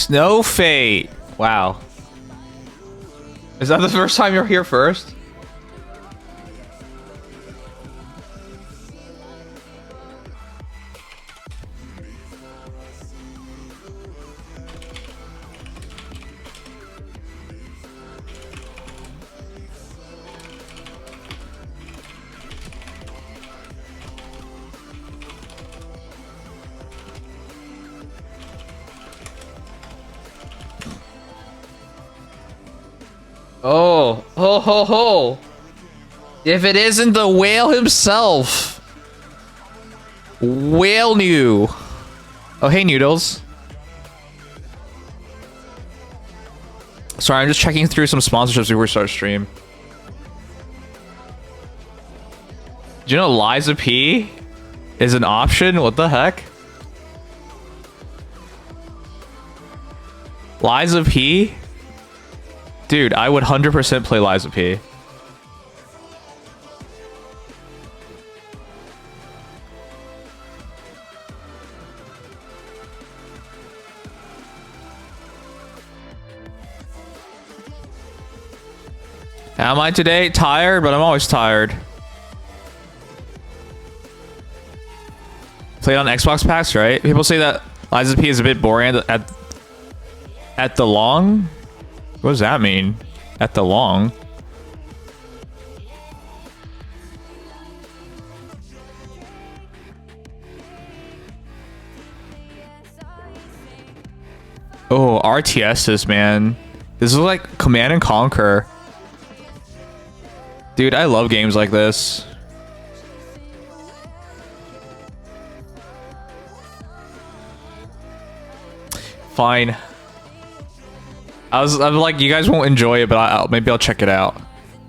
Snow Fate. Wow. Is that the first time you're here first? Oh, ho, ho, ho. If it isn't the whale himself. Whale new. Oh, hey, Noodles. Sorry, I'm just checking through some sponsorships before we start stream. Do you know Liza P is an option? What the heck? Liza P? Dude, I would 100% play Liza P. How am I today? Tired, but I'm always tired. Played on Xbox packs, right? People say that Liza P is a bit boring at the long. What does that mean? At the long? Oh, RTSs, man. This is like Command and Conquer. Dude, I love games like this. Fine. I'm like, you guys won't enjoy it, but maybe I'll check it out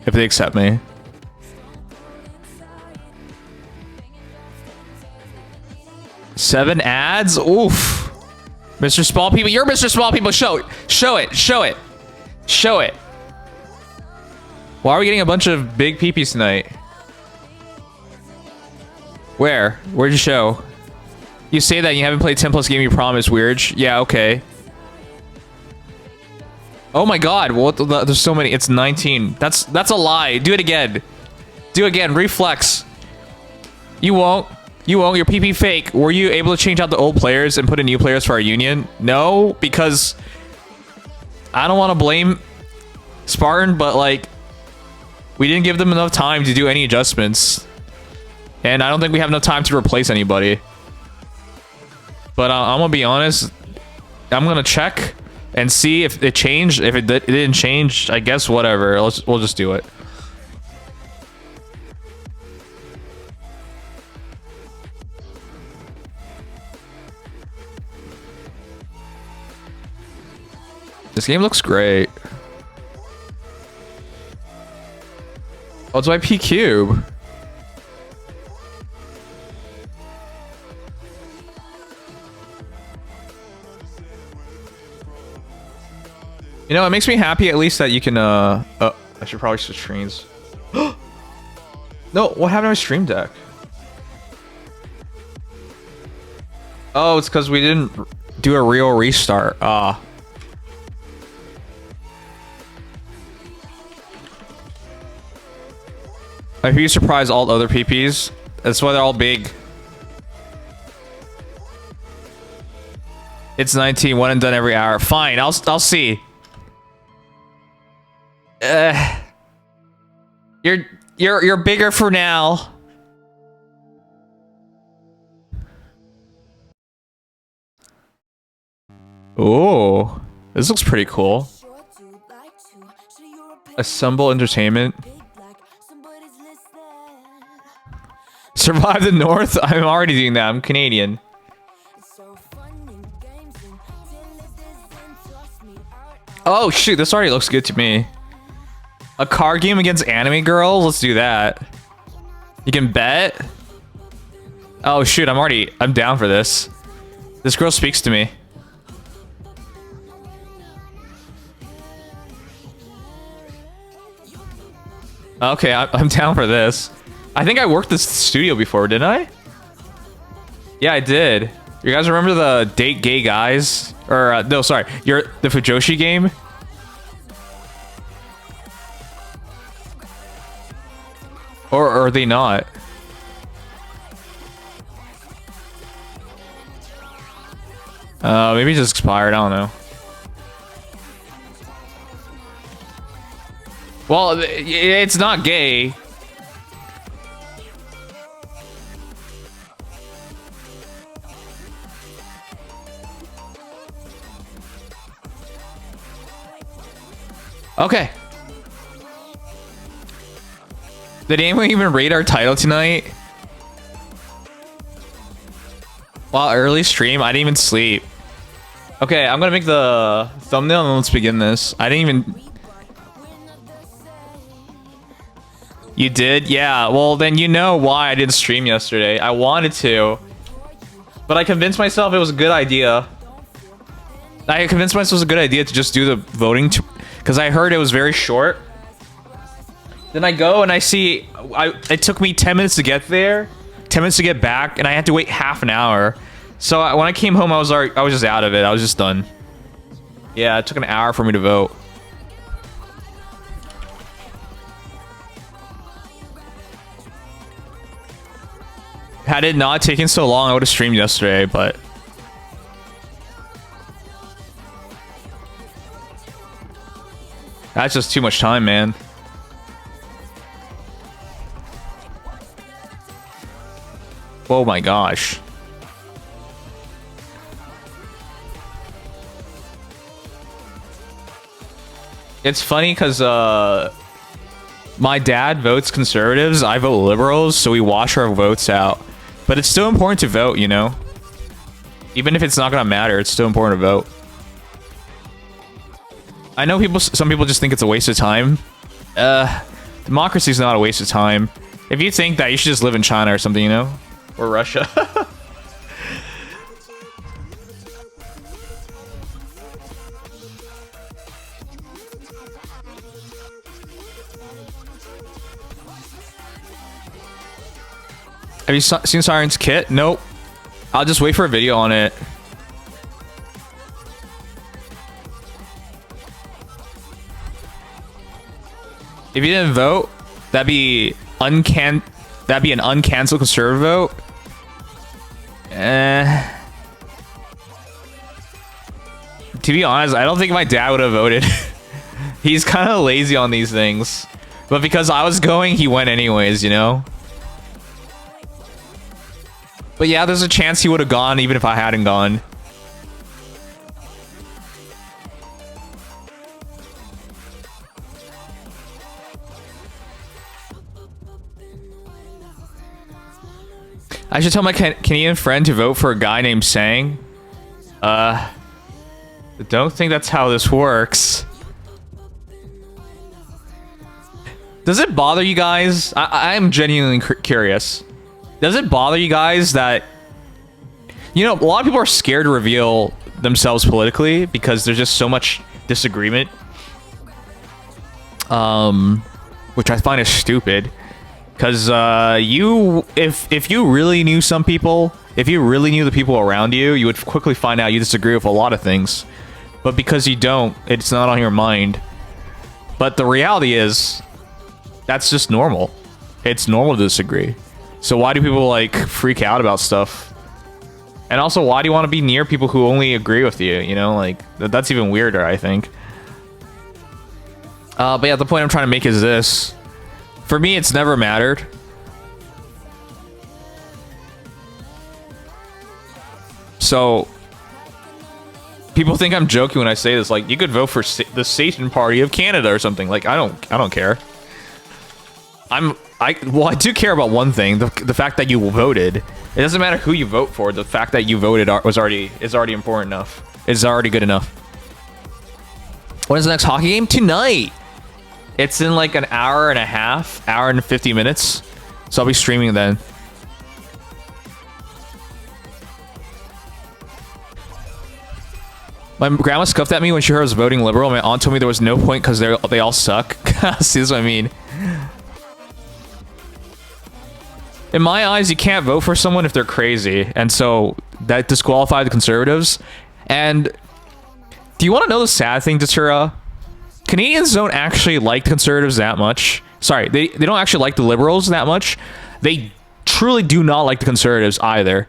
if they accept me. Seven ads? Oof. Mr. Small People, you're Mr. Small People. Show it. Show it. Show it. Show it. Why are we getting a bunch of big peepees tonight? Where? Where'd you show? You say that you haven't played 10 plus game, you promise, weird. Yeah, okay. Oh my god, what there's so many. It's 19. That's a lie. Do it again. Do it again. Reflex. You won't. You won't. Your PP fake. Were you able to change out the old players and put in new players for our union? No, because I don't want to blame Spartan, but like we didn't give them enough time to do any adjustments. And I don't think we have enough time to replace anybody. But I'm going to be honest. I'm going to check and see if it changed. If it didn't change, I guess whatever. We'll just do it. This game looks great. Oh, it's my P cube. You know, it makes me happy at least that you can, I should probably switch screens. No, what happened to my stream deck? Oh, it's because we didn't do a real restart. Ah. My PP surprised all the other PPs. That's why they're all big. It's 19, one and done every hour. Fine, I'll see. You're bigger for now. Oh, this looks pretty cool. Assemble Entertainment. Survive the North? I'm already doing that. I'm Canadian. Oh shoot, this already looks good to me. A card game against anime girls? Let's do that. You can bet? Oh shoot, I'm down for this. This girl speaks to me. Okay, I'm down for this. I think I worked this studio before, didn't I? Yeah, I did. You guys remember the Date Gay Guys? Or no, sorry, the Fujoshi game. Or are they not? Maybe it just expired. I don't know. Well, it's not gay. Okay. Did anyone even rate our title tonight? Wow, early stream. I didn't even sleep. Okay, I'm gonna make the thumbnail and let's begin this. I didn't even... You did? Yeah, well then you know why I didn't stream yesterday. I wanted to, but I convinced myself it was a good idea. I convinced myself it was a good idea to just do the voting because I heard it was very short. Then I go and I see it took me 10 minutes to get there, 10 minutes to get back, and I had to wait half an hour. So when I came home, I was just out of it. I was just done. Yeah, it took an hour for me to vote. Had it not taken so long, I would have streamed yesterday, but... That's just too much time, man. Oh my gosh. It's funny because, my dad votes conservatives, I vote liberals, so we wash our votes out. But it's still important to vote, you know? Even if it's not gonna matter, it's still important to vote. I know some people just think it's a waste of time. Democracy is not a waste of time. If you think that, you should just live in China or something, you know? Or Russia. Have you seen Siren's Kit? Nope. I'll just wait for a video on it. If you didn't vote, that'd be an uncancelled conservative vote. To be honest, I don't think my dad would have voted. He's kind of lazy on these things. But because I was going, he went anyways, you know? But yeah, there's a chance he would have gone even if I hadn't gone. I should tell my Canadian friend to vote for a guy named Sang. I don't think that's how this works. Does it bother you guys? I'm genuinely curious. Does it bother you guys that, you know, a lot of people are scared to reveal themselves politically because there's just so much disagreement, which I find is stupid. Because if you really knew some people, if you really knew the people around you, you would quickly find out you disagree with a lot of things. But because you don't, it's not on your mind. But the reality is, that's just normal. It's normal to disagree. So why do people like freak out about stuff? And also, why do you want to be near people who only agree with you? You know, like that's even weirder, I think. But yeah, the point I'm trying to make is this. For me, it's never mattered. So people think I'm joking when I say this. Like, you could vote for the Satan Party of Canada or something. Like, I don't care. Well, I do care about one thing: the fact that you voted. It doesn't matter who you vote for. The fact that you voted is already important enough. It's already good enough. When is the next hockey game? Tonight. It's in like an hour and a half, hour and 50 minutes. So I'll be streaming then. My grandma scuffed at me when she heard I was voting liberal. My aunt told me there was no point because they all suck. See, this is what I mean. In my eyes, you can't vote for someone if they're crazy, and so that disqualified the conservatives. And you want to know the sad thing, Datura? Canadians don't actually like conservatives that much. Sorry, they don't actually like the liberals that much. They truly do not like the conservatives either.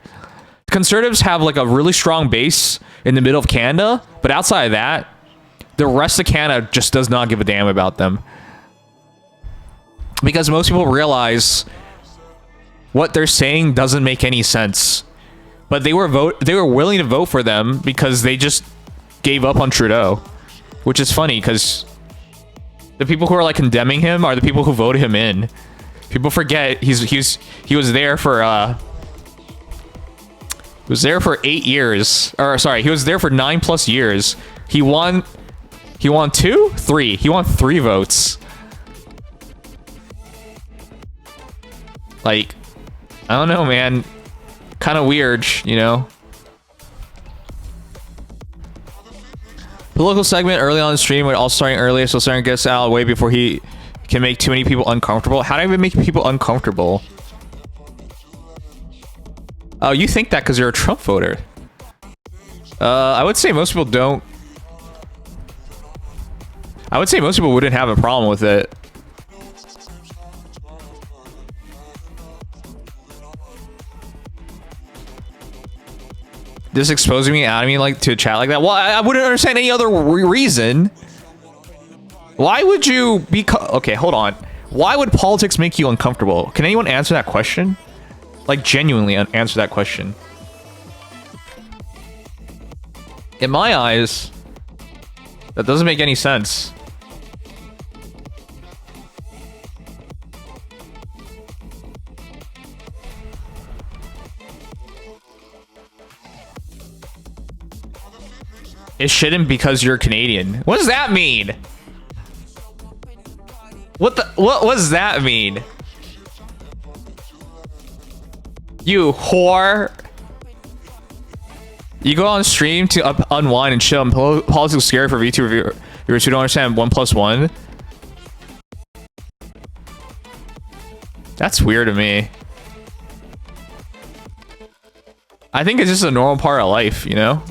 Conservatives have like a really strong base in the middle of Canada, but outside of that, the rest of Canada just does not give a damn about them. Because most people realize what they're saying doesn't make any sense. But they were willing to vote for them because they just gave up on Trudeau. Which is funny because the people who are like condemning him are the people who voted him in. People forget he was there for 8 years. Or sorry, he was there for 9+ years. He won 3 votes. Like, I don't know, man. Kind of weird, you know? Political segment early on the stream, we're all starting early, so starting to get us out of the way before he can make too many people uncomfortable. How do I even make people uncomfortable? Oh, you think that because you're a Trump voter. I would say most people don't. I would say most people wouldn't have a problem with it. Just exposing me out of me like to a chat like that. Well, I wouldn't understand any other reason. Why would you be okay, hold on. Why would politics make you uncomfortable? Can anyone answer that question? Like genuinely answer that question. In my eyes, that doesn't make any sense. It shouldn't because you're Canadian. What does that mean? What does that mean? You whore. You go on stream to unwind and chill, and politics is scary for VTuber viewers who don't understand 1+1. That's weird to me. I think it's just a normal part of life, you know?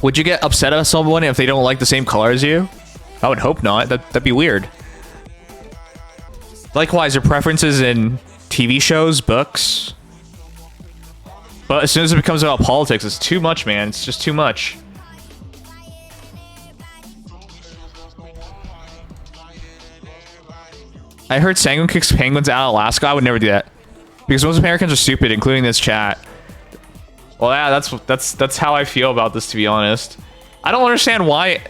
Would you get upset at someone if they don't like the same color as you? I would hope not. That'd be weird. Likewise, your preferences in TV shows, books. But as soon as it becomes about politics, it's too much, man. It's just too much. I heard Sanguine kicks penguins out of Alaska. I would never do that. Because most Americans are stupid, including this chat. Well, yeah, that's how I feel about this, to be honest. I don't understand why.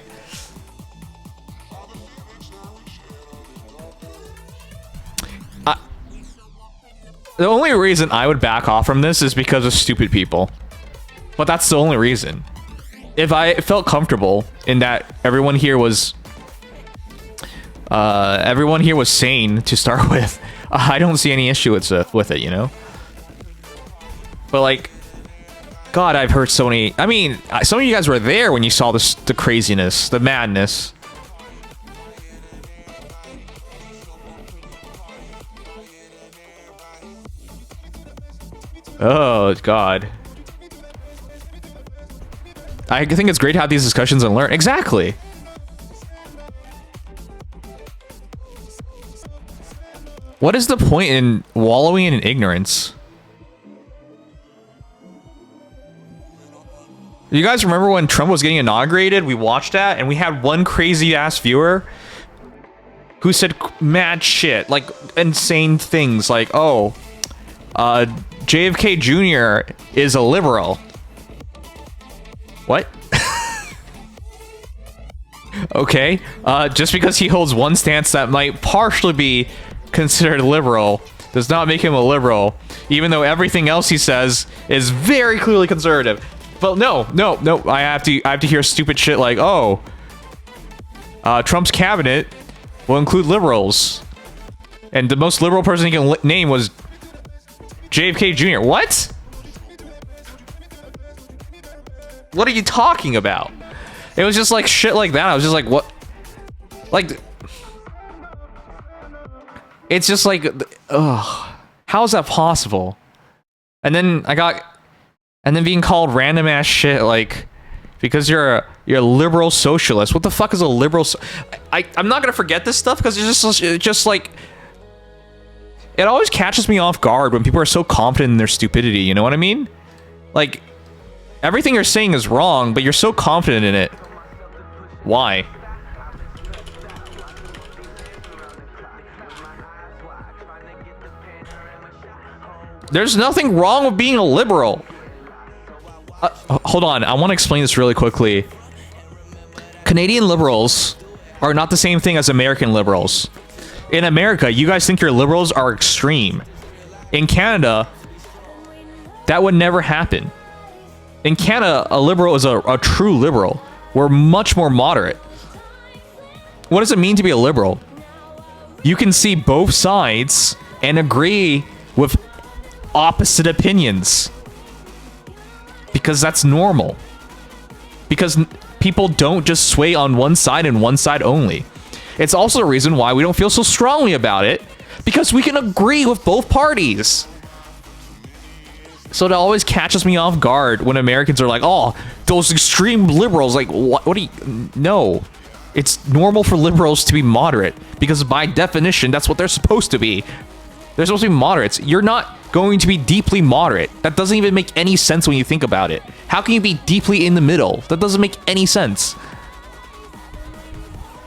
The only reason I would back off from this is because of stupid people. But that's the only reason. If I felt comfortable in that everyone here was sane to start with, I don't see any issue with it, you know? But like, God, I've heard so many. I mean, some of you guys were there when you saw the craziness, the madness. Oh, God. I think it's great to have these discussions and learn. Exactly. What is the point in wallowing in ignorance? You guys remember when Trump was getting inaugurated? We watched that, and we had one crazy-ass viewer who said mad shit, like insane things, like, oh, JFK Jr. is a liberal. What? Okay, just because he holds one stance that might partially be considered liberal does not make him a liberal, even though everything else he says is very clearly conservative. But no, I have to hear stupid shit like, oh, Trump's cabinet will include liberals, and the most liberal person he can name was JFK Jr. What? What are you talking about? It was just like shit like that. I was just like, what? Like, it's just like, ugh, how is that possible? And then And then being called random ass shit like because you're a liberal socialist. What the fuck is a liberal I'm not gonna forget this stuff because it's just like it always catches me off guard when people are so confident in their stupidity, you know what I mean? Like everything you're saying is wrong, but you're so confident in it. Why? There's nothing wrong with being a liberal. Hold on, I want to explain this really quickly. Canadian liberals are not the same thing as American liberals. In America, you guys think your liberals are extreme. In Canada, that would never happen. In Canada, a liberal is a true liberal. We're much more moderate. What does it mean to be a liberal? You can see both sides and agree with opposite opinions. Because that's normal. Because people don't just sway on one side and one side only. It's also the reason why we don't feel so strongly about it. Because we can agree with both parties. So it always catches me off guard when Americans are like, oh, those extreme liberals, like, what do you... No. It's normal for liberals to be moderate. Because by definition, that's what they're supposed to be. They're supposed to be moderates. You're not going to be deeply moderate. That doesn't even make any sense when you think about it. How can you be deeply in the middle? That doesn't make any sense.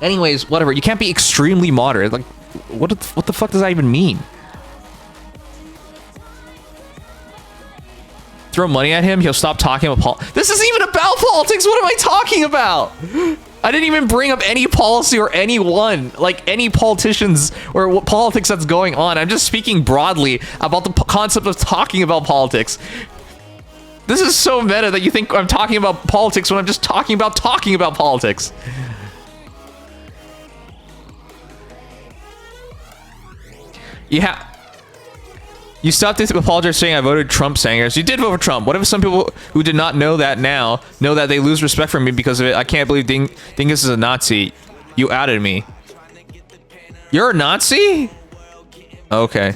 Anyways, whatever. You can't be extremely moderate. Like, what the fuck does that even mean? Throw money at him, he'll stop talking about This isn't even about politics. What am I talking about? I didn't even bring up any policy or anyone, like any politicians or what politics that's going on. I'm just speaking broadly about the concept of talking about politics. This is so meta that you think I'm talking about politics when I'm just talking about politics. Yeah. You stopped apologizing saying I voted Trump singers. You did vote for Trump. What if some people who did not know that now know that they lose respect for me because of it? I can't believe Dingus is a Nazi. You outed me. You're a Nazi? Okay.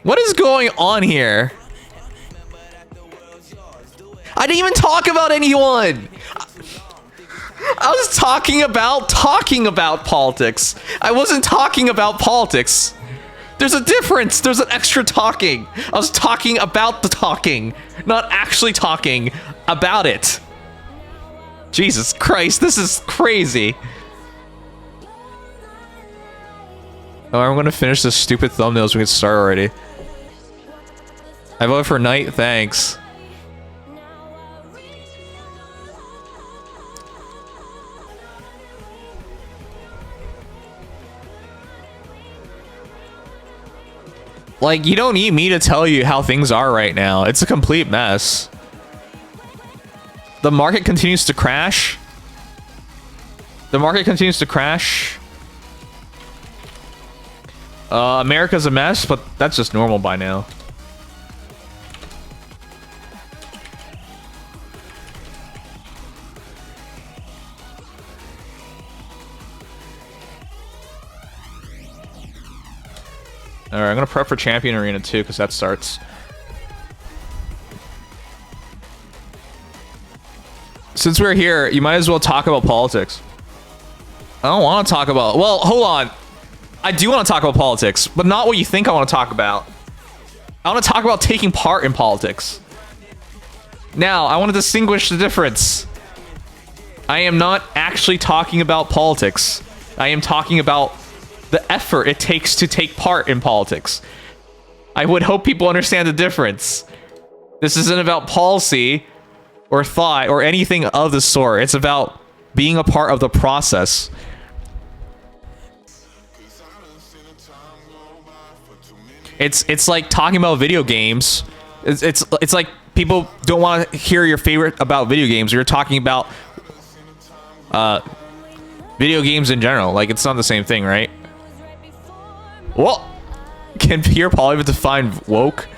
What is going on here? I didn't even talk about anyone. I was talking about politics. I wasn't talking about politics. There's a difference. There's an extra talking. I was talking about the talking, not actually talking about it. Jesus Christ, this is crazy. Oh, I'm gonna finish this stupid thumbnail so we can start already. I voted for Knight, thanks. Like, you don't need me to tell you how things are right now. It's a complete mess. The market continues to crash. The market continues to crash. America's a mess, but that's just normal by now. Alright, I'm gonna prep for Champion Arena too, because that starts. Since we're here, you might as well talk about politics. I don't want to talk about... Well, hold on. I do want to talk about politics, but not what you think I want to talk about. I want to talk about taking part in politics. Now, I want to distinguish the difference. I am not actually talking about politics. I am talking about the effort it takes to take part in politics. I would hope people understand the difference. This isn't about policy or thought or anything of the sort. It's about being a part of the process. It's like talking about video games. It's like people don't want to hear your favorite about video games. You're talking about video games in general. Like, it's not the same thing, right? Well, can Pierre Paul even define woke?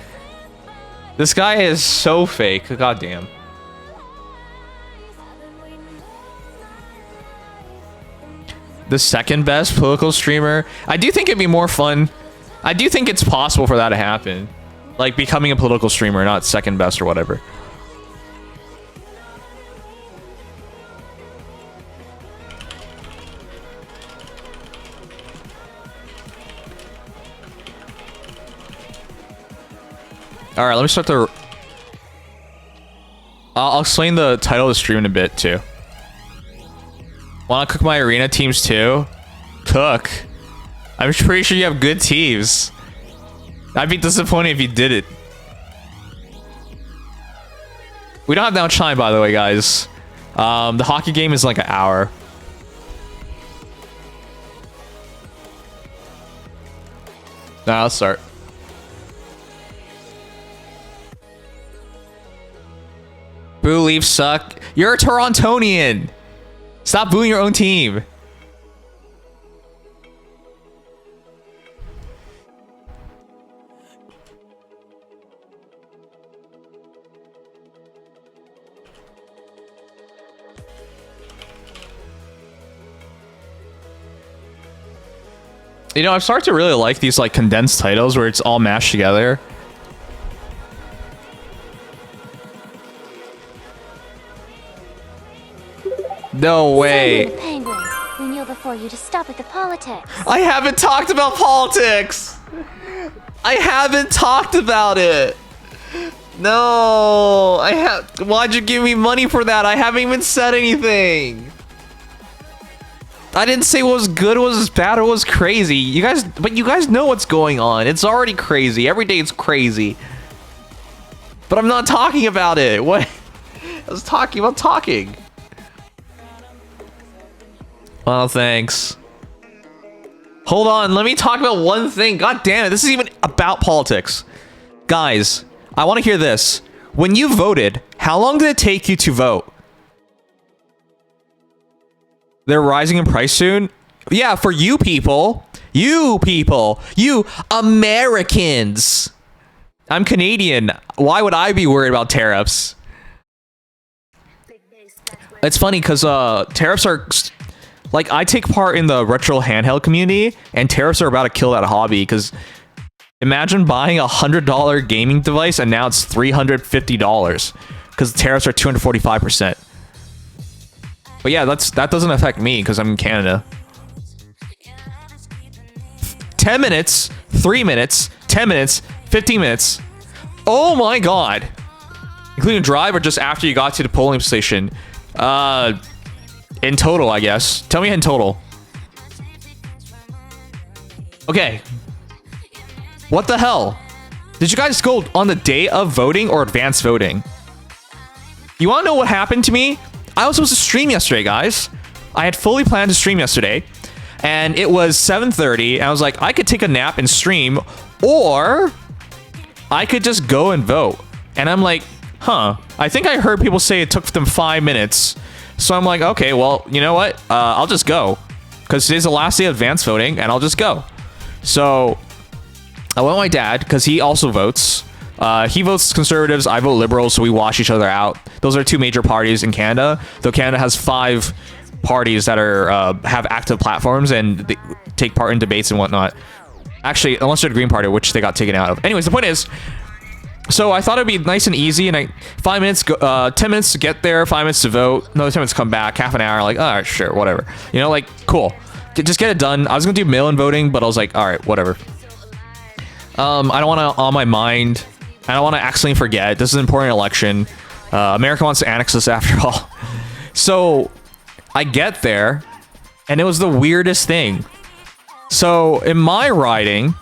This guy is so fake. Goddamn. The second best political streamer. I do think it'd be more fun. I do think it's possible for that to happen. Like becoming a political streamer, not second best or whatever. All right, let me start the... I'll explain the title of the stream in a bit, too. Want to cook my arena teams, too? Cook. I'm pretty sure you have good teams. I'd be disappointed if you did it. We don't have that much time, by the way, guys. The hockey game is like an hour. Now, let's start. Boo, Leafs suck. You're a Torontonian. Stop booing your own team. You know, I've started to really like these like condensed titles where it's all mashed together. No way. Penguins, we kneel before you to stop at the politics. I haven't talked about politics. I haven't talked about it. No, I have. Why'd you give me money for that? I haven't even said anything. I didn't say what was good, what was bad, or what was crazy. You guys, but you guys know what's going on. It's already crazy. Every day it's crazy. But I'm not talking about it. What? I was talking about talking. Oh, thanks. Hold on, let me talk about one thing. God damn it, this is even about politics. Guys, I want to hear this. When you voted, how long did it take you to vote? They're rising in price soon? Yeah, for you people. You people. You Americans. I'm Canadian. Why would I be worried about tariffs? It's funny because tariffs are... Like, I take part in the retro handheld community, and tariffs are about to kill that hobby, because imagine buying a $100 gaming device, and now it's $350, because the tariffs are 245%. But yeah, that doesn't affect me, because I'm in Canada. 10 minutes, 3 minutes, 10 minutes, 15 minutes. Oh my god. Including drive, or just after you got to the polling station? In total, I guess. Tell me in total. Okay. What the hell? Did you guys go on the day of voting or advanced voting? You want to know what happened to me? I was supposed to stream yesterday, guys. I had fully planned to stream yesterday. And it was 7:30. And I was like, I could take a nap and stream. Or I could just go and vote. And I'm like, huh. I think I heard people say it took them 5 minutes. So I'm like, okay, well, you know what? I'll just go. Because today's the last day of advanced voting, and I'll just go. So I went with my dad, because he also votes. He votes conservatives, I vote liberals, so we wash each other out. Those are two major parties in Canada. Though Canada has 5 parties that are have active platforms and they take part in debates and whatnot. Actually, unless they're the Green Party, which they got taken out of. Anyways, the point is... So I thought it'd be nice and easy, and 5 minutes, 10 minutes to get there, 5 minutes to vote, another 10 minutes to come back, half an hour, like, all right, sure, whatever. You know, like, cool. Just get it done. I was gonna do mail-in voting, but I was like, all right, whatever. I don't want to on my mind. I don't want to accidentally forget. This is an important election. America wants to annex us after all. So I get there, and it was the weirdest thing. So in my riding,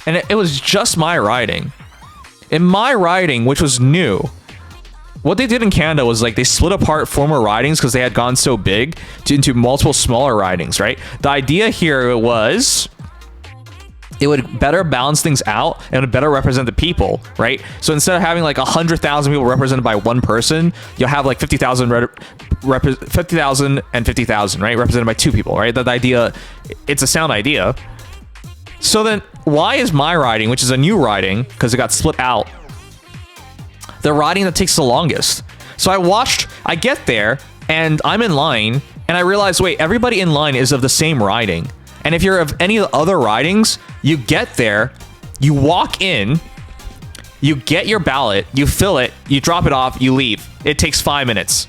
and it was just my riding. In my riding, which was new, what they did in Canada was like they split apart former ridings because they had gone so big into multiple smaller ridings, right? The idea here was it would better balance things out and it would better represent the people, right? So instead of having like 100,000 people represented by one person, you'll have like 50,000 50,000 and 50,000, right? Represented by 2 people, right? That idea, it's a sound idea. So then, why is my riding, which is a new riding, because it got split out, the riding that takes the longest? So I get there, and I'm in line, and I realize, wait, everybody in line is of the same riding. And if you're of any of the other ridings, you get there, You walk in, you get your ballot, you fill it, you drop it off, you leave. It takes 5 minutes.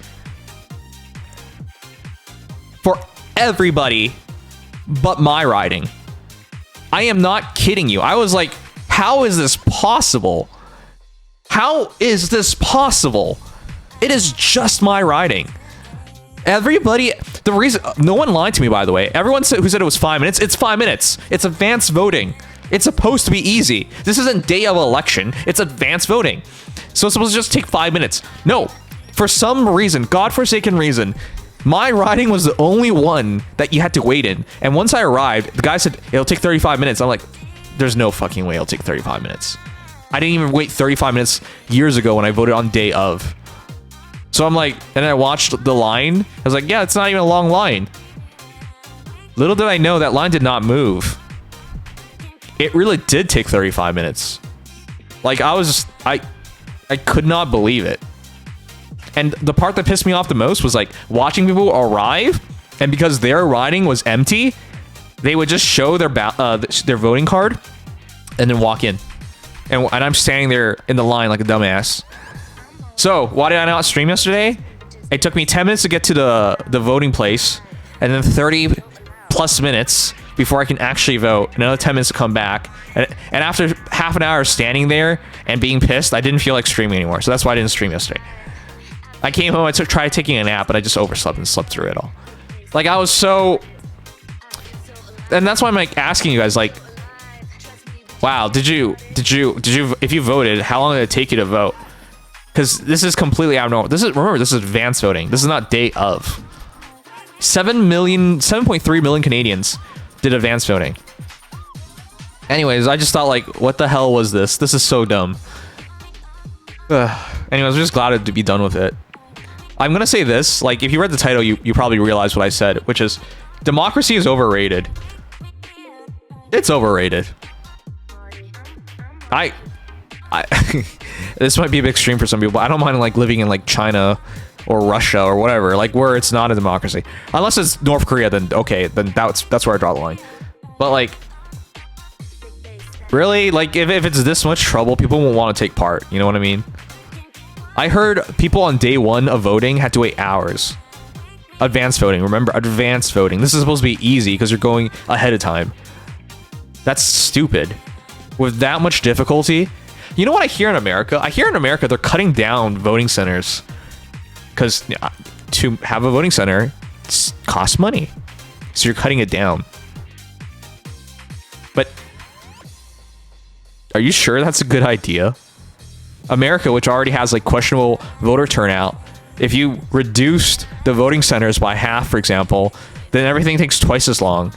For everybody but my riding. I am not kidding you. I was like, how is this possible? How is this possible? It is just my riding. Everybody, the reason, no one lied to me, by the way. Everyone who said it was 5 minutes, it's 5 minutes. It's advanced voting. It's supposed to be easy. This isn't day of election. It's advanced voting. So it's supposed to just take 5 minutes. No, for some reason, godforsaken reason, my riding was the only one that you had to wait in. And once I arrived, the guy said, it'll take 35 minutes. I'm like, there's no fucking way it'll take 35 minutes. I didn't even wait 35 minutes years ago when I voted on day of. So I'm like, and I watched the line. I was like, yeah, it's not even a long line. Little did I know that line did not move. It really did take 35 minutes. Like, I could not believe it. And the part that pissed me off the most was like watching people arrive, and because their riding was empty, they would just show their voting card and then walk in. And I'm standing there in the line like a dumbass. So why did I not stream yesterday? It took me 10 minutes to get to the voting place, and then 30 plus minutes before I can actually vote. Another 10 minutes to come back. And after half an hour standing there and being pissed, I didn't feel like streaming anymore. So that's why I didn't stream yesterday. I came home, I tried taking a nap, but I just overslept and slept through it all. Like, I was so... And that's why I'm like asking you guys, like, wow, did you, if you voted, how long did it take you to vote? Because this is completely abnormal. Remember, this is advanced voting. This is not day of. 7.3 million Canadians did advanced voting. Anyways, I just thought, like, what the hell was this? This is so dumb. Anyways, I'm just glad to be done with it. I'm gonna say this, like, if you read the title, you probably realized what I said, which is, democracy is overrated. It's overrated. This might be a bit extreme for some people, but I don't mind, like, living in, like, China or Russia or whatever, like, where it's not a democracy. Unless it's North Korea, then okay, then that's where I draw the line. But, like, really, like, if it's this much trouble, people won't want to take part, you know what I mean? I heard people on day one of voting had to wait hours. Advanced voting, remember, advanced voting. This is supposed to be easy because you're going ahead of time. That's stupid. With that much difficulty. You know what I hear in America? I hear in America they're cutting down voting centers because to have a voting center costs money. So you're cutting it down. But are you sure that's a good idea? America, which already has like questionable voter turnout, if you reduced the voting centers by half, for example, then everything takes twice as long.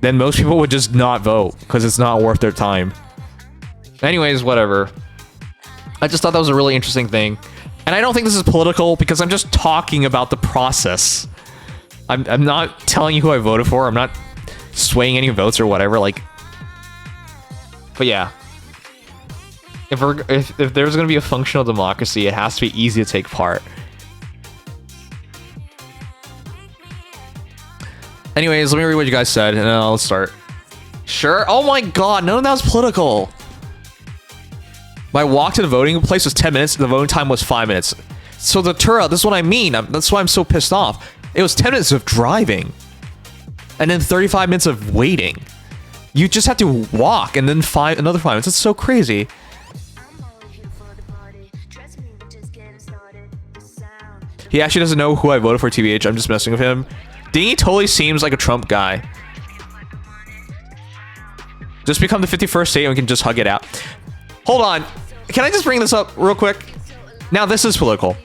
Then most people would just not vote because it's not worth their time. Anyways, whatever. I just thought that was a really interesting thing. And I don't think this is political because I'm just talking about the process. I'm not telling you who I voted for. I'm not swaying any votes or whatever. Like, but yeah. If there's going to be a functional democracy, it has to be easy to take part. Anyways, let me read what you guys said, and then I'll start. Sure? Oh my god, none of that was political. My walk to the voting place was 10 minutes, and the voting time was 5 minutes. So the turnout, this is what I mean. That's why I'm so pissed off. It was 10 minutes of driving, and then 35 minutes of waiting. You just have to walk, and then another 5 minutes. It's so crazy. He actually doesn't know who I voted for, TBH. I'm just messing with him. Dingy totally seems like a Trump guy. Just become the 51st state and we can just hug it out. Hold on. Can I just bring this up real quick? Now, this is political.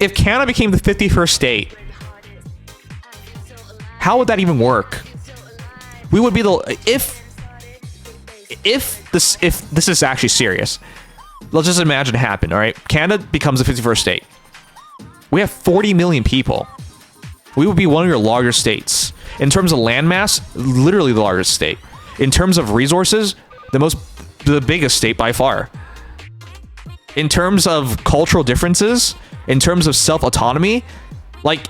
If Canada became the 51st state, how would that even work? We would be the... If this is actually serious, let's just imagine it happened, all right? Canada becomes the 51st state. We have 40 million people. We would be one of your larger states. In terms of landmass, literally the largest state. In terms of resources, the biggest state by far. In terms of cultural differences, in terms of self-autonomy, like,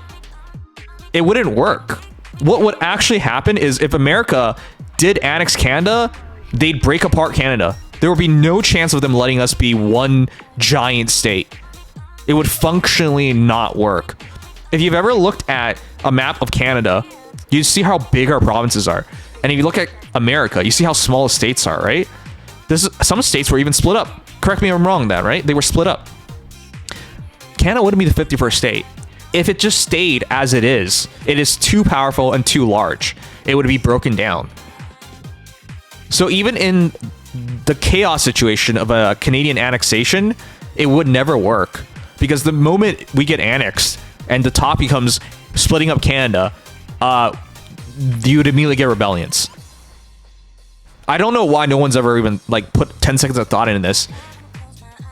it wouldn't work. What would actually happen is if America did annex Canada, they'd break apart Canada. There would be no chance of them letting us be one giant state. It would functionally not work. If you've ever looked at a map of Canada, you see how big our provinces are. And if you look at America, you see how small the states are, right? Some states were even split up. Correct me if I'm wrong, that, right? They were split up. Canada wouldn't be the 51st state. If it just stayed as it is too powerful and too large. It would be broken down. So even in the chaos situation of a Canadian annexation, it would never work. Because the moment we get annexed and the top becomes splitting up Canada, you would immediately get rebellions. I don't know why no one's ever even like put 10 seconds of thought into this.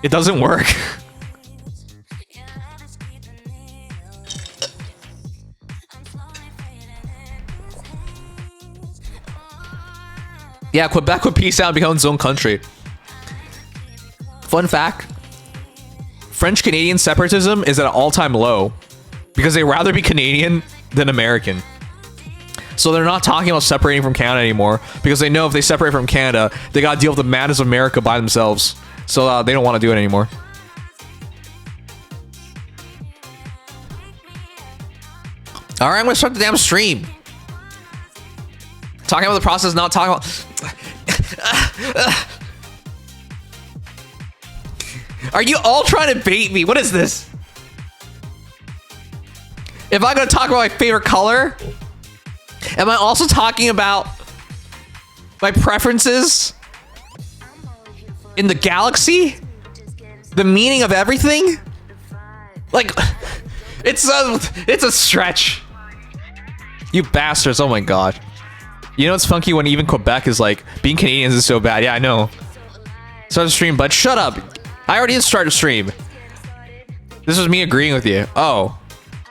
It doesn't work. Yeah, Quebec would peace out and become its own country. Fun fact, French-Canadian separatism is at an all-time low because they'd rather be Canadian than American. So they're not talking about separating from Canada anymore because they know if they separate from Canada, they gotta deal with the madness of America by themselves. So they don't want to do it anymore. All right, I'm gonna start the damn stream. Talking about the process, not talking about... Are you all trying to bait me? What is this? If I'm gonna talk about my favorite color, am I also talking about my preferences in the galaxy? The meaning of everything? Like, it's a stretch. You bastards, oh my god. You know it's funky when even Quebec is like, being Canadians is so bad. Yeah, I know. Start the stream, but shut up. I already did start a stream. This was me agreeing with you. Oh.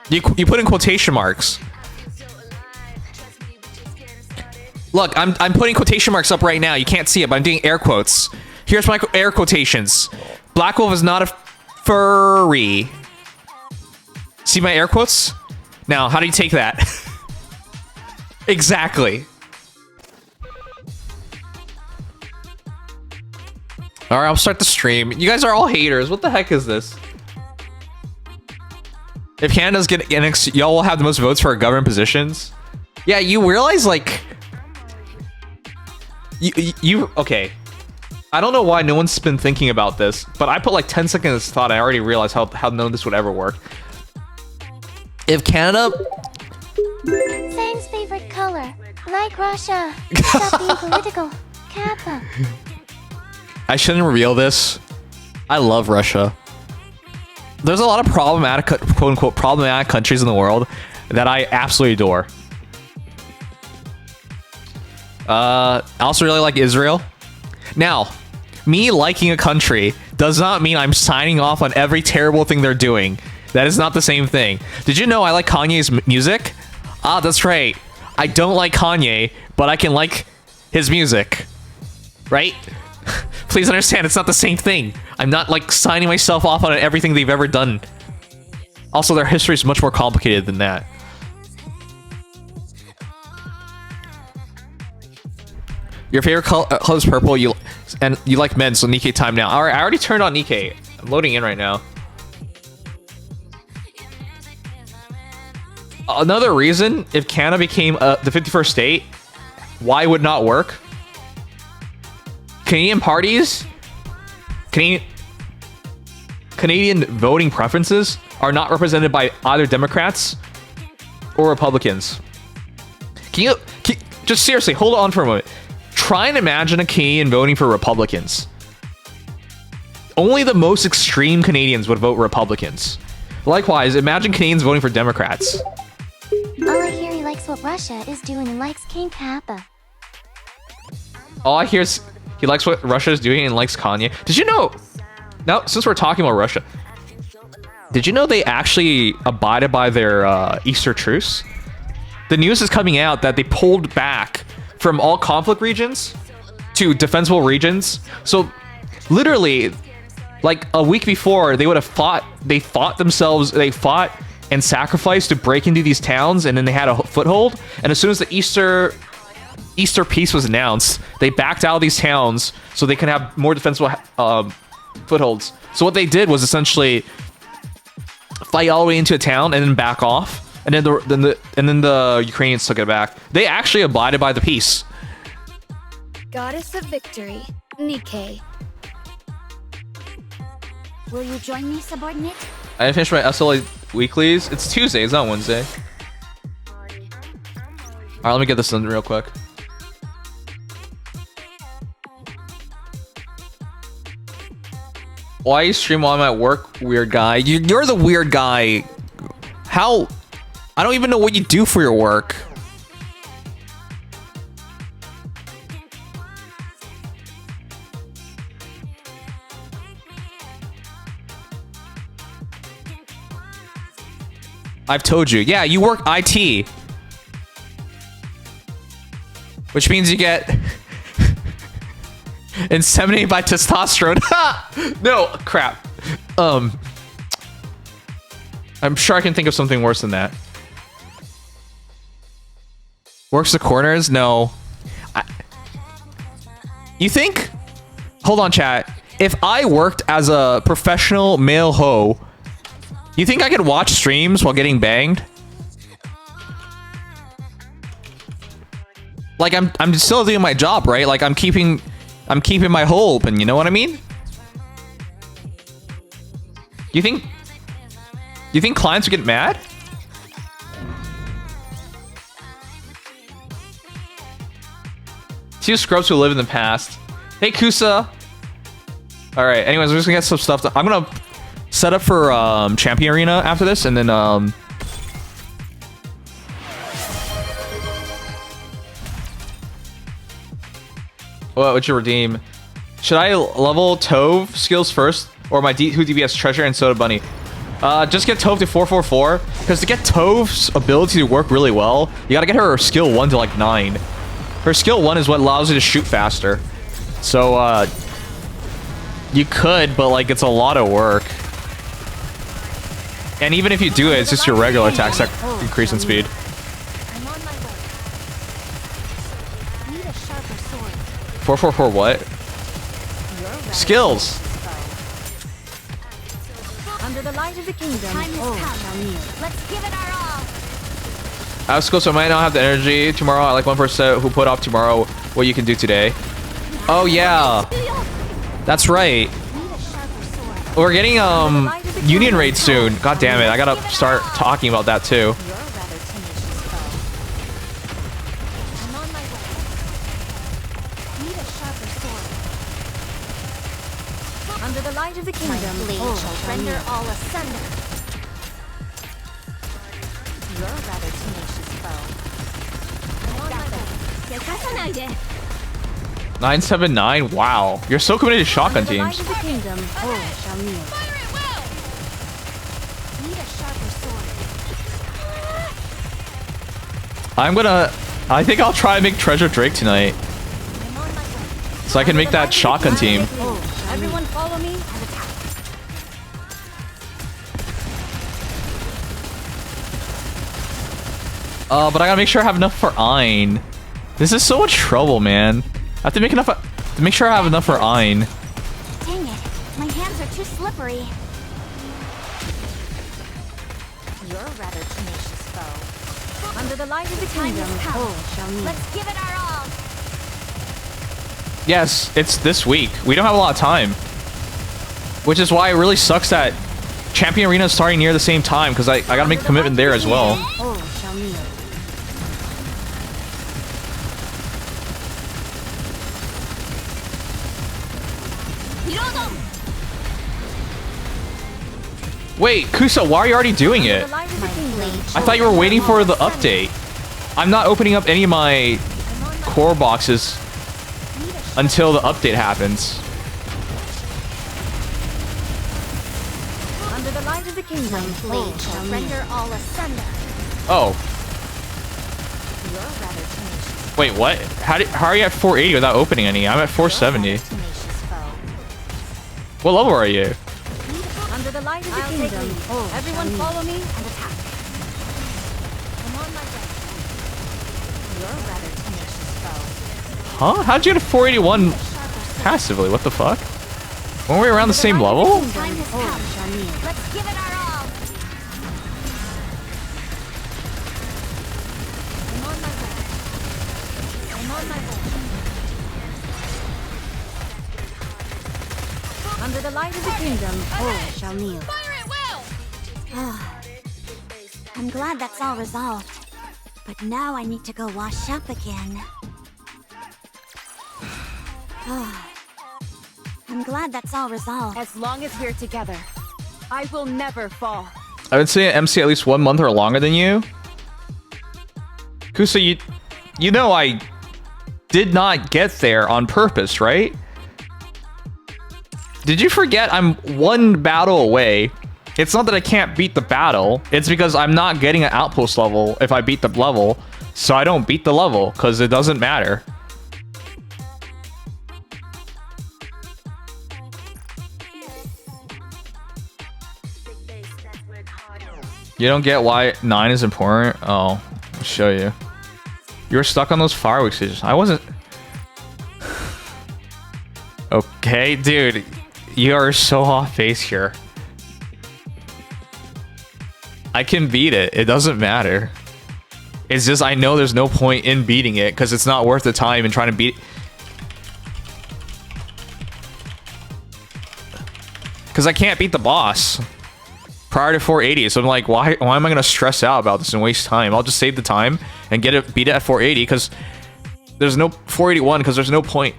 You put in quotation marks. Look, I'm putting quotation marks up right now. You can't see it, but I'm doing air quotes. Here's my air quotations. Black Wolf is not a furry. See my air quotes? Now, how do you take that? Exactly. All right, I'll start the stream. You guys are all haters. What the heck is this? If Canada's getting annexed, y'all will have the most votes for our government positions. Yeah, you realize, like... You okay. I don't know why no one's been thinking about this, but I put like 10 seconds of thought. I already realized how none of this would ever work. If Canada... Sam's favorite color. Like Russia. Stop being political. Kappa. I shouldn't reveal this. I love Russia. There's a lot of problematic, quote-unquote, problematic countries in the world that I absolutely adore. I also really like Israel. Now, me liking a country does not mean I'm signing off on every terrible thing they're doing. That is not the same thing. Did you know I like Kanye's music? Ah, that's right. I don't like Kanye, but I can like his music. Right? Please understand, it's not the same thing. I'm not, like, signing myself off on everything they've ever done. Also, their history is much more complicated than that. Your favorite color is purple, and you like men, so Nikkei time now. Alright, I already turned on Nikkei. I'm loading in right now. Another reason, if Canada became the 51st state, why would not work? Canadian parties, Canadian voting preferences are not represented by either Democrats or Republicans. Just seriously, hold on for a moment. Try and imagine a Canadian voting for Republicans. Only the most extreme Canadians would vote Republicans. Likewise, imagine Canadians voting for Democrats. All I hear he likes what Russia is doing and likes King Kappa. All I hear is he likes what Russia is doing and likes Kanye. Did you know? Now, since we're talking about Russia, did you know they actually abided by their Easter truce? The news is coming out that they pulled back from all conflict regions to defensible regions. So, literally, like a week before, they would have fought. They fought themselves. They fought and sacrificed to break into these towns, and then they had a foothold. And as soon as the Easter Easter peace was announced, they backed out of these towns so they can have more defensible footholds. So what they did was essentially fight all the way into a town and then back off, and then the Ukrainians took it back. They actually abided by the peace. Goddess of Victory, Nikkei. Will you join me, subordinate? I didn't finish my SLA weeklies. It's Tuesday, it's not Wednesday. Alright, let me get this done real quick. Why you stream while I'm at work, weird guy? You're the weird guy. How? I don't even know what you do for your work. I've told you. Yeah, you work IT. Which means you get inseminated by testosterone. No, crap. I'm sure I can think of something worse than that. Works the corners? No. You think? Hold on, chat. If I worked as a professional male hoe, you think I could watch streams while getting banged? Like I'm still doing my job, right? Like I'm keeping my hole open, you know what I mean? You think clients would get mad? Two scrubs who live in the past. Hey Kusa. All right. Anyways, we're just gonna get some stuff. I'm gonna set up for Champion Arena after this, and then what would you redeem? Should I level Tove skills first, or my who DBS Treasure and Soda Bunny? Just get Tove to 444, because to get Tove's ability to work really well, you gotta get her skill 1 to like 9. Her skill 1 is what allows you to shoot faster. So you could, but like it's a lot of work. And even if you do it, it's just your regular attacks that increase in speed. I'm on my way. Need a sharper sword. 444 what? Skills. Under the light of the kingdom. Time has come. Let's give it our all. I have school, so I might not have the energy tomorrow. I like one person who put off tomorrow what you can do today. Oh yeah, that's right. Need a sharper sword. We're getting Union raid soon. God damn it, I gotta start talking about that too. You're rather tenacious foe. I'm on my way. Need a sharper sword. Under the light of the kingdom. My blade shall render all asunder. You're rather tenacious foe. I'm on my way. 979. Wow, you're so committed to shotgun Under the light teams. of the kingdom. Oh, shall kneel. Need a sharper sword. I think I'll try and make Treasure Drake tonight, I'm on my way. so I can make that shotgun team. Oh, everyone follow me and attack. But I gotta make sure I have enough for Ein. This is so much trouble, man. I have to make enough to make sure I have enough for Ein. Dang it. My hands are too slippery. You're rather tenacious foe. Under the light of the Time kingdom. has come. Oh, shall kneel. Let's give it our all. Yes, it's this week. We don't have a lot of time, which is why it really sucks that Champion Arena is starting near the same time, because I gotta make a commitment there as well. Oh, shall kneel. Wait, Kusa, why are you already doing it? The light of the kingdom. I thought you were waiting for the update. I'm not opening up any of my core boxes until the update happens. Under the light of the kingdom. Blade shall render all asunder. Oh, You're rather tenacious. wait, what? How are you at 480 without opening any? I'm at 470. Tenacious foe. What level are you? Under the light of the kingdom. Oh, everyone follow me and attack. I'm on my way. You're rather tenacious foe. Huh? How'd you get a 481 passively? What the fuck? Weren't we around the same level? Time has come. Let's give it our all. I'm on my way. I'm on my way. Under the light of the kingdom, all shall kneel. Fire at will! I'm glad that's all resolved. But now I need to go wash up again. I'm glad that's all resolved. As long as we're together, I will never fall. I've been seeing MC at least 1 month or longer than you. Kusa, you know I did not get there on purpose, right? Did you forget I'm 1 battle away? It's not that I can't beat the battle. It's because I'm not getting an outpost level if I beat the level. So I don't beat the level because it doesn't matter. You don't get why 9 is important? Oh, I'll show you. You were stuck on those fireworks stages. I wasn't. Okay, dude. You are so off base here. I can beat it. It doesn't matter. It's just I know there's no point in beating it because it's not worth the time in trying to beat it. Because I can't beat the boss prior to 480. So I'm like, why am I going to stress out about this and waste time? I'll just save the time and beat it at 480 because there's no 481 because there's no point.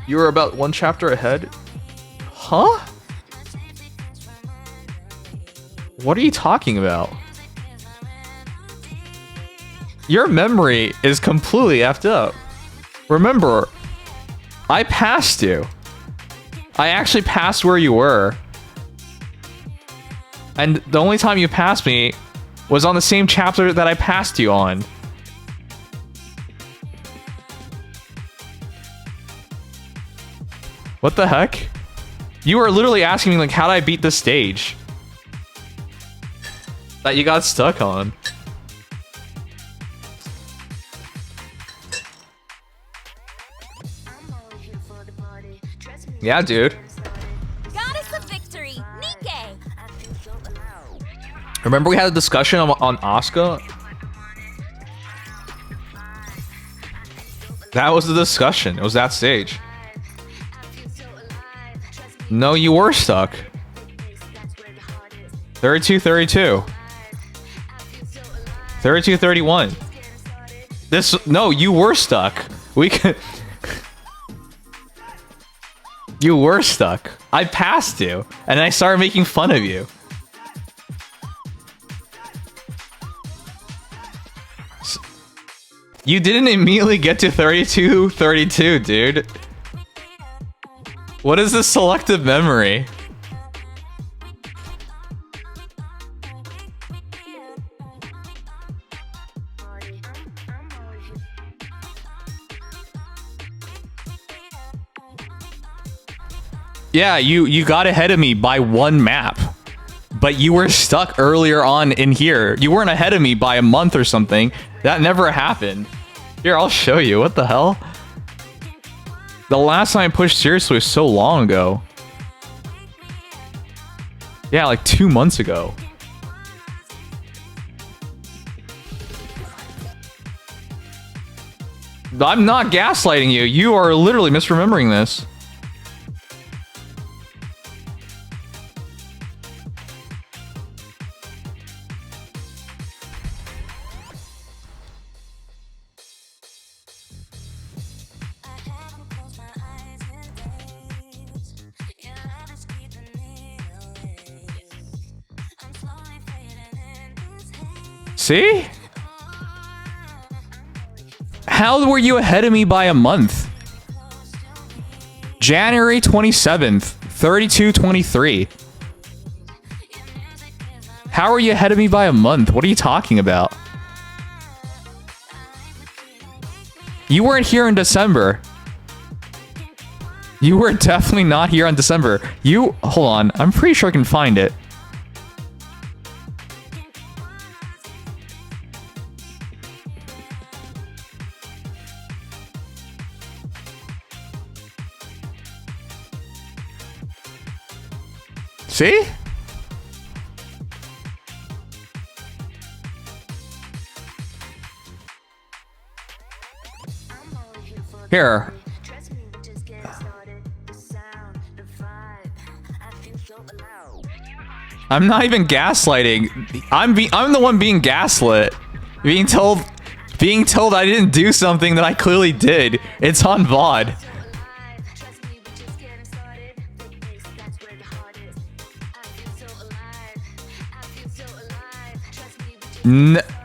You were about 1 chapter ahead? Huh? What are you talking about? Your memory is completely effed up. Remember, I passed you. I actually passed where you were. And the only time you passed me was on the same chapter that I passed you on. What the heck? You were literally asking me, like, how did I beat this stage? That you got stuck on. Yeah, dude. Goddess of victory, Nike. Remember we had a discussion on Asuka? That was the discussion. It was that stage. No, you were stuck. 32-32. 32-31. No, you were stuck. We could. You were stuck. I passed you, and I started making fun of you. You didn't immediately get to 32-32, dude. What is this selective memory? Yeah, you got ahead of me by 1 map. But you were stuck earlier on in here. You weren't ahead of me by a month or something. That never happened. Here, I'll show you. What the hell? The last time I pushed seriously was so long ago. Yeah, like 2 months ago. I'm not gaslighting you. You are literally misremembering this. See? How were you ahead of me by a month? January 27th, 32-23. How are you ahead of me by a month? What are you talking about? You weren't here in December. You were definitely not here on December. You... Hold on. I'm pretty sure I can find it. See? Here. I'm not even gaslighting. I'm the one being gaslit. Being told I didn't do something that I clearly did. It's on VOD.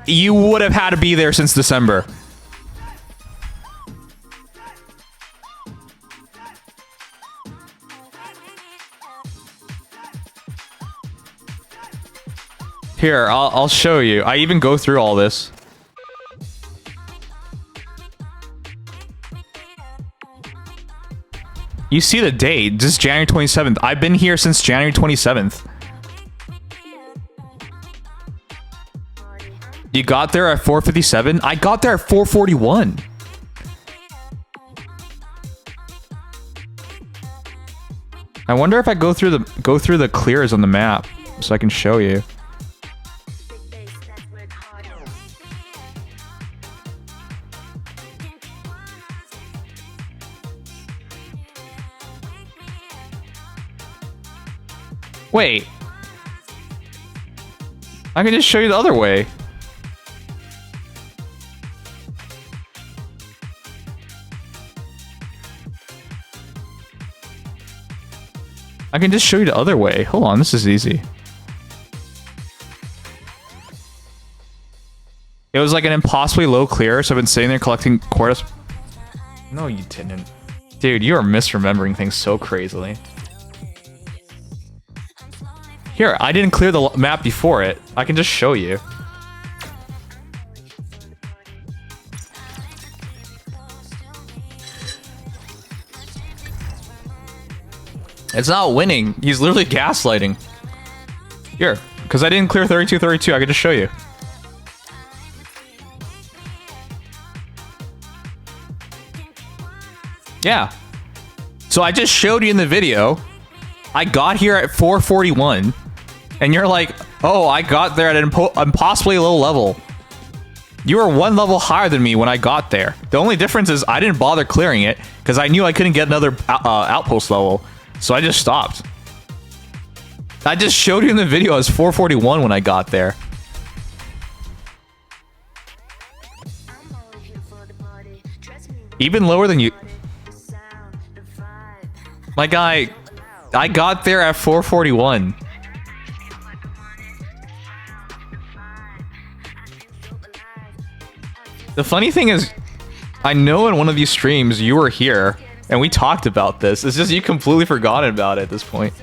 You would have had to be there since December. Here, I'll show you. I even go through all this. You see the date, just January 27th. I've been here since January 27th. You got there at 4:57? I got there at 4:41. I wonder if I go through the clears on the map so I can show you. Wait. I can just show you the other way. I can just show you the other way. Hold on, this is easy. It was like an impossibly low clear, so I've been sitting there collecting quarters. No, you didn't. Dude, you are misremembering things so crazily. Here, I didn't clear the map before it. I can just show you. It's not winning. He's literally gaslighting. Here, because I didn't clear 32-32, I can just show you. Yeah. So I just showed you in the video. I got here at 4:41. And you're like, oh, I got there at an impossibly low level. You were one level higher than me when I got there. The only difference is I didn't bother clearing it because I knew I couldn't get another outpost level. So I just stopped. I just showed you in the video as 4:41 when I got there. Even lower than you. My guy, I got there at 4:41. The funny thing is, I know in one of these streams you were here, and we talked about this. It's just you completely forgotten about it at this point.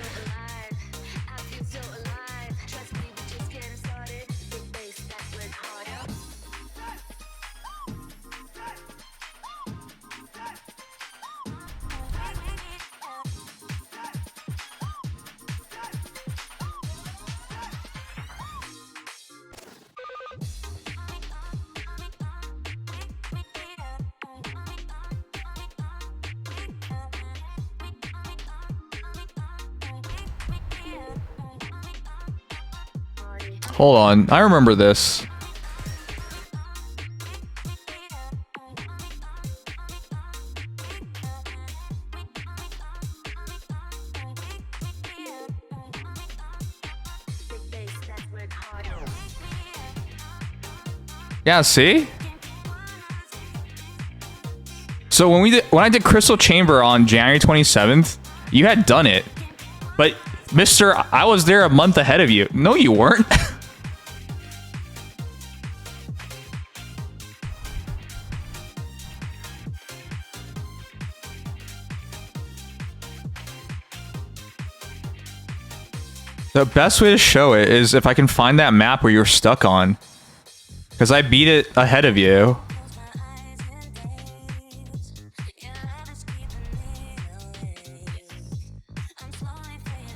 Hold on, I remember this. Yeah, see? So when I did Crystal Chamber on January 27th, you had done it. But Mister, I was there a month ahead of you. No, you weren't. The best way to show it is if I can find that map where you're stuck on. Because I beat it ahead of you.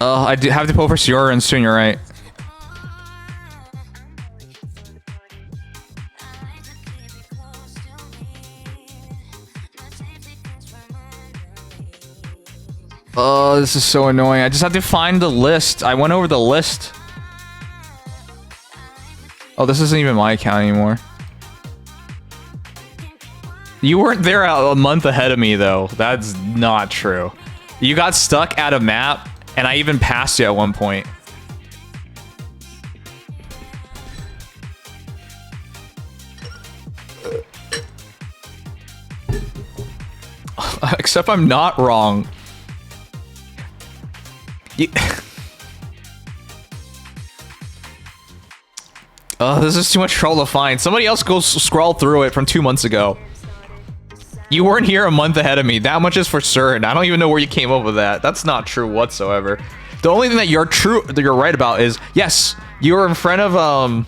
I do have to pull for Sioran soon, you're right. Oh, this is so annoying. I just have to find the list. I went over the list. Oh, this isn't even my account anymore. You weren't there a month ahead of me, though. That's not true. You got stuck at a map, and I even passed you at one point. Except I'm not wrong. Oh, this is too much trouble to find. Somebody else go scroll through it from 2 months ago. You weren't here a month ahead of me. That much is for certain. I don't even know where you came up with that. That's not true whatsoever. The only thing that you're right about is, yes, you were in front of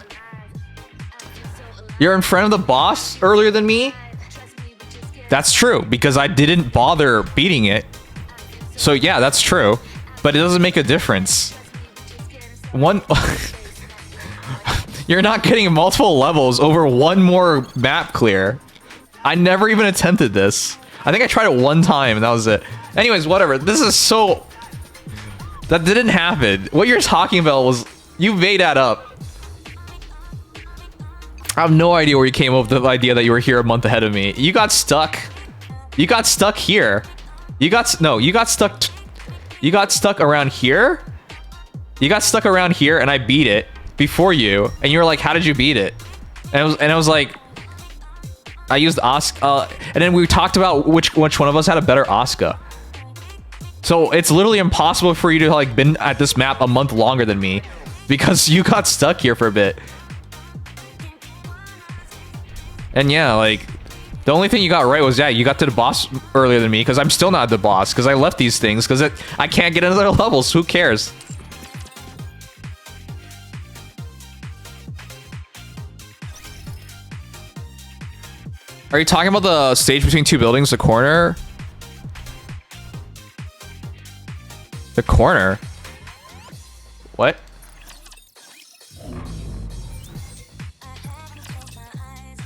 you're in front of the boss earlier than me. That's true because I didn't bother beating it. So yeah, that's true. But it doesn't make a difference. You're not getting multiple levels over one more map clear. I never even attempted this. I think I tried it one time and that was it. Anyways, whatever. This is so... That didn't happen. What you're talking about was... You made that up. I have no idea where you came up with the idea that you were here a month ahead of me. You got stuck. You got stuck here. You got stuck... You got stuck around here? You got stuck around here and I beat it before you. And you were like, how did you beat it? And I was like... I used Asuka, and then we talked about which one of us had a better Asuka. So it's literally impossible for you to like been at this map a month longer than me because you got stuck here for a bit. And yeah, like the only thing you got right was you got to the boss earlier than me because I'm still not the boss because I left these things because I can't get another level. So who cares? Are you talking about the stage between two buildings, the corner? The corner? What?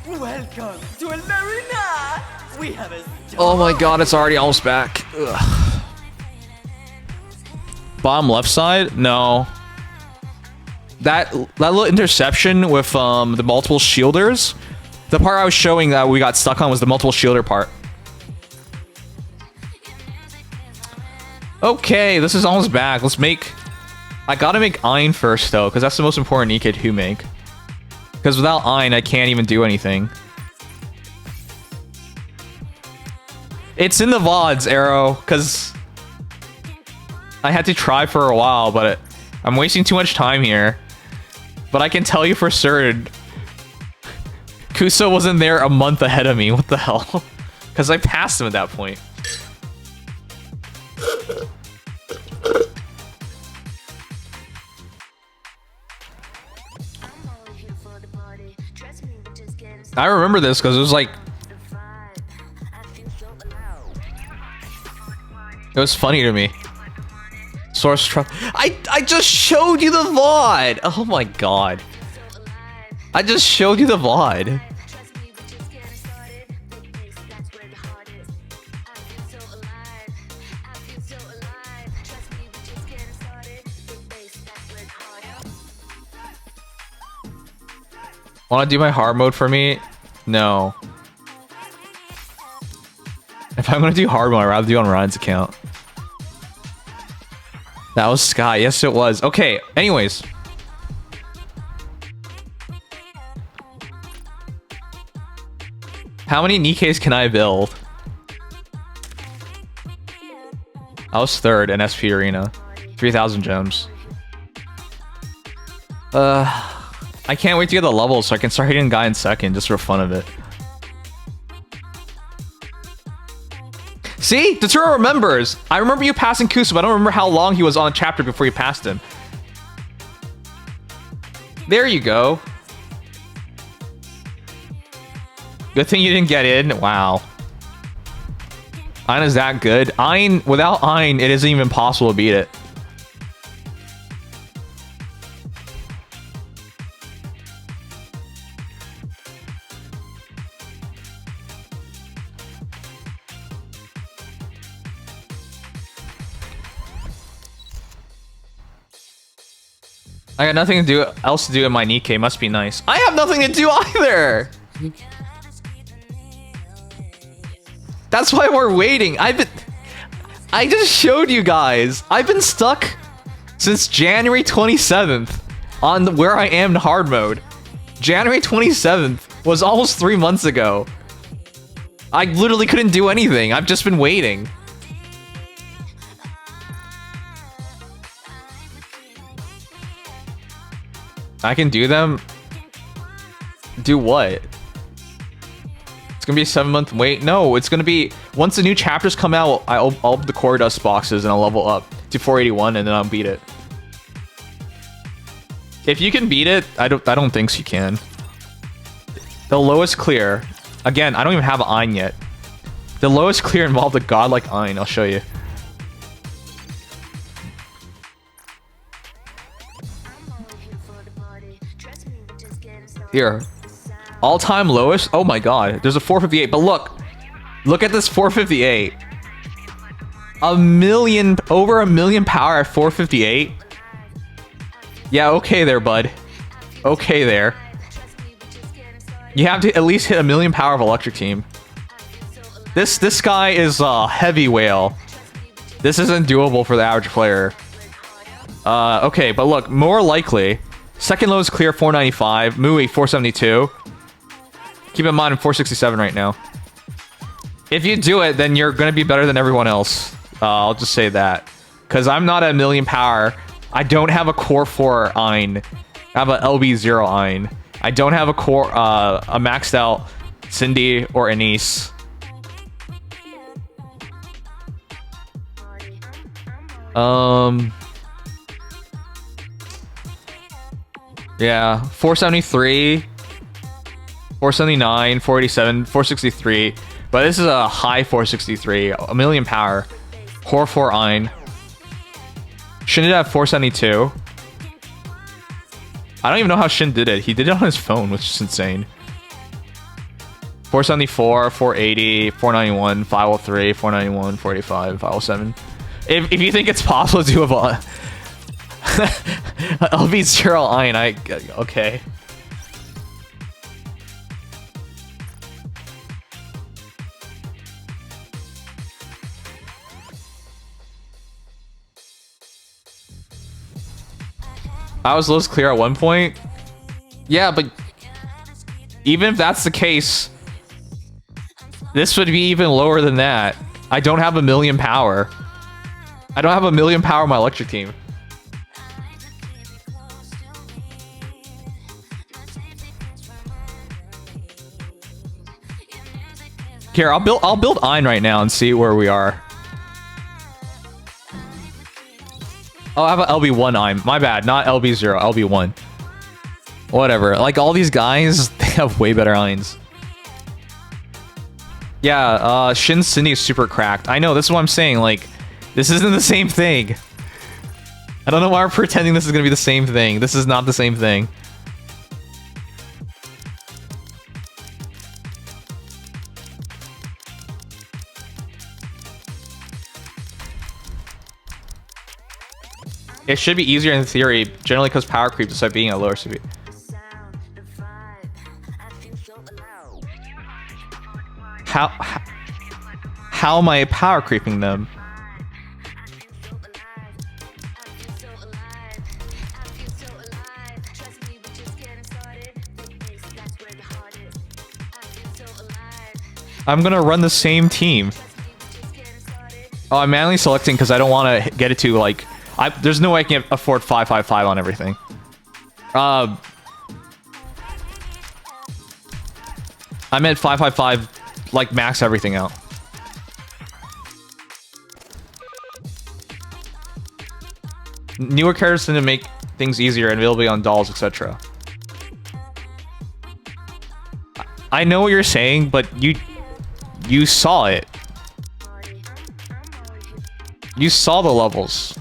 Welcome to El Marina! We have a... Oh my god, it's already almost back. Ugh. Bottom left side? No. That little interception with the multiple shielders. The part I was showing that we got stuck on was the multiple shielder part. Okay, this is almost back. Let's make... I gotta make Ein first, though, because that's the most important Nikke to make. Because without Ein, I can't even do anything. It's in the VODs, Arrow, because... I had to try for a while, but I'm wasting too much time here. But I can tell you for certain... Kuso wasn't there a month ahead of me. What the hell? Because I passed him at that point. I remember this because it was like... It was funny to me. Source truck. I just showed you the VOD! Oh my god. I just showed you the VOD. Wanna do my hard mode for me? No. If I'm gonna do hard mode, I'd rather do on Ryan's account. That was Sky. Yes, it was. Okay, anyways. How many Nikkes can I build? I was third in SP Arena. 3,000 gems. I can't wait to get the levels so I can start hitting guy in second just for fun of it. See? Datura remembers. I remember you passing Kusa, but I don't remember how long he was on a chapter before you passed him. There you go. Good thing you didn't get in. Wow. Ein is that good. Ein, without Ein, it isn't even possible to beat it. I got nothing to do else to do in my Nikkei. Must be nice. I have nothing to do either. That's why we're waiting. I just showed you guys. I've been stuck since January 27th on where I am in hard mode. January 27th was almost 3 months ago. I literally couldn't do anything. I've just been waiting. I can do them? Do what? It's gonna be a 7-month wait? No, it's gonna be... Once the new chapters come out, I'll open the core dust boxes and I'll level up to 481 and then I'll beat it. If you can beat it, I don't think so you can. The lowest clear... Again, I don't even have an Ein yet. The lowest clear involved a godlike Ein. I'll show you. Here. All-time lowest? Oh my god. There's a 458. But look at this 458. Over a million power at 458. Yeah, okay there, bud. Okay there. You have to at least hit a million power of electric team. This guy is a heavy whale. This isn't doable for the average player. Okay, but look, more likely. Second lowest clear 495. Mui 472. Keep in mind I'm 467 right now. If you do it, then you're gonna be better than everyone else. I'll just say that. Because I'm not at a million power. I don't have a core 4 Ein. I have a LB0 Ein. I don't have a core, a maxed out Cindy or Anise. Yeah, 473, 479, 487, 463. But this is a high 463, a million power. Core 4 Ein. Shin did have 472. I don't even know how Shin did it. He did it on his phone, which is insane. 474, 480, 491, 503, 491, 485, 507. If you think it's possible to do a LV0 Ein, okay. I was lowest clear at one point. Yeah, but even if that's the case, this would be even lower than that. I don't have a million power. I don't have a million power in my electric team. Here, I'll build Ein right now and see where we are. Oh, I have an LB1 Ein. My bad, not LB0, LB1. Whatever. Like, all these guys, they have way better Eins. Yeah, Shin Cindy is super cracked. I know, this is what I'm saying. Like, this isn't the same thing. I don't know why we're pretending this is gonna be the same thing. This is not the same thing. It should be easier in theory, generally because power creep despite being at lower speed. How am I power creeping them? I'm gonna run the same team. Oh, I'm manually selecting because I don't want to get it to like... there's no way I can afford 555 on everything. I'm at 555, like max everything out. Newer characters tend to make things easier and availability on dolls, etc. I know what you're saying, but you saw it. You saw the levels.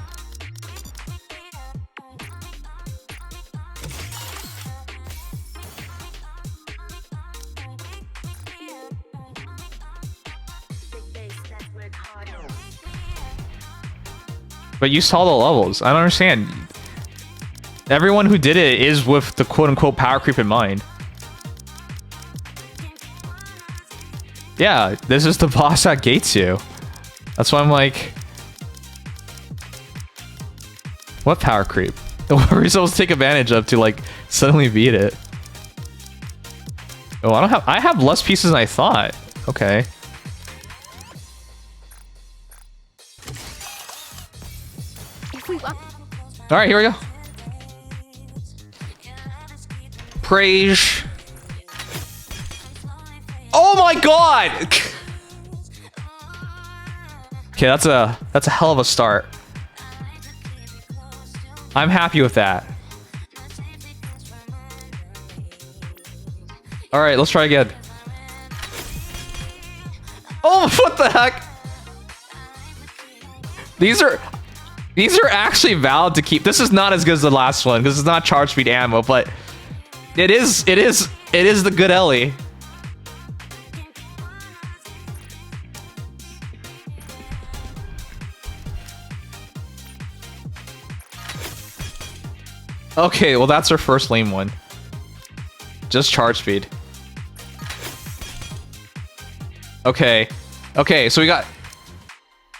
But you saw the levels. I don't understand. Everyone who did it is with the quote-unquote power creep in mind. Yeah, this is the boss that gates you. That's why I'm like... What power creep? What are we supposed to take advantage of to, like, suddenly beat it? Oh, I have less pieces than I thought. Okay. Alright, here we go. Praise. Oh my god! Okay, that's a hell of a start. I'm happy with that. Alright, let's try again. Oh, what the heck? These are actually valid to keep. This is not as good as the last one because it's not charge speed ammo, but it is the good Ellie. Okay, well that's our first lame one. Just charge speed. Okay. Okay, so we got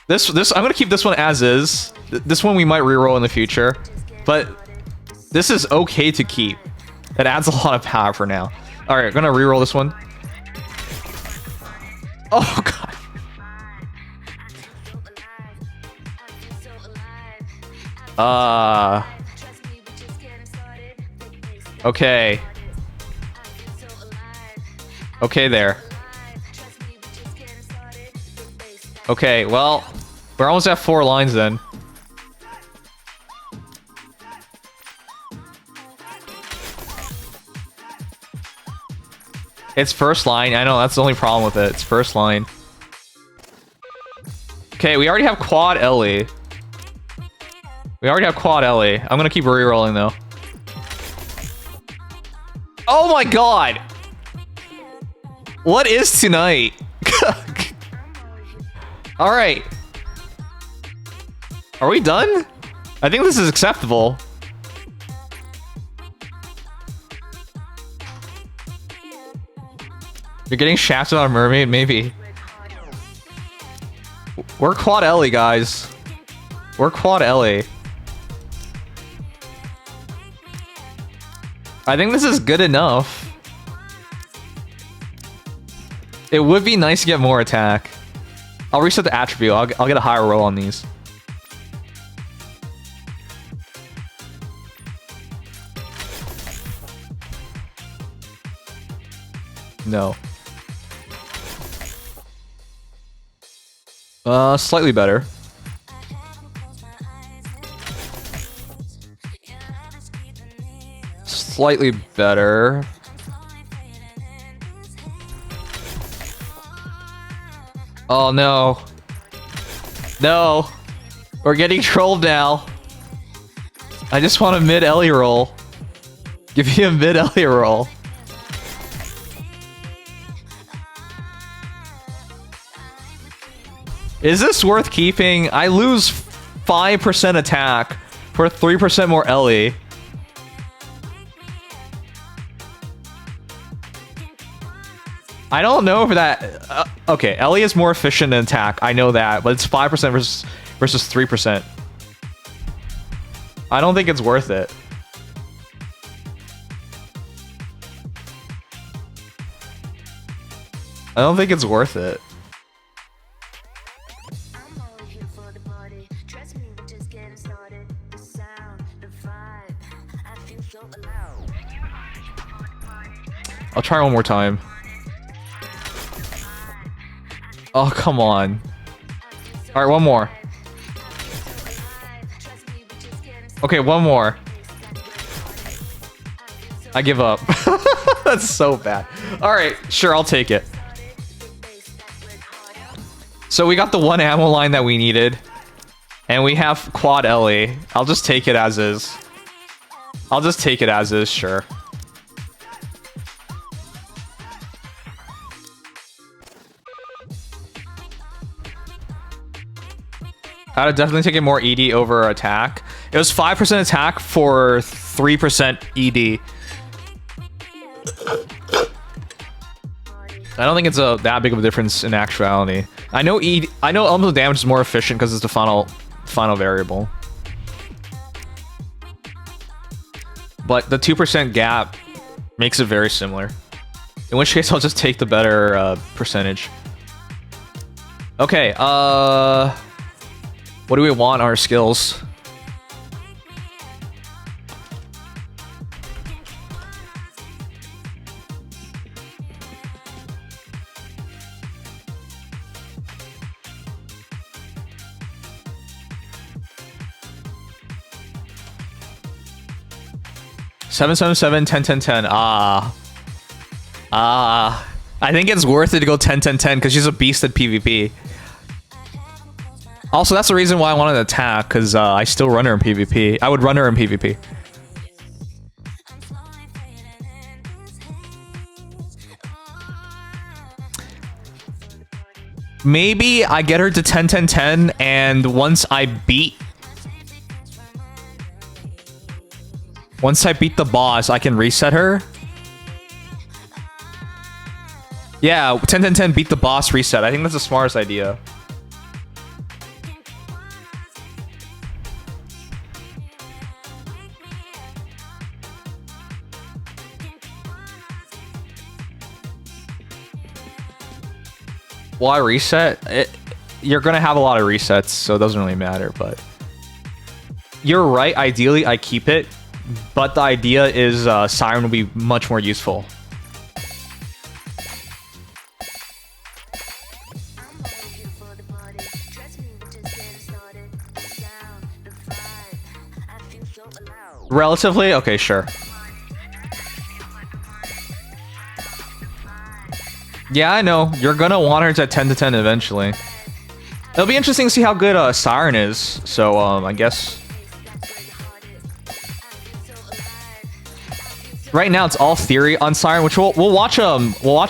this I'm gonna keep this one as is. This one we might reroll in the future. But this is okay to keep. It adds a lot of power for now. Alright, gonna reroll this one. Oh god. Okay. Okay there. Okay, well, we're almost at 4 lines then. It's first line. I know, that's the only problem with it. It's first line. Okay, we already have quad Ellie. We already have quad Ellie. I'm gonna keep rerolling though. Oh my god! What is tonight? Alright. Are we done? I think this is acceptable. You're getting shafted on a mermaid? Maybe. We're quad Ellie, guys. We're quad Ellie. I think this is good enough. It would be nice to get more attack. I'll reset the attribute. I'll get a higher roll on these. No. Slightly better. Slightly better. Oh no. No. We're getting trolled now. I just want a mid Ellie roll. Give me a mid Ellie roll. Is this worth keeping? I lose 5% attack for 3% more Ellie. I don't know if that... okay, Ellie is more efficient in attack. I know that, but it's 5% versus 3%. I don't think it's worth it. I don't think it's worth it. I'll try one more time. Oh, come on. Alright, one more. Okay, one more. I give up. That's so bad. Alright, sure, I'll take it. So we got the one ammo line that we needed. And we have quad Ellie. I'll just take it as is. I'll just take it as is, sure. I would definitely take it more ED over attack. It was 5% attack for 3% ED. I don't think it's that big of a difference in actuality. I know elemental damage is more efficient because it's the final variable. But the 2% gap makes it very similar. In which case, I'll just take the better percentage. Okay, what do we want our skills? Seven, 10, 10, 10. I think it's worth it to go 10, 10, 10 because she's a beast at PvP. Also, that's the reason why I wanted to attack, because I still run her in PvP. I would run her in PvP. Maybe I get her to 10, 10, 10, and once I beat the boss, I can reset her. Yeah, 10, 10, 10, beat the boss, reset. I think that's the smartest idea. Will I reset? You're gonna have a lot of resets, so it doesn't really matter, but... You're right, ideally I keep it, but the idea is Siren will be much more useful. Relatively? Okay, sure. Yeah, I know. You're gonna want her to 10 to 10 eventually. It'll be interesting to see how good Siren is, so I guess... Right now, it's all theory on Siren, which we'll watch a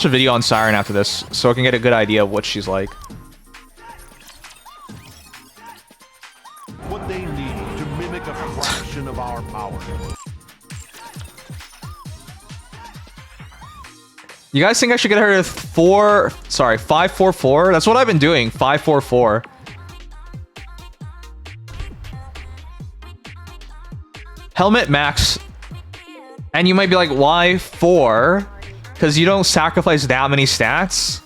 video on Siren after this, so I can get a good idea of what she's like. What they need to mimic a fraction of our power. You guys think I should get her to 5-4-4? That's what I've been doing, 5-4-4. Helmet max. And you might be like, why 4? Because you don't sacrifice that many stats.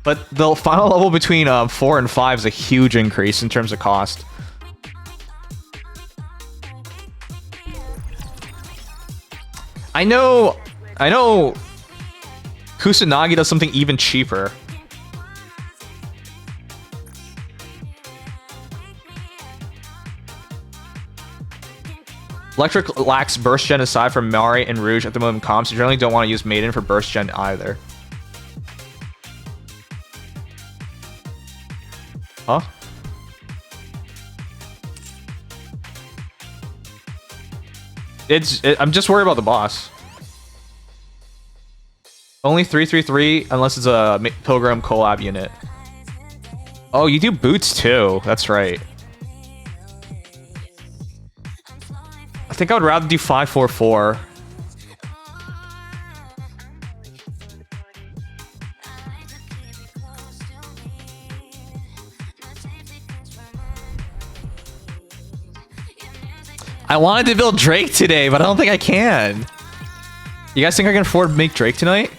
But the final level between 4 and 5 is a huge increase in terms of cost. I know Kusanagi does something even cheaper. Electric lacks burst gen aside from Mari and Rouge at the moment comps. You generally don't want to use Maiden for burst gen either. Huh? I'm just worried about the boss. Only 333 unless it's a Pilgrim collab unit. Oh, you do boots too. That's right. I think I would rather do 5-4-4. I wanted to build Drake today, but I don't think I can. You guys think I can afford to make Drake tonight?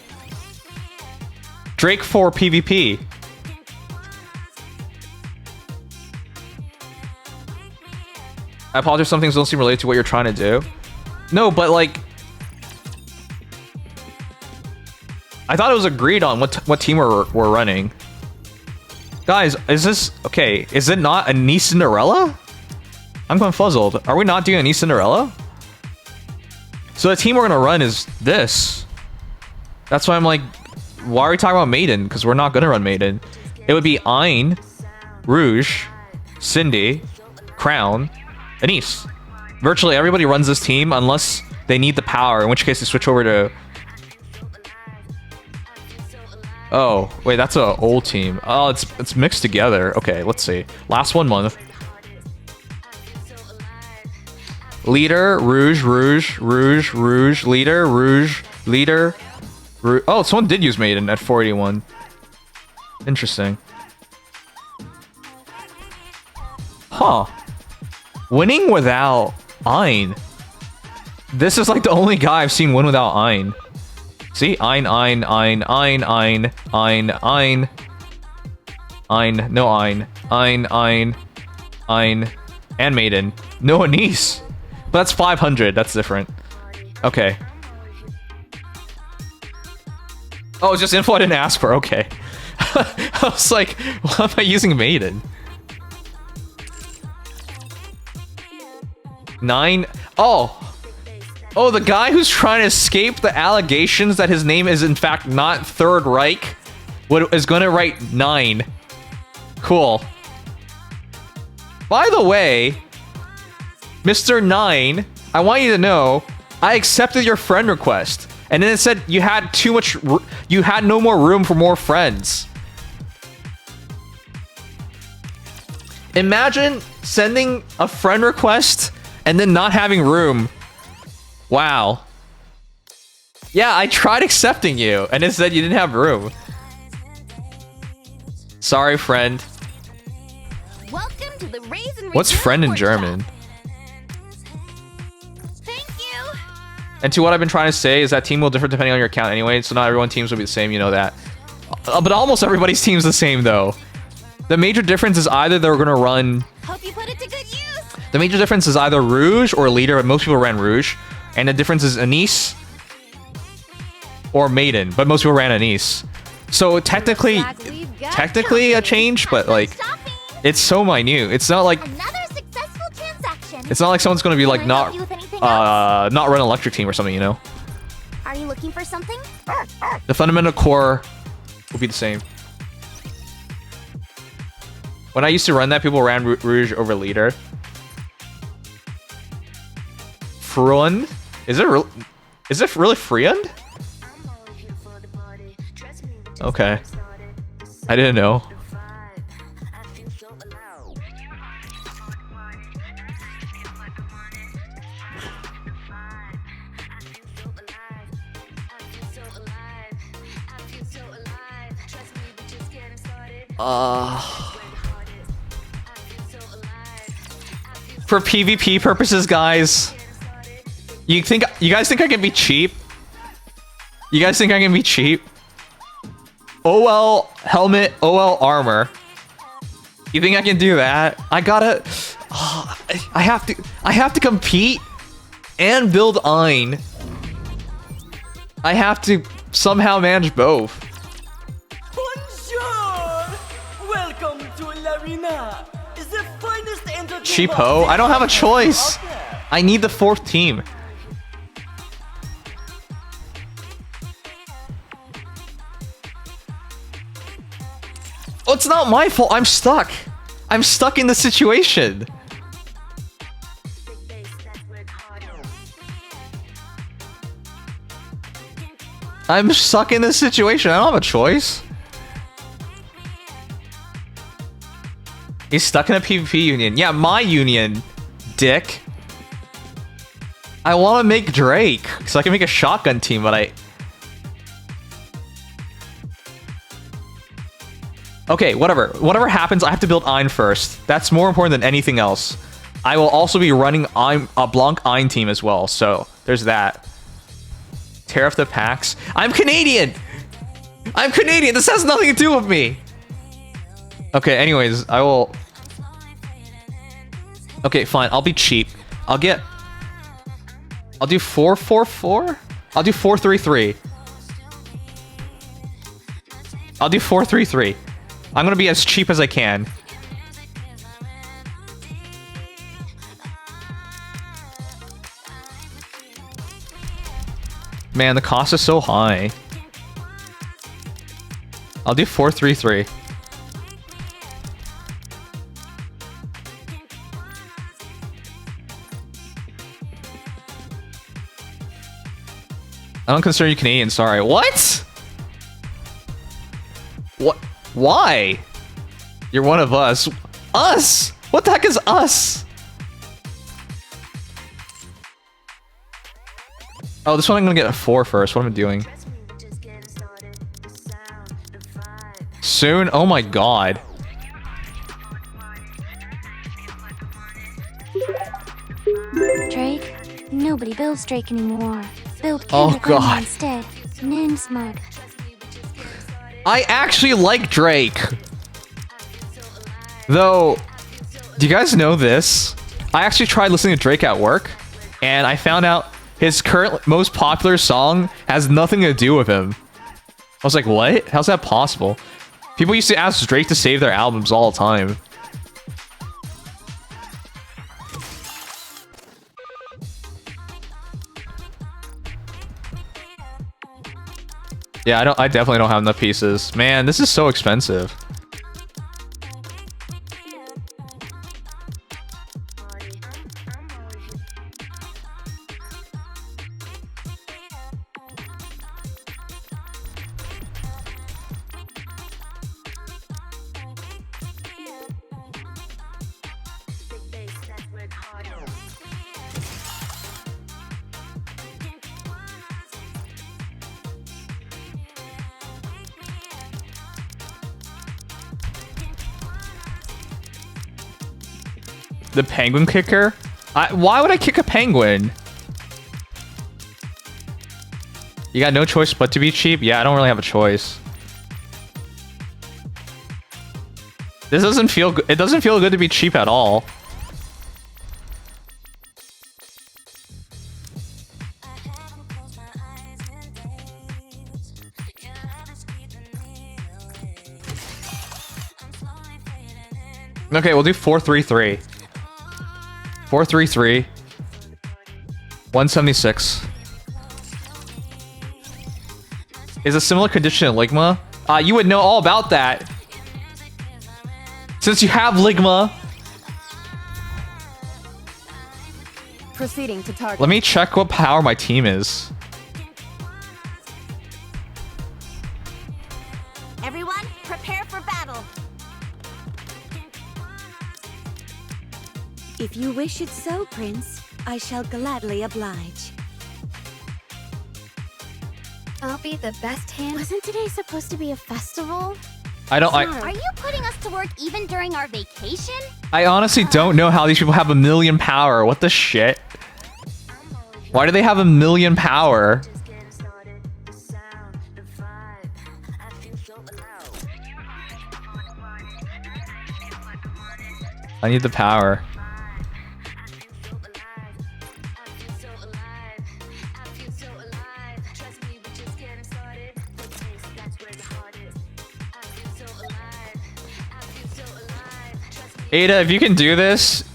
Drake for PvP. I apologize if some things don't seem related to what you're trying to do. No, but like... I thought it was agreed on what team we're running. Guys, is this... Okay, is it not a Niece Cinderella? I'm confuzzled. Are we not doing a Niece Cinderella? So the team we're gonna run is this. That's why I'm like... Why are we talking about Maiden? Because we're not gonna run Maiden. It would be Ayn, Rouge, Cindy, Crown, Anise. Virtually everybody runs this team unless they need the power, in which case they switch over to... Oh, wait, that's an old team. Oh, it's mixed together. Okay, let's see. Last 1 month. Leader, Rouge, Rouge, Rouge, Rouge, Leader, Rouge, Leader, Rouge. Oh, someone did use Maiden at 481. Interesting. Huh. Winning without Ein. This is like the only guy I've seen win without Ein. See? Ein, Ein, Ein, Ein, Ein, Ein, Ein. Ein, no Ein. Ein, Ein, Ein, and Maiden. No Anise. But that's 500. That's different. Okay. Oh, it's just info I didn't ask for. Okay. I was like, why am I using Maiden? 9. Oh. Oh, the guy who's trying to escape the allegations that his name is in fact not Third Reich is going to write 9. Cool. By the way, Mr. 9, I want you to know, I accepted your friend request. And then it said you had too much, you had no more room for more friends. Imagine sending a friend request and then not having room. Wow. Yeah, I tried accepting you and it said you didn't have room. Sorry, friend. Welcome to the Raisin What's Review friend in Workshop. German? Thank you. And to what I've been trying to say is that team will differ depending on your account anyway, so not everyone's teams will be the same, you know that. But almost everybody's team's the same though. The major difference is either they're gonna run... Hope you put it to good use. The major difference is either Rouge or Leader, but most people ran Rouge. And the difference is Anise or Maiden, but most people ran Anise. So technically a change, but like, it's so minute. It's not like... Another successful transaction. It's not like someone's gonna be like not run electric team or something, you know? Are you looking for something? The fundamental core will be the same. When I used to run that, people ran Rouge over Leader. Frund? Is it really Friend? Okay. I didn't know. For PvP purposes, guys, you guys think I can be cheap? You guys think I can be cheap? OL helmet, OL armor. You think I can do that? I gotta... I have to compete and build Ein. I have to somehow manage both. Bonjour! Welcome to Larina. Is the finest entertainment Cheapo? I don't have a choice. out there. I need the 4th team. Oh, it's not my fault. I'm stuck. I'm stuck in the situation. I'm stuck in this situation. I don't have a choice. He's stuck in a PvP union. Yeah, my union, dick. I want to make Drake so I can make a shotgun team, but I... Okay, whatever. Whatever happens, I have to build Ein first. That's more important than anything else. I will also be running a Blanc Ein team as well, so there's that. Tariff the packs. I'm Canadian! I'm Canadian! This has nothing to do with me! Okay, anyways, I will... Okay, fine. I'll be cheap. I'll do 4-4-4? I'll do 4-3-3. I'll do 4-3-3. I'm gonna be as cheap as I can. Man, the cost is so high. I'll do 4-3-3. I don't consider you Canadian, sorry. What? What? Why? You're one of us. Us? What the heck is us? Oh, this one I'm gonna get a 4 first. What am I doing? Soon? Oh my god. Drake? Nobody builds Drake anymore. Build Oh, Kendrick Lamar God. instead. Nin smug. I actually like Drake. Though, do you guys know this? I actually tried listening to Drake at work, and I found out his current most popular song has nothing to do with him. I was like, what? How's that possible? People used to ask Drake to save their albums all the time. Yeah, I definitely don't have enough pieces. Man, this is so expensive. The penguin kicker? Why would I kick a penguin? You got no choice but to be cheap? Yeah, I don't really have a choice. This doesn't feel good. It doesn't feel good to be cheap at all. Okay, we'll do 433. 433. 176. Is a similar condition in Ligma? You would know all about that. Since you have Ligma. Proceeding to target. Let me check what power my team is. Everyone, prepare for battle. If you wish it so, Prince, I shall gladly oblige. I'll be the best hand. Wasn't today supposed to be a festival? Are you putting us to work even during our vacation? I honestly don't know how these people have 1,000,000 power. What the shit? Why do they have 1,000,000 power? I need the power. Ada, if you can do this,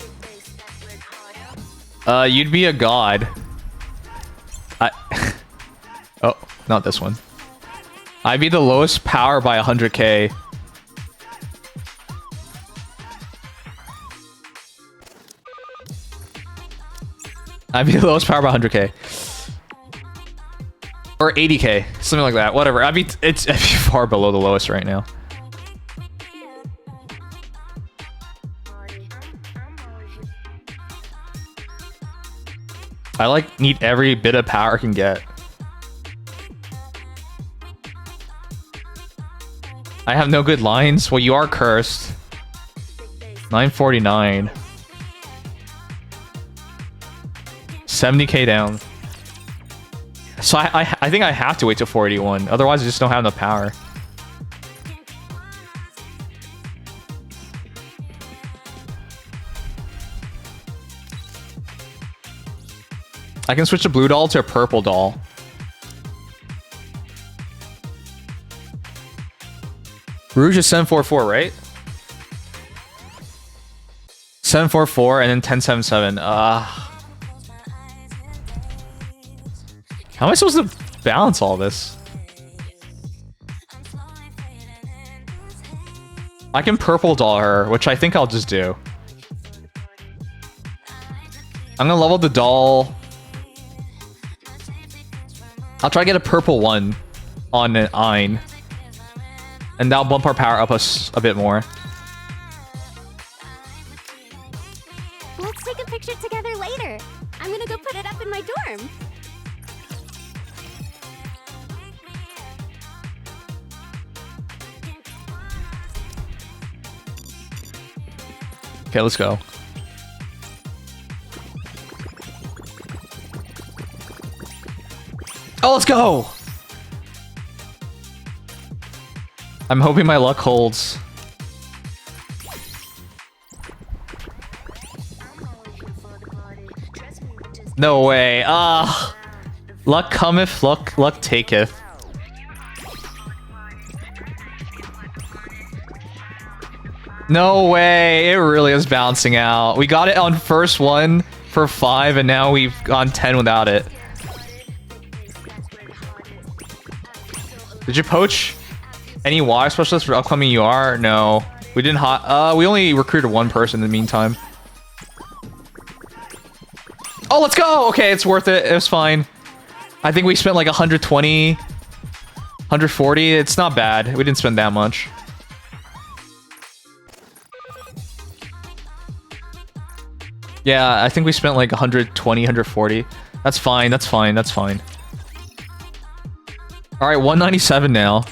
you'd be a god. Oh, not this one. I'd be the lowest power by 100k. I'd be the lowest power by 100k. Or 80k, something like that. Whatever. I'd be far below the lowest right now. I need every bit of power I can get. I have no good lines. Well, you are cursed. 949. 70k down. So I think I have to wait till 481. Otherwise, I just don't have enough power. I can switch a blue doll to a purple doll. Rouge is 744, right? 744 and then 1077. How am I supposed to balance all this? I can purple doll her, which I think I'll just do. I'm gonna level the doll. I'll try to get a purple one on an Ein. And that'll bump our power up a bit more. Let's take a picture together later. I'm gonna go put it up in my dorm. Okay, let's go. Oh, let's go! I'm hoping my luck holds. No way. Ah, luck cometh, luck taketh. No way. It really is bouncing out. We got it on first one for 5, and now we've gone 10 without it. Did you poach any Y specialists for upcoming UR? No. We didn't we only recruited 1 person in the meantime. Oh, let's go! Okay, it's worth it. It was fine. I think we spent like 120, 140. It's not bad. We didn't spend that much. Yeah, I think we spent like 120, 140. That's fine, that's fine, that's fine. Alright, 197 now.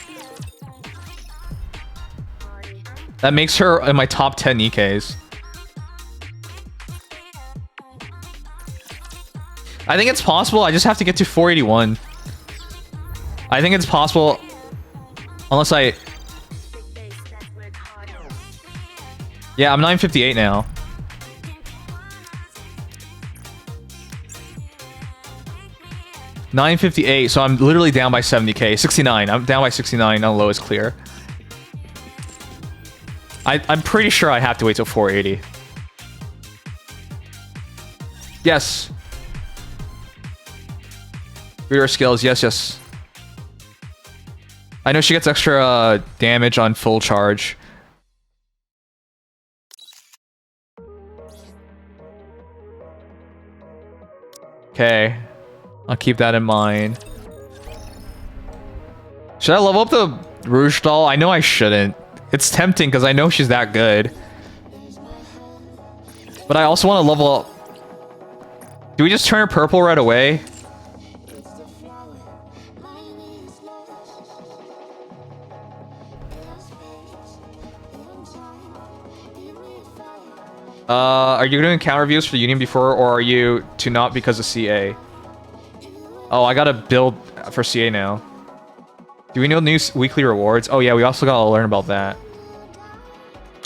That makes her in my top 10 Nikkeis. I think it's possible. I just have to get to 481. I think it's possible. Unless I... Yeah, I'm 958 now. $958, so I'm literally down by 70k. 69. I'm down by 69 on lowest clear. I'm pretty sure I have to wait till 480. Yes. Reader skills, yes. I know she gets extra damage on full charge. Okay. I'll keep that in mind. Should I level up the Rouge doll? I know I shouldn't. It's tempting because I know she's that good. But I also want to level up... Do we just turn her purple right away? Are you doing account reviews for Union before, or are you to not because of CA? Oh, I gotta build for CA now. Do we know new weekly rewards? Oh yeah, we also gotta learn about that.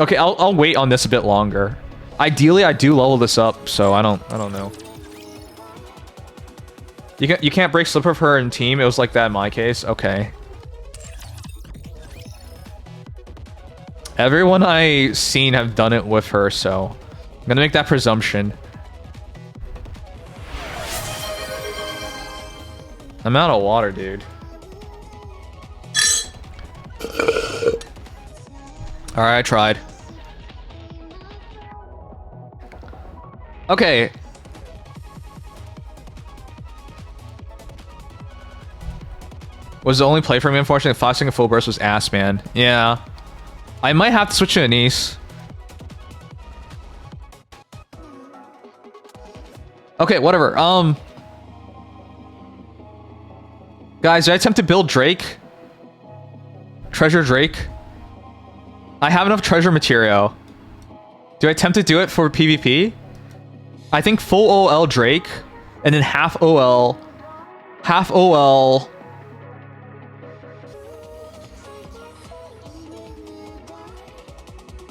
Okay, I'll wait on this a bit longer. Ideally, I do level this up, so I don't know. You can't break slip of her in team. It was like that in my case. Okay. Everyone I seen have done it with her, so I'm gonna make that presumption. I'm out of water, dude. Alright, I tried. Okay. Was the only play for me, unfortunately. 5-second full burst was ass, man. Yeah. I might have to switch to Anise. Okay, whatever. Guys, did I attempt to build Drake? Treasure Drake? I have enough treasure material. Do I attempt to do it for PvP? I think full OL Drake, and then half OL. Half OL.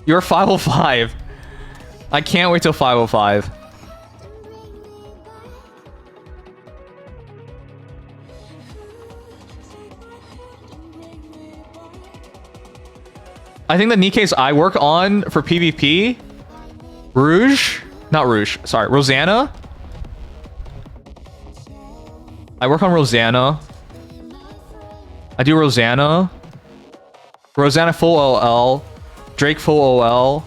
You're 505. I can't wait till 505. I think the Nikkeis I work on for PvP, Rosanna. I work on Rosanna. I do Rosanna. Rosanna full OL. Drake full OL.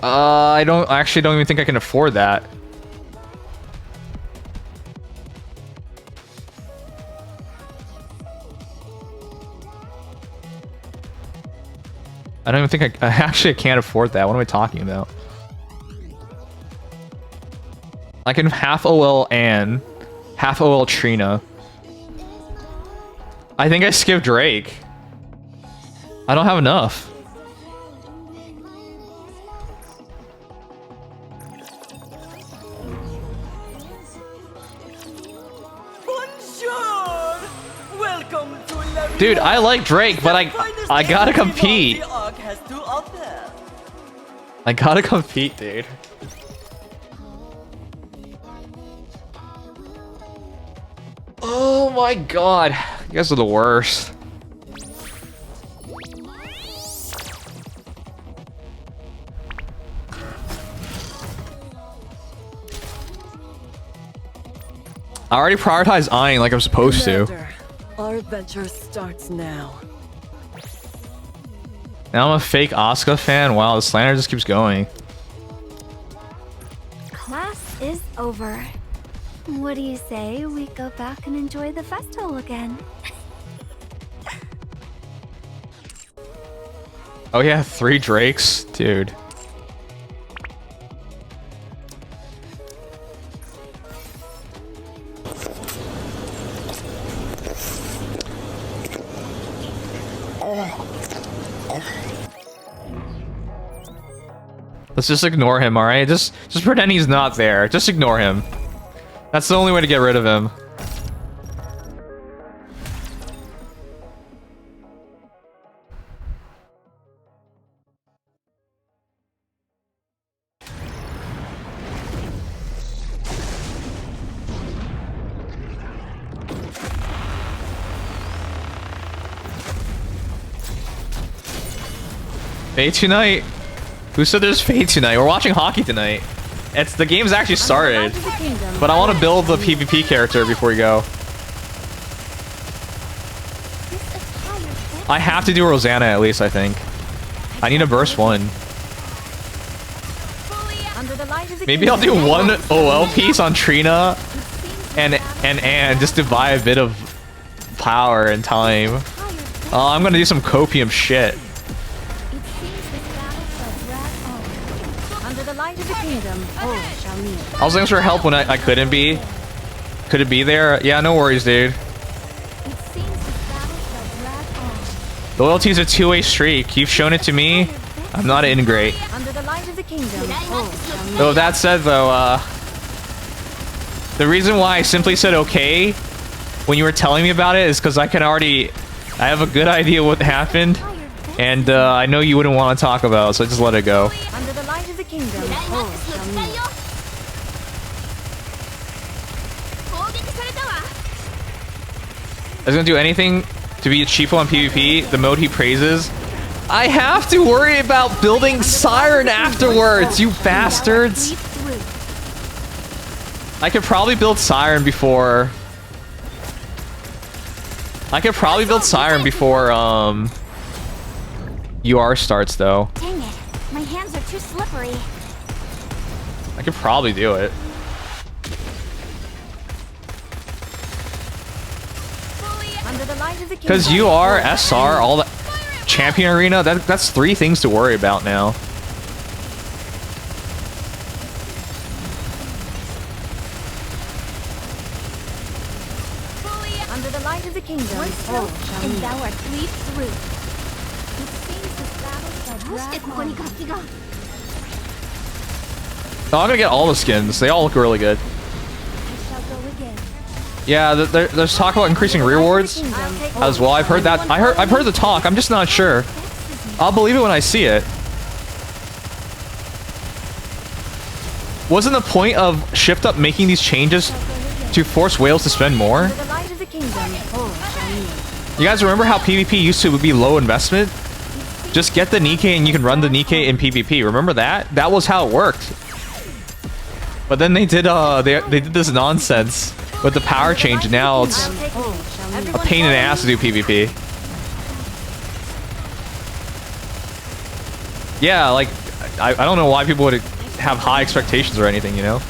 I actually don't even think I can afford that. I don't even think I can't afford that. What am I talking about? I can half OL Anne, half OL Trina. I think I skipped Drake. I don't have enough. Dude, I like Drake, but I gotta compete. The Ark has to offer. I gotta compete, dude. Oh my god. You guys are the worst. I already prioritized eyeing like I'm supposed to. Commander, our adventure starts now. Now I'm a fake Asuka fan. Wow, the slander just keeps going. Class is over. What do you say we go back and enjoy the festival again? Oh yeah, 3 Drakes? Dude. Let's just ignore him, alright? Just pretend he's not there. Just ignore him. That's the only way to get rid of him. Fate tonight? Who said there's fate tonight? We're watching hockey tonight. The game's actually started. But I want to build the PvP character before we go. I have to do Rosanna at least, I think. I need a burst 1. Maybe I'll do 1 OL piece on Trina and just to buy a bit of power and time. I'm gonna do some copium shit. I was looking for help when I couldn't be. Could it be there? Yeah, no worries, dude. Loyalty's a 2-way streak. You've shown it to me. I'm not an ingrate. Though that said, though, the reason why I simply said okay when you were telling me about it is because I have a good idea what happened, and I know you wouldn't want to talk about it, so I just let it go. Under the light of the kingdom, I was gonna do anything to be a cheapo on PvP, the mode he praises. I have to worry about building Siren afterwards, you bastards! I could probably build Siren before... UR starts, though. Dang it. My hands are too slippery. I could probably do it. Because UR, SR, all that... Champion Arena, that's 3 things to worry about now. under the light of the kingdom, One stroke, and thou art cleaved through. It seems this battle shall drag on. Oh, I'm gonna get all the skins. They all look really good. I shall go again. Yeah, there's talk about increasing rewards as well. I've heard that. I've heard the talk. I'm just not sure. I'll believe it when I see it. Wasn't the point of Shift Up making these changes to force whales to spend more? under the light of the kingdom, You guys remember how PvP used to be low investment? Just get the Nikkei and you can run the Nikkei in PvP. Remember that? That was how it worked. But then they did they did this nonsense with the power change. Now it's a pain in the ass to do PvP. Yeah, like I don't know why people would have high expectations or anything, you know?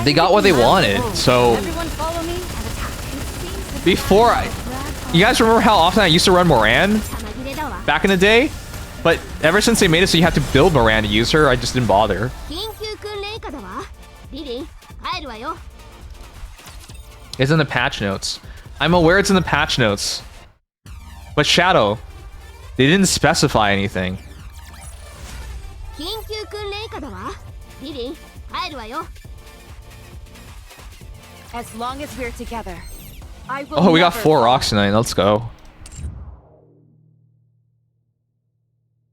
They got what they wanted. So everyone follow me. before you guys remember how often I used to run Moran back in the day? But ever since they made it so you have to build Moran to use her, I just didn't bother. It's in the patch notes. I'm aware it's in the patch notes. But Shadow, they didn't specify anything. As long as we're together, I will Oh, we got never 4 fall. rocks tonight. Let's go.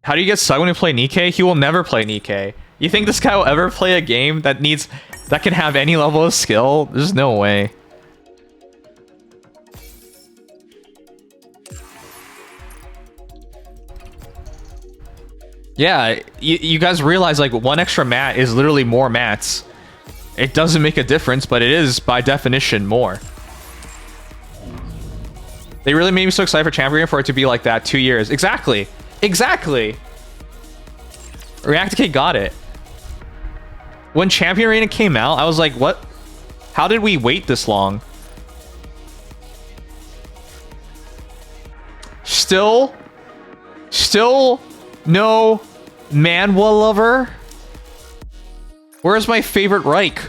How do you get stuck when you play Nikkei? He will never play Nikkei. You think this guy will ever play a game that can have any level of skill? There's no way. Yeah, you guys realize like 1 extra mat is literally more mats. It doesn't make a difference, but it is by definition more. They really made me so excited for Champion for it to be like that 2 years. Exactly. Exactly. Reacticate got it. When Champion Arena came out, I was like, what? How did we wait this long? Still no Manwa lover? Where's my favorite Reich?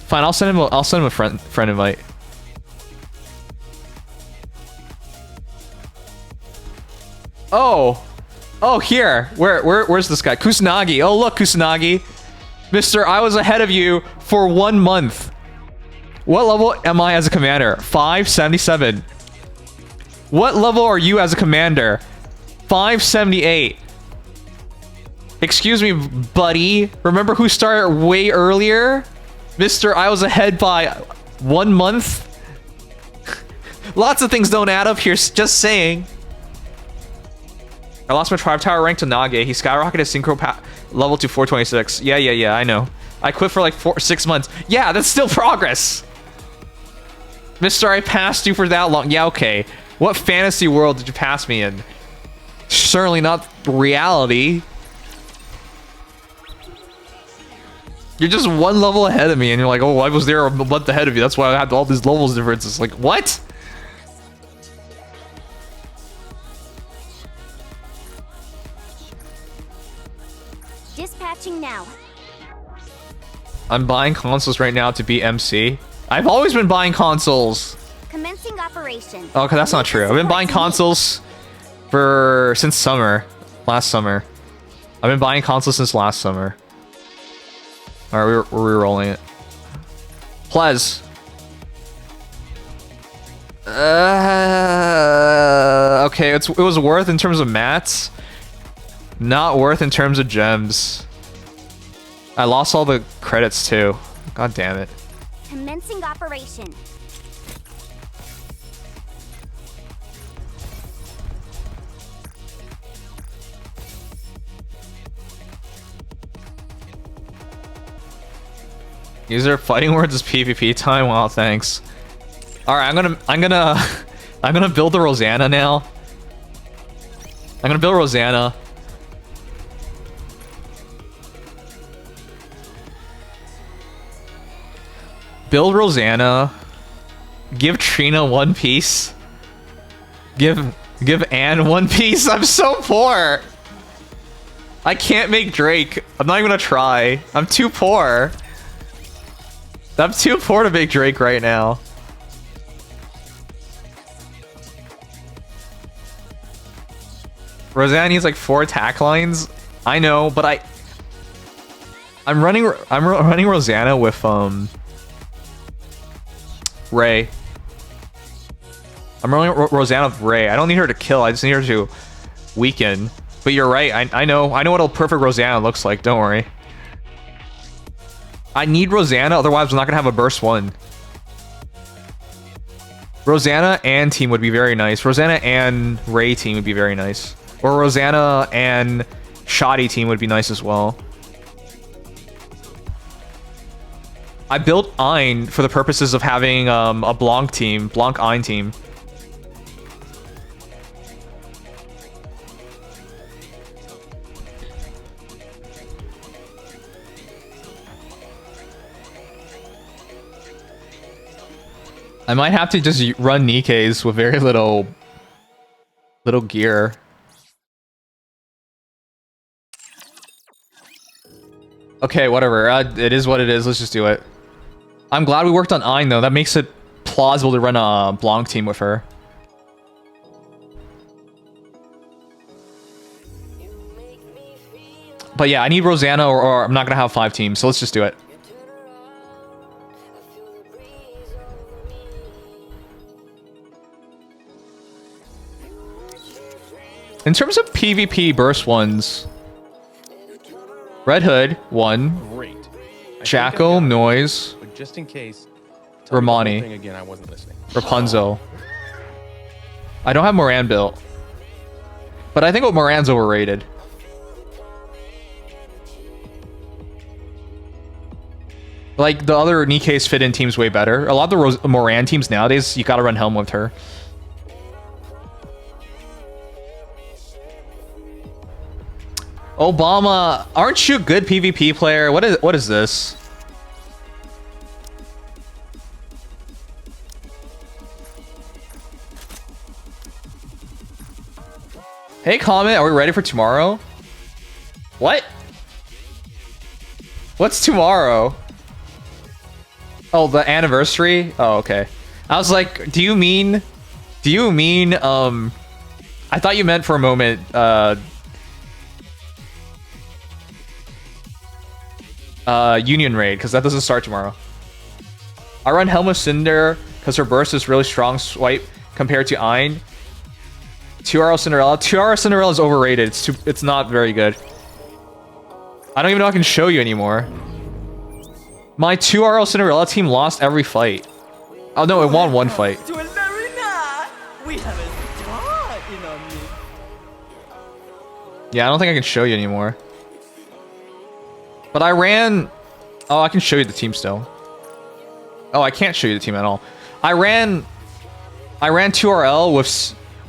Fine, I'll send him a friend invite. Oh, here. Where's this guy? Kusanagi. Oh, look, Kusanagi. Mister, I was ahead of you for 1 month. What level am I as a commander? 577. What level are you as a commander? 578. Excuse me, buddy. Remember who started way earlier? Mister, I was ahead by 1 month. Lots of things don't add up here, just saying. I lost my tribe tower rank to Nage. He skyrocketed his synchro level to 426. Yeah, I know. I quit for like 6 months. Yeah, that's still progress. Mister, I passed you for that long. Yeah, okay. What fantasy world did you pass me in? Certainly not reality. You're just 1 level ahead of me, and you're like, oh, I was there a month ahead of you. That's why I had all these levels differences. Like, what? Dispatching now. I'm buying consoles right now to be MC. I've always been buying consoles. Commencing operation. Oh, okay, that's not true. I've been buying consoles since summer. Last summer. I've been buying consoles since last summer. Alright, we're re-rolling it. Plez. Okay, it was worth in terms of mats. Not worth in terms of gems. I lost all the credits too. God damn it. Commencing operation. User fighting words is PvP time. Wow, thanks. All right, I'm gonna build the Rosanna now. I'm gonna build Rosanna. Build Rosanna. Give Trina 1 piece. Give Anne 1 piece. I'm so poor. I can't make Drake. I'm not even gonna try. I'm too poor. I'm too poor to make Drake right now. Rosanna needs like 4 attack lines. I know, but I'm running Rosanna with Ray. I'm running Rosanna with Ray. I don't need her to kill. I just need her to weaken. But you're right. I know what a perfect Rosanna looks like. Don't worry. I need Rosanna, otherwise I'm not gonna have a burst 1. Rosanna and team would be very nice. Rosanna and Ray team would be very nice. Or Rosanna and Shoddy team would be nice as well. I built Ein for the purposes of having a Blanc team, Blanc Ein team. I might have to just run Nikkeis with very little gear. Okay, whatever. It is what it is. Let's just do it. I'm glad we worked on Ein, though. That makes it plausible to run a Blanc team with her. But yeah, I need Rosanna or I'm not going to have 5 teams, so let's just do it. In terms of PvP burst ones, Red Hood, 1. Great. Jackal, Noise, But just in case, Romani, thing again, I wasn't listening. Rapunzel. I don't have Moran built. But I think Moran's overrated. Like, the other Nikke's fit-in team's way better. A lot of the Moran teams nowadays, you gotta run Helm with her. Obama, aren't you a good PvP player? What is this? Hey, Comet, are we ready for tomorrow? What? What's tomorrow? Oh, the anniversary? Oh, okay. I was like, do you mean, I thought you meant for a moment, Union Raid, because that doesn't start tomorrow. I run Helm of Cinder, because her burst is really strong swipe compared to Ein. 2RL Cinderella. 2RL Cinderella is overrated. It's not very good. I don't even know if I can show you anymore. My 2RL Cinderella team lost every fight. Oh no, it won one fight. To an arena! We have a star in our midst. Yeah, I don't think I can show you anymore. But I ran... Oh, I can show you the team still. Oh, I can't show you the team at all. I ran 2RL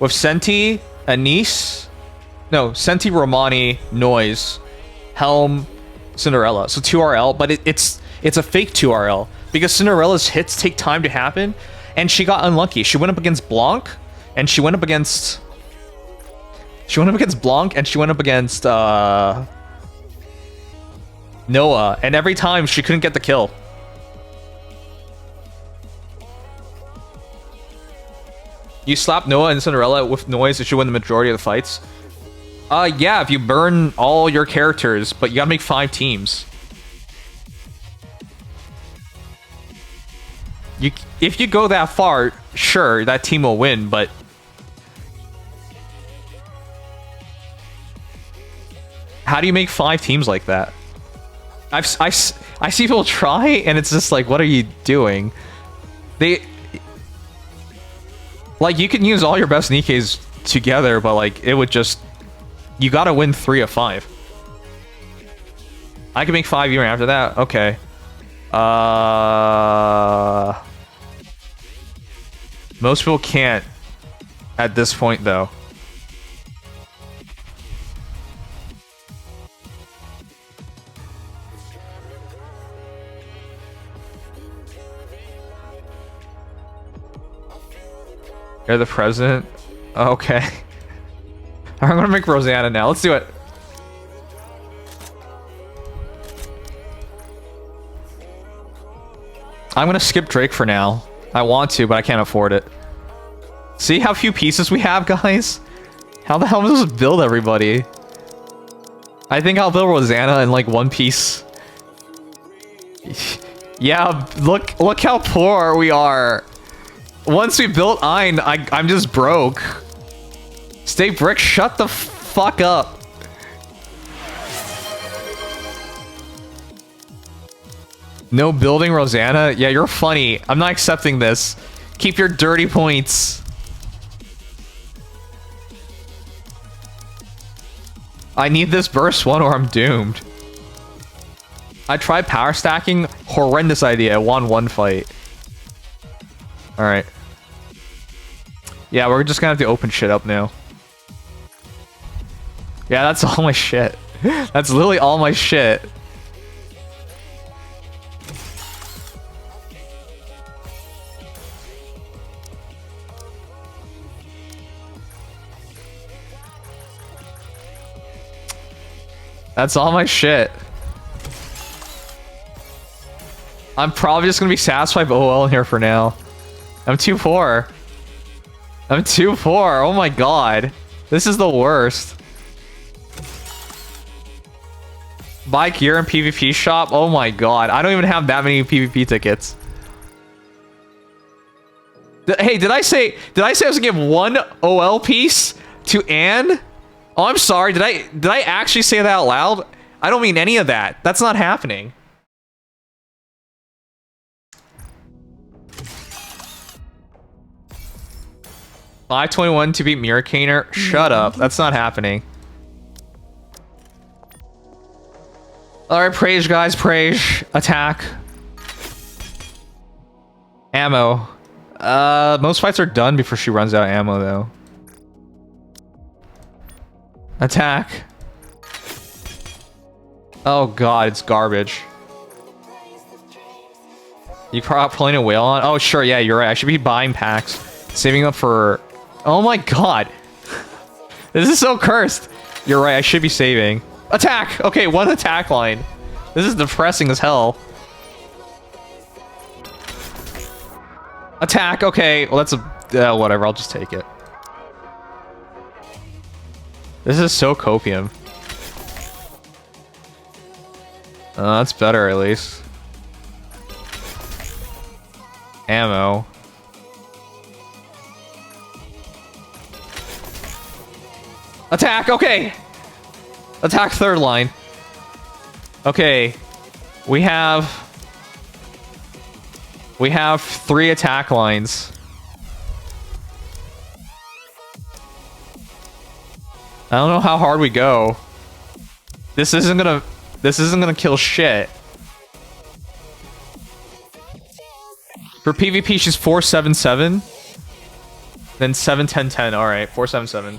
with Senti, Anise... No, Senti, Romani, Noise, Helm, Cinderella. So 2RL, but it's a fake 2RL. Because Cinderella's hits take time to happen. And she got unlucky. She went up against Blanc. And she went up against... Blanc, and she went up against... Noah. And every time, she couldn't get the kill. You slap Noah and Cinderella with Noise, it should win the majority of the fights. Yeah, if you burn all your characters, but you gotta make 5 teams. If you go that far, sure, that team will win, but... How do you make 5 teams like that? I see people try, and it's just like, what are you doing? Like, you can use all your best Nikke's together, but like, it would just... You gotta win 3 of 5. I can make 5 even after that? Okay. Most people can't at this point, though. You're the president? Okay. I'm gonna make Rosanna now. Let's do it. I'm gonna skip Drake for now. I want to, but I can't afford it. See how few pieces we have, guys? How the hell am I supposed to build everybody? I think I'll build Rosanna in like 1 piece. Yeah, look how poor we are. Once we built Ein, I'm just broke. Stay Brick, shut the fuck up. No building Rosanna? Yeah, you're funny. I'm not accepting this. Keep your dirty points. I need this burst 1 or I'm doomed. I tried power stacking. Horrendous idea. I won 1 fight. Alright. Yeah, we're just gonna have to open shit up now. Yeah, that's all my shit. That's literally all my shit. That's all my shit. I'm probably just gonna be satisfied with OL in here for now. I'm too poor. I'm too poor. Oh my god. This is the worst. Buy gear in PvP shop? Oh my god. I don't even have that many PvP tickets. Hey, did I say I was gonna give 1 OL piece to Anne? Oh, I'm sorry. Did I actually say that out loud? I don't mean any of that. That's not happening. $521 to beat Mirrorcaner? Shut up. That's not happening. Alright, Praise, guys. Praise. Attack. Ammo. Most fights are done before she runs out of ammo, though. Attack. Oh god, it's garbage. You playing a whale on? Oh, sure, yeah, you're right. I should be buying packs. Saving up for... Oh my god. This is so cursed. You're right, I should be saving. Attack! Okay, one attack line. This is depressing as hell. Attack, okay. Well, that's a... whatever, I'll just take it. This is so copium. That's better, at least. Ammo. Attack, okay! Attack third line. Okay. We have 3 attack lines. I don't know how hard we go. This isn't gonna kill shit. For PvP, she's 477. Then 71010. Alright, 477.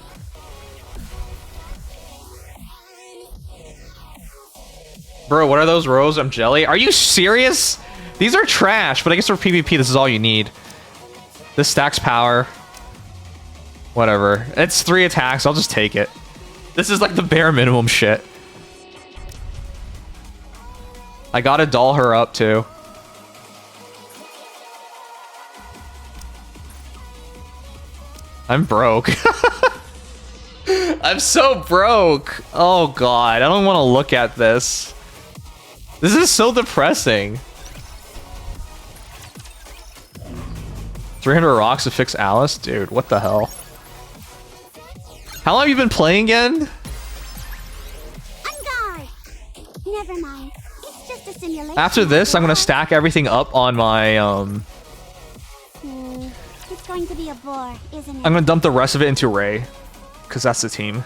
Bro, what are those rows? I'm jelly. Are you serious? These are trash, but I guess for PvP, this is all you need. This stacks power. Whatever. It's 3 attacks. I'll just take it. This is like the bare minimum shit. I gotta doll her up, too. I'm broke. I'm so broke. Oh, God. I don't want to look at this. This is so depressing. 300 rocks to fix Alice? Dude, what the hell? How long have you been playing again? Never mind. It's just a simulation. After this, I'm gonna stack everything up on my, It's going to be a bore, isn't it? I'm gonna dump the rest of it into Ray. Because that's the team.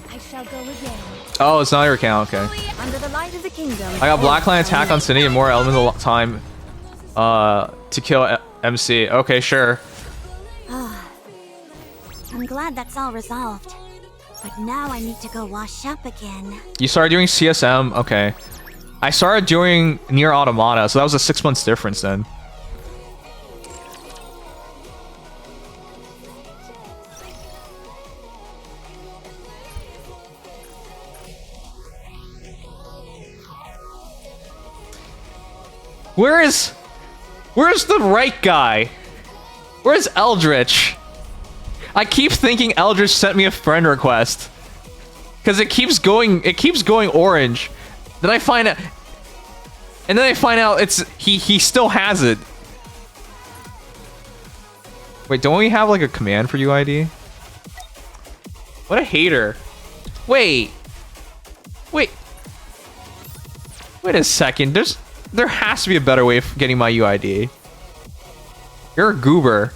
I shall go again. Oh, it's not your account, okay. Under the light of the kingdom. I got Blackline attack on Cindy and more elemental time to kill MC. Okay, sure. I'm glad that's all resolved. But now I need to go wash up again. You started doing CSM? Okay. I started doing Near Automata, so that was a 6 months difference then. Where's the right guy? Where's Eldritch? I keep thinking Eldritch sent me a friend request. Cause it keeps going orange. Then I find out it's he still has it. Wait, don't we have like a command for UID? What a hater. Wait a second. There has to be a better way of getting my UID. You're a goober.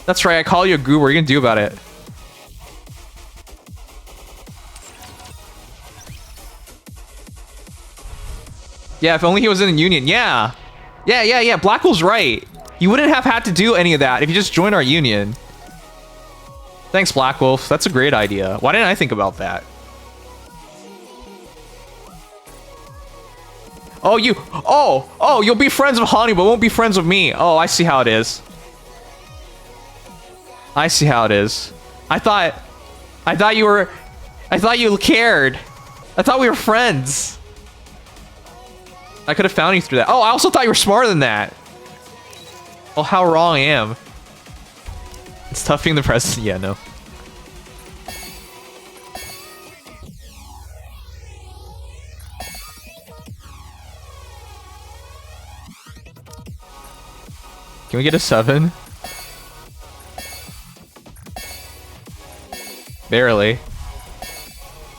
That's right, I call you a goober. What are you gonna do about it? Yeah, if only he was in a union. Yeah. Yeah. Blackwell's right. You wouldn't have had to do any of that if you just joined our union. Thanks, Blackwolf. That's a great idea. Why didn't I think about that? Oh, you'll be friends with Honey, but won't be friends with me. Oh, I see how it is. I see how it is. I thought you cared. I thought we were friends. I could have found you through that. Oh, I also thought you were smarter than that. Oh, how wrong I am. It's tough being the president. Yeah, no. Can we get a 7? Barely.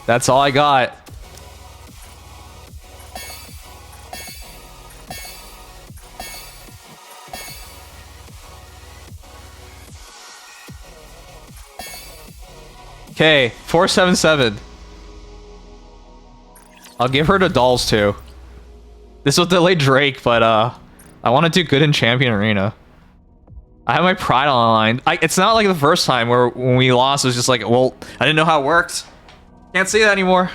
That's all I got. Okay, 477. I'll give her to dolls too. This will delay Drake, but I want to do good in Champion Arena. I have my pride on the line. It's not like the first time where when we lost, it was just like, well, I didn't know how it worked. Can't say that anymore.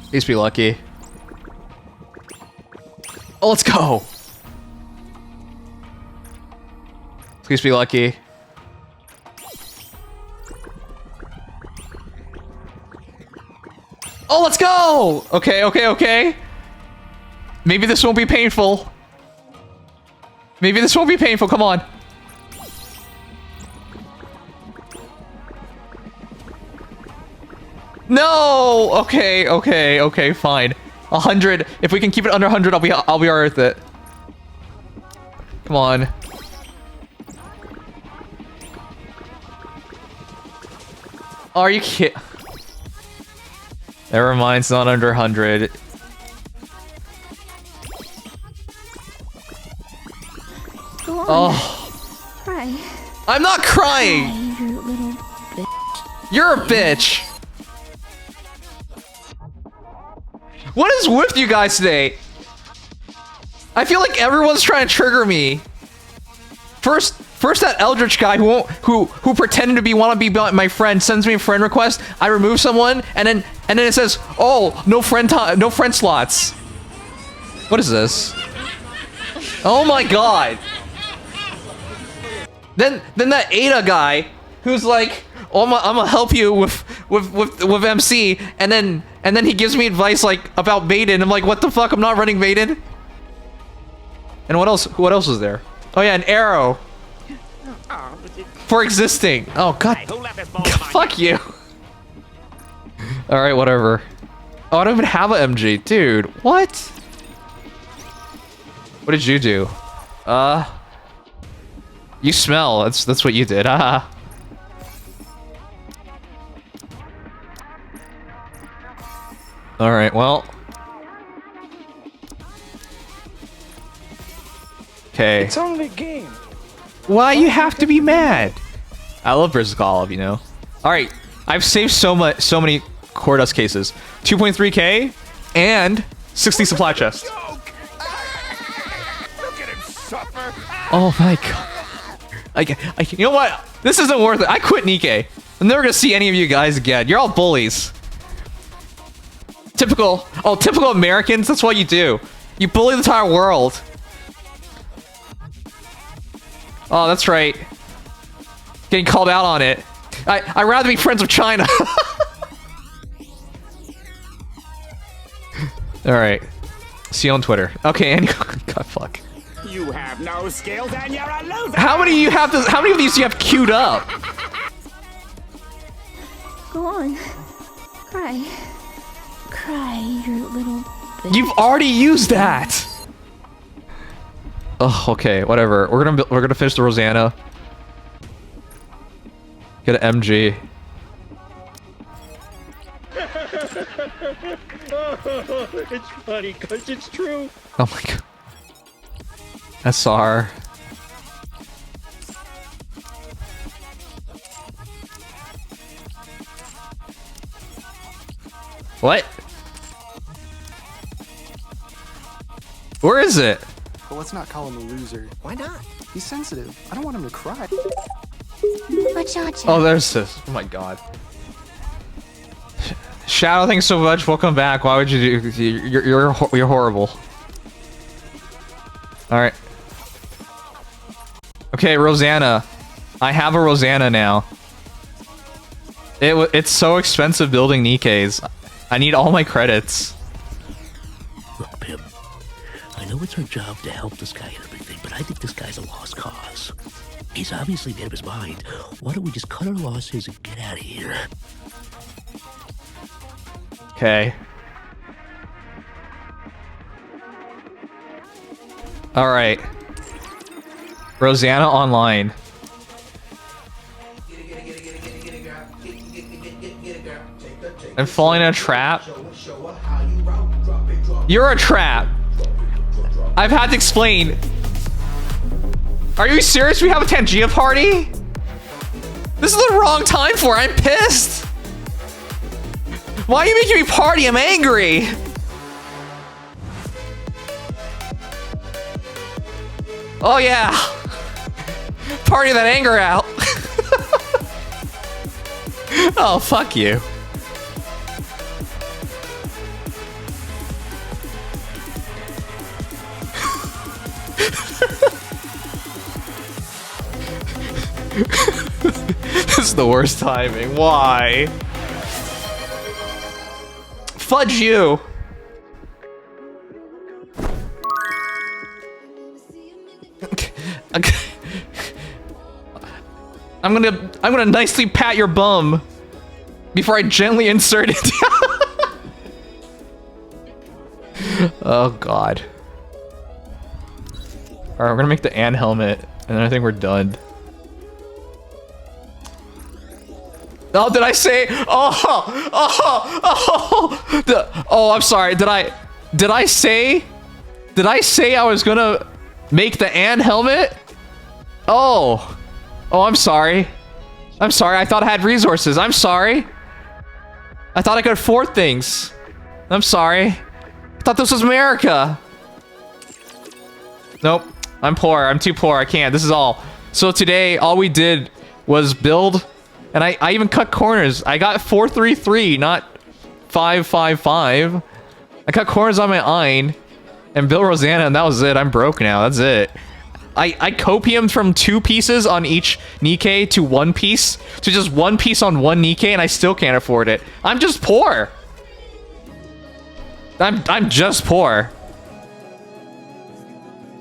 Please be lucky. Oh, let's go. Please be lucky. Oh, let's go! Okay, okay, okay. Maybe this won't be painful. Maybe this won't be painful. Come on. No! Okay, okay, okay, fine. 100. If we can keep it under 100, I'll be alright with it. Come on. Oh, are you kidding? Never mind, it's not under 100. Go on. Oh. Cry. I'm not crying! Cry, you little bitch. You're a bitch! What is with you guys today? I feel like everyone's trying to trigger me. First that Eldritch guy who pretended to be my friend sends me a friend request. I remove someone, and then it says, "Oh, no friend slots." What is this? Oh my god! Then that Ada guy who's like, "Oh, I'm gonna help you with MC," and then he gives me advice like about Maiden. I'm like, "What the fuck? I'm not running Maiden." And what else? What else was there? Oh yeah, an arrow. For existing. Oh god. Fuck you. Alright, whatever. Oh, I don't even have an MG. Dude, what? What did you do? You smell. That's what you did. Haha. Alright, well. Okay. It's only a game. Why you have to be mad? I love Brizgalov, you know. All right, I've saved so many core dust cases. 2.3k and 60 supply chests. Oh my god. You know what? This isn't worth it. I quit Nikkei. I'm never gonna see any of you guys again. You're all bullies. Typical Americans. That's what you do. You bully the entire world. Oh, that's right. Getting called out on it. I'd rather be friends with China. Alright. See you on Twitter. Okay, anyway. God, fuck. You have no skills and you're a loser! How many of these do you have queued up? Go on. Cry. Cry, you little bitch. You've already used that! Oh, okay, whatever. We're gonna finish the Rosanna. Get an MG. It's funny because it's true. Oh my god. SR. What? Where is it? But let's not call him a loser. Why not? He's sensitive. I don't want him to cry. Oh, there's this. Oh my god. Shadow, thanks so much. Welcome back. Why would you do? You're horrible. All right. Okay, Rosanna. I have a Rosanna now. It's so expensive building Nikkeis. I need all my credits. Look, Pim. I know it's our job to help this guy and everything, but I think this guy's a lost cause. He's obviously made up his mind. Why don't we just cut our losses and get out of here? Okay. All right. Rosanna online. I'm falling in a trap. You're a trap. I've had to explain. Are you serious? We have a Tangia party? This is the wrong time for it. I'm pissed. Why are you making me party? I'm angry. Oh yeah. Party that anger out. Oh, fuck you. This is the worst timing. Why? Fudge you. I'm gonna nicely pat your bum before I gently insert it. Oh god. Alright, we're gonna make the Ann helmet, and then I think we're done. Oh, did I say? Oh, I'm sorry. Did I say I was gonna make the Ann helmet? Oh, I'm sorry. I'm sorry. I thought I had resources. I'm sorry. I thought I could afford things. I'm sorry. I thought this was America. Nope. I'm poor. I'm too poor. I can't. This is all. So today, all we did was build, and I even cut corners. I got 433, not 555. I cut corners on my Ein and built Rosanna, and that was it. I'm broke now. That's it. I copiumed from 2 pieces on each Nikkei to 1 piece to just 1 piece on 1 Nikkei, and I still can't afford it. I'm just poor. I'm just poor.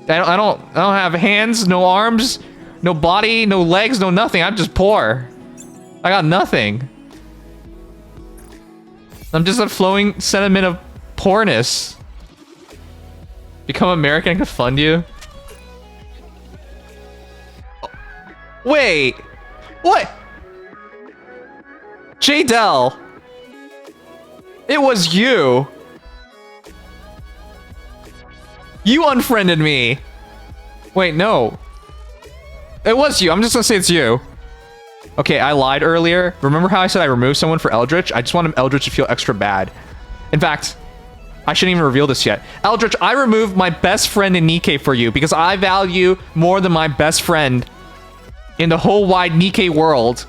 I don't have hands, no arms, no body, no legs, no nothing. I'm just poor. I got nothing. I'm just a flowing sentiment of poorness. Become American, I could fund you. Wait, what? J-Del, it was you. You unfriended me. Wait, no. It was you. I'm just gonna say it's you. Okay, I lied earlier. Remember how I said I removed someone for Eldritch? I just want Eldritch to feel extra bad. In fact, I shouldn't even reveal this yet. Eldritch, I removed my best friend in Nikkei for you because I value more than my best friend in the whole wide Nikkei world.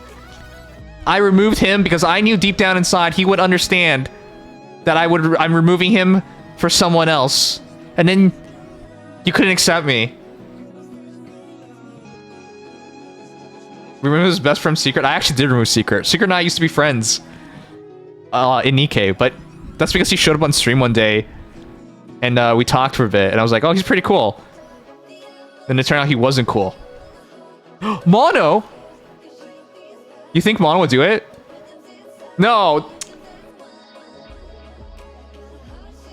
I removed him because I knew deep down inside he would understand that I'm removing him for someone else. And then you couldn't accept me. Remove his best friend's secret? I actually did remove Secret. Secret and I used to be friends in Nikkei, but that's because he showed up on stream one day and we talked for a bit and I was like, oh, he's pretty cool. Then it turned out he wasn't cool. Mono? You think Mono would do it? No.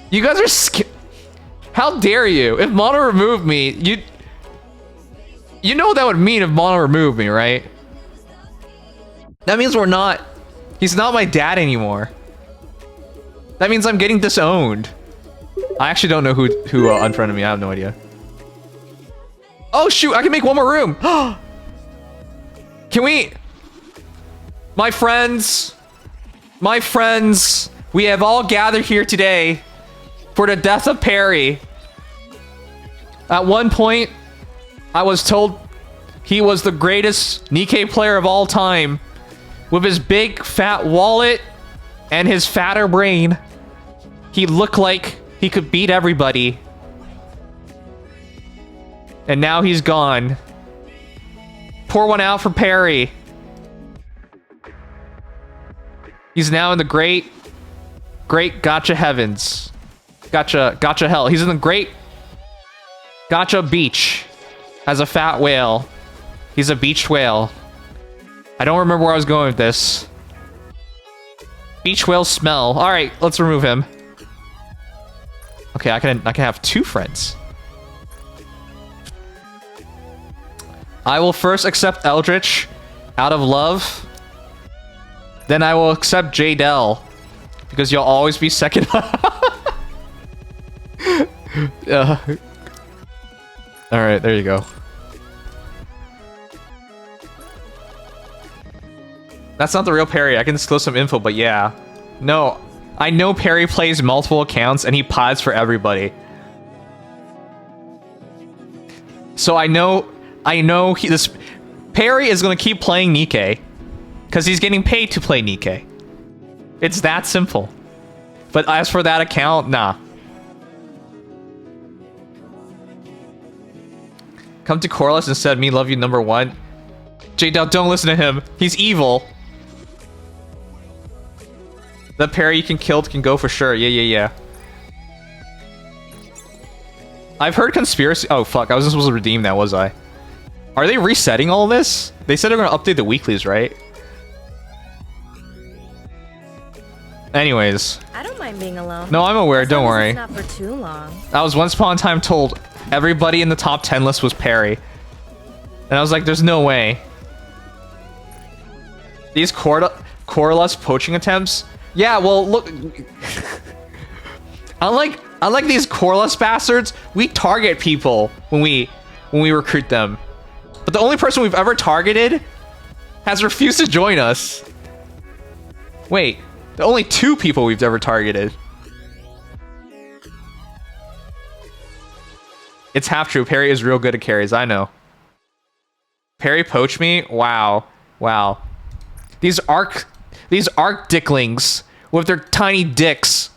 You guys are how dare you? If Mono removed me, you know what that would mean if Mono removed me, right? That means he's not my dad anymore. That means I'm getting disowned. I actually don't know who unfriended me. I have no idea. Oh shoot, I can make one more room. Can we? My friends, we have all gathered here today for the death of Perry. At one point, I was told he was the greatest Nikkei player of all time. With his big fat wallet and his fatter brain, he looked like he could beat everybody. And now he's gone. Pour one out for Perry. He's now in the great gotcha heavens. Gotcha hell. He's in the great gotcha beach as a fat whale. He's a beached whale. I don't remember where I was going with this. Beach whale smell. All right, let's remove him. Okay, I can have 2 friends. I will first accept Eldritch out of love. Then I will accept Jaydell because you'll always be second. Alright, there you go. That's not the real Perry. I can disclose some info, but yeah. No, I know Perry plays multiple accounts and he pods for everybody. So I know this Perry is gonna keep playing Nikke because he's getting paid to play Nikke. It's that simple. But as for that account, nah. Come to Corliss instead. Me love you #1. Jaydell, don't listen to him. He's evil. The Perry you can kill can go for sure. Yeah. I've heard conspiracy. Oh fuck! I wasn't supposed to redeem that, was I? Are they resetting all this? They said they're gonna update the weeklies, right? Anyways. I don't mind being alone. No, I'm aware. Don't worry. It's not for too long. I was once upon a time told everybody in the top 10 list was Perry, and I was like, "There's no way." These Corliss poaching attempts. Yeah, well, look. Unlike these Corliss bastards, we target people when we recruit them. But the only person we've ever targeted has refused to join us. Wait, the only 2 people we've ever targeted. It's half true. Perry is real good at carries. I know. Perry poached me? Wow. These arc dicklings with their tiny dicks.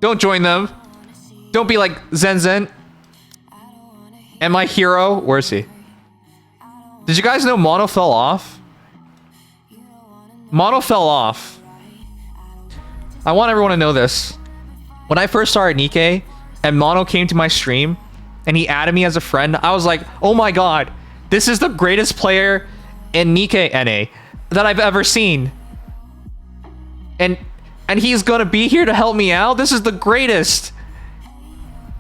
Don't join them. Don't be like Zen. And my hero, where is he? Did you guys know Mono fell off? Mono fell off. I want everyone to know this. When I first started Nikke and Mono came to my stream and he added me as a friend, I was like, oh my god, this is the greatest player in Nikke NA that I've ever seen. And he's gonna be here to help me out? This is the greatest.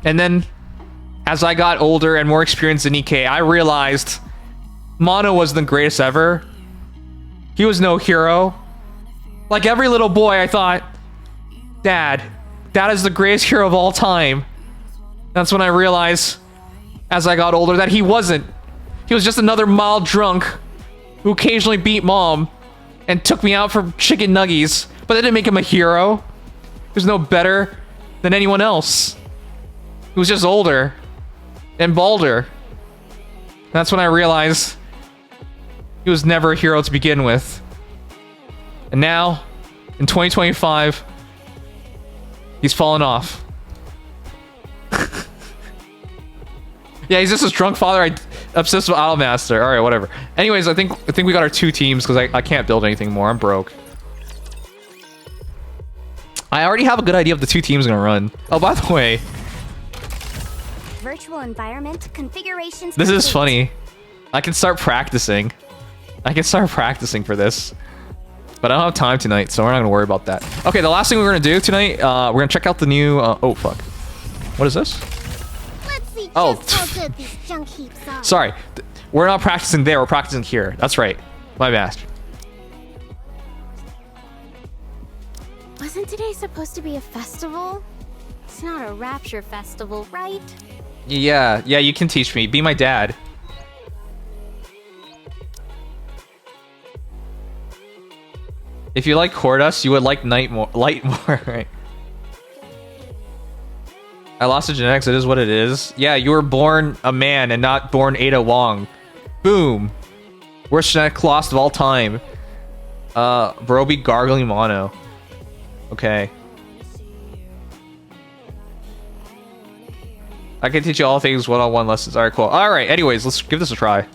And then, as I got older and more experienced in Nikke, I realized Mono was the greatest ever. He was no hero. Like every little boy, I thought, Dad, that is the greatest hero of all time. That's when I realized, as I got older, that he wasn't. He was just another mild drunk who occasionally beat Mom and took me out for chicken nuggies. But that didn't make him a hero. He was no better than anyone else. He was just older and balder. That's when I realized he was never a hero to begin with. And now, in 2025, he's fallen off. Yeah, he's just his drunk father. Obsessed with Idolmaster. All right, whatever. Anyways, I think we got our 2 teams because I can't build anything more. I'm broke. I already have a good idea of the 2 teams I'm gonna run. Oh, by the way, Virtual environment configurations. this is funny. I can start practicing. I can start practicing for this. But I don't have time tonight, so we're not gonna worry about that. Okay, the last thing we're gonna do tonight, we're gonna check out the new. Oh fuck, what is this? Let's see Oh, just how good these junk heaps are. Sorry, we're not practicing there. We're practicing here. That's right. My bad. Wasn't today supposed to be a festival? It's not a rapture festival, right? Yeah, you can teach me. Be my dad. If you like Cordas, you would like Light more, right? I lost the genetics, it is what it is. Yeah, you were born a man and not born Ada Wong. Boom. Worst genetic loss of all time. Broby gargling mono. Okay. I can teach you all things one-on-one lessons. Alright, cool. Alright, anyways, let's give this a try.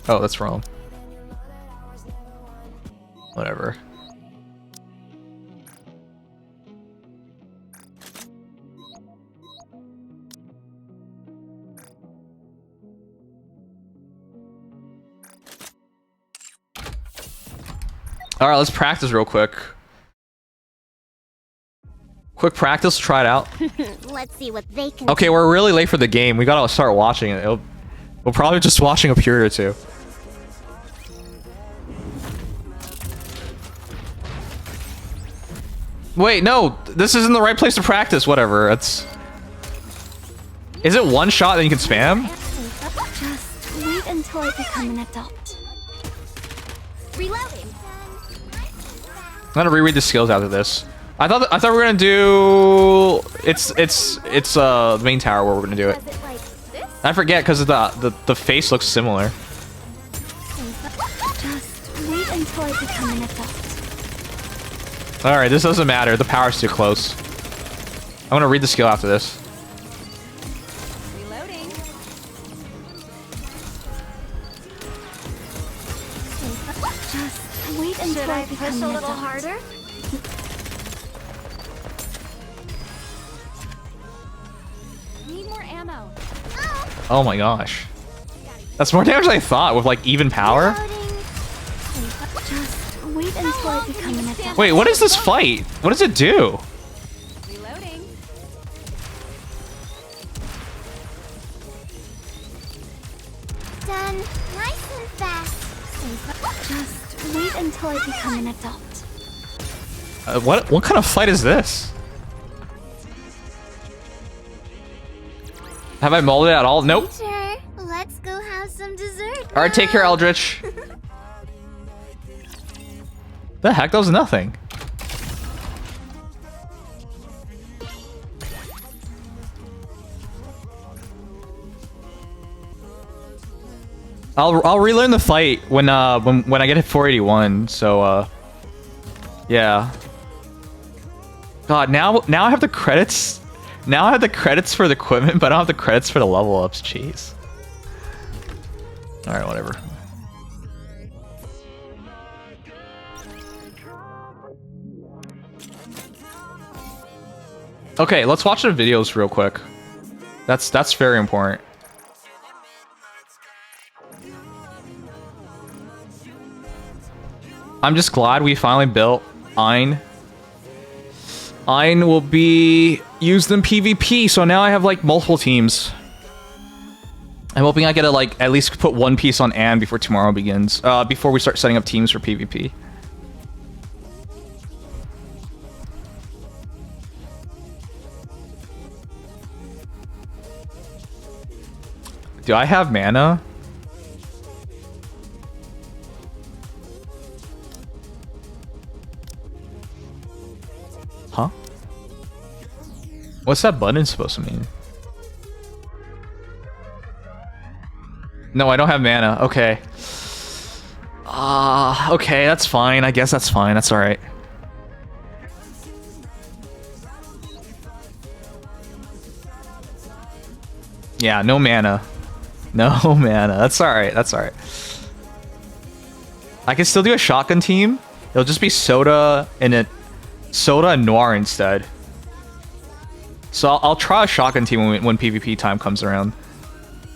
Oh, that's wrong. Whatever. Alright, let's practice real quick. Quick practice, try it out. Let's see what they can. Okay, we're really late for the game. We gotta start watching it. We're probably just watching a period or two. Wait, no, this isn't the right place to practice. Whatever. It's. Is it one shot that you can spam? Just wait until I become an adult. Reloading. I'm gonna reread the skills after this. I thought we were gonna do. It's the main tower where we're gonna do it. I forget because the face looks similar. Just wait until I become an adult. All right, this doesn't matter. The power's too close. I'm gonna read the skill after this. Reloading. Just wait until I become Push a an little adult. harder. Need more ammo. Oh my gosh, that's more damage than I thought with like even power. Just wait until I become an adult. Wait, what is this fight? What does it do? Reloading. Done. Nice and fast. Just wait until I become an adult. What kind of fight is this? Have I molded it at all? Nope. Sure. Let's go have some dessert. All right, take care, Eldritch. The heck? That was nothing. I'll relearn the fight when I get hit 481. So yeah. God, now I have the credits. Now I have the credits for the equipment, but I don't have the credits for the level ups. Jeez. All right, whatever. Okay, let's watch the videos real quick. That's very important. I'm just glad we finally built Ein. Ein will be used in PvP, so now I have like multiple teams. I'm hoping I get to like at least put one piece on Anne before tomorrow begins. Before we start setting up teams for PvP. Do I have mana? Huh? What's that button supposed to mean? No, I don't have mana. Okay. Okay, that's fine. I guess that's fine. That's alright. Yeah, no mana. No mana. That's alright. That's alright. I can still do a shotgun team. It'll just be Soda and Noir instead. So I'll try a shotgun team when PvP time comes around.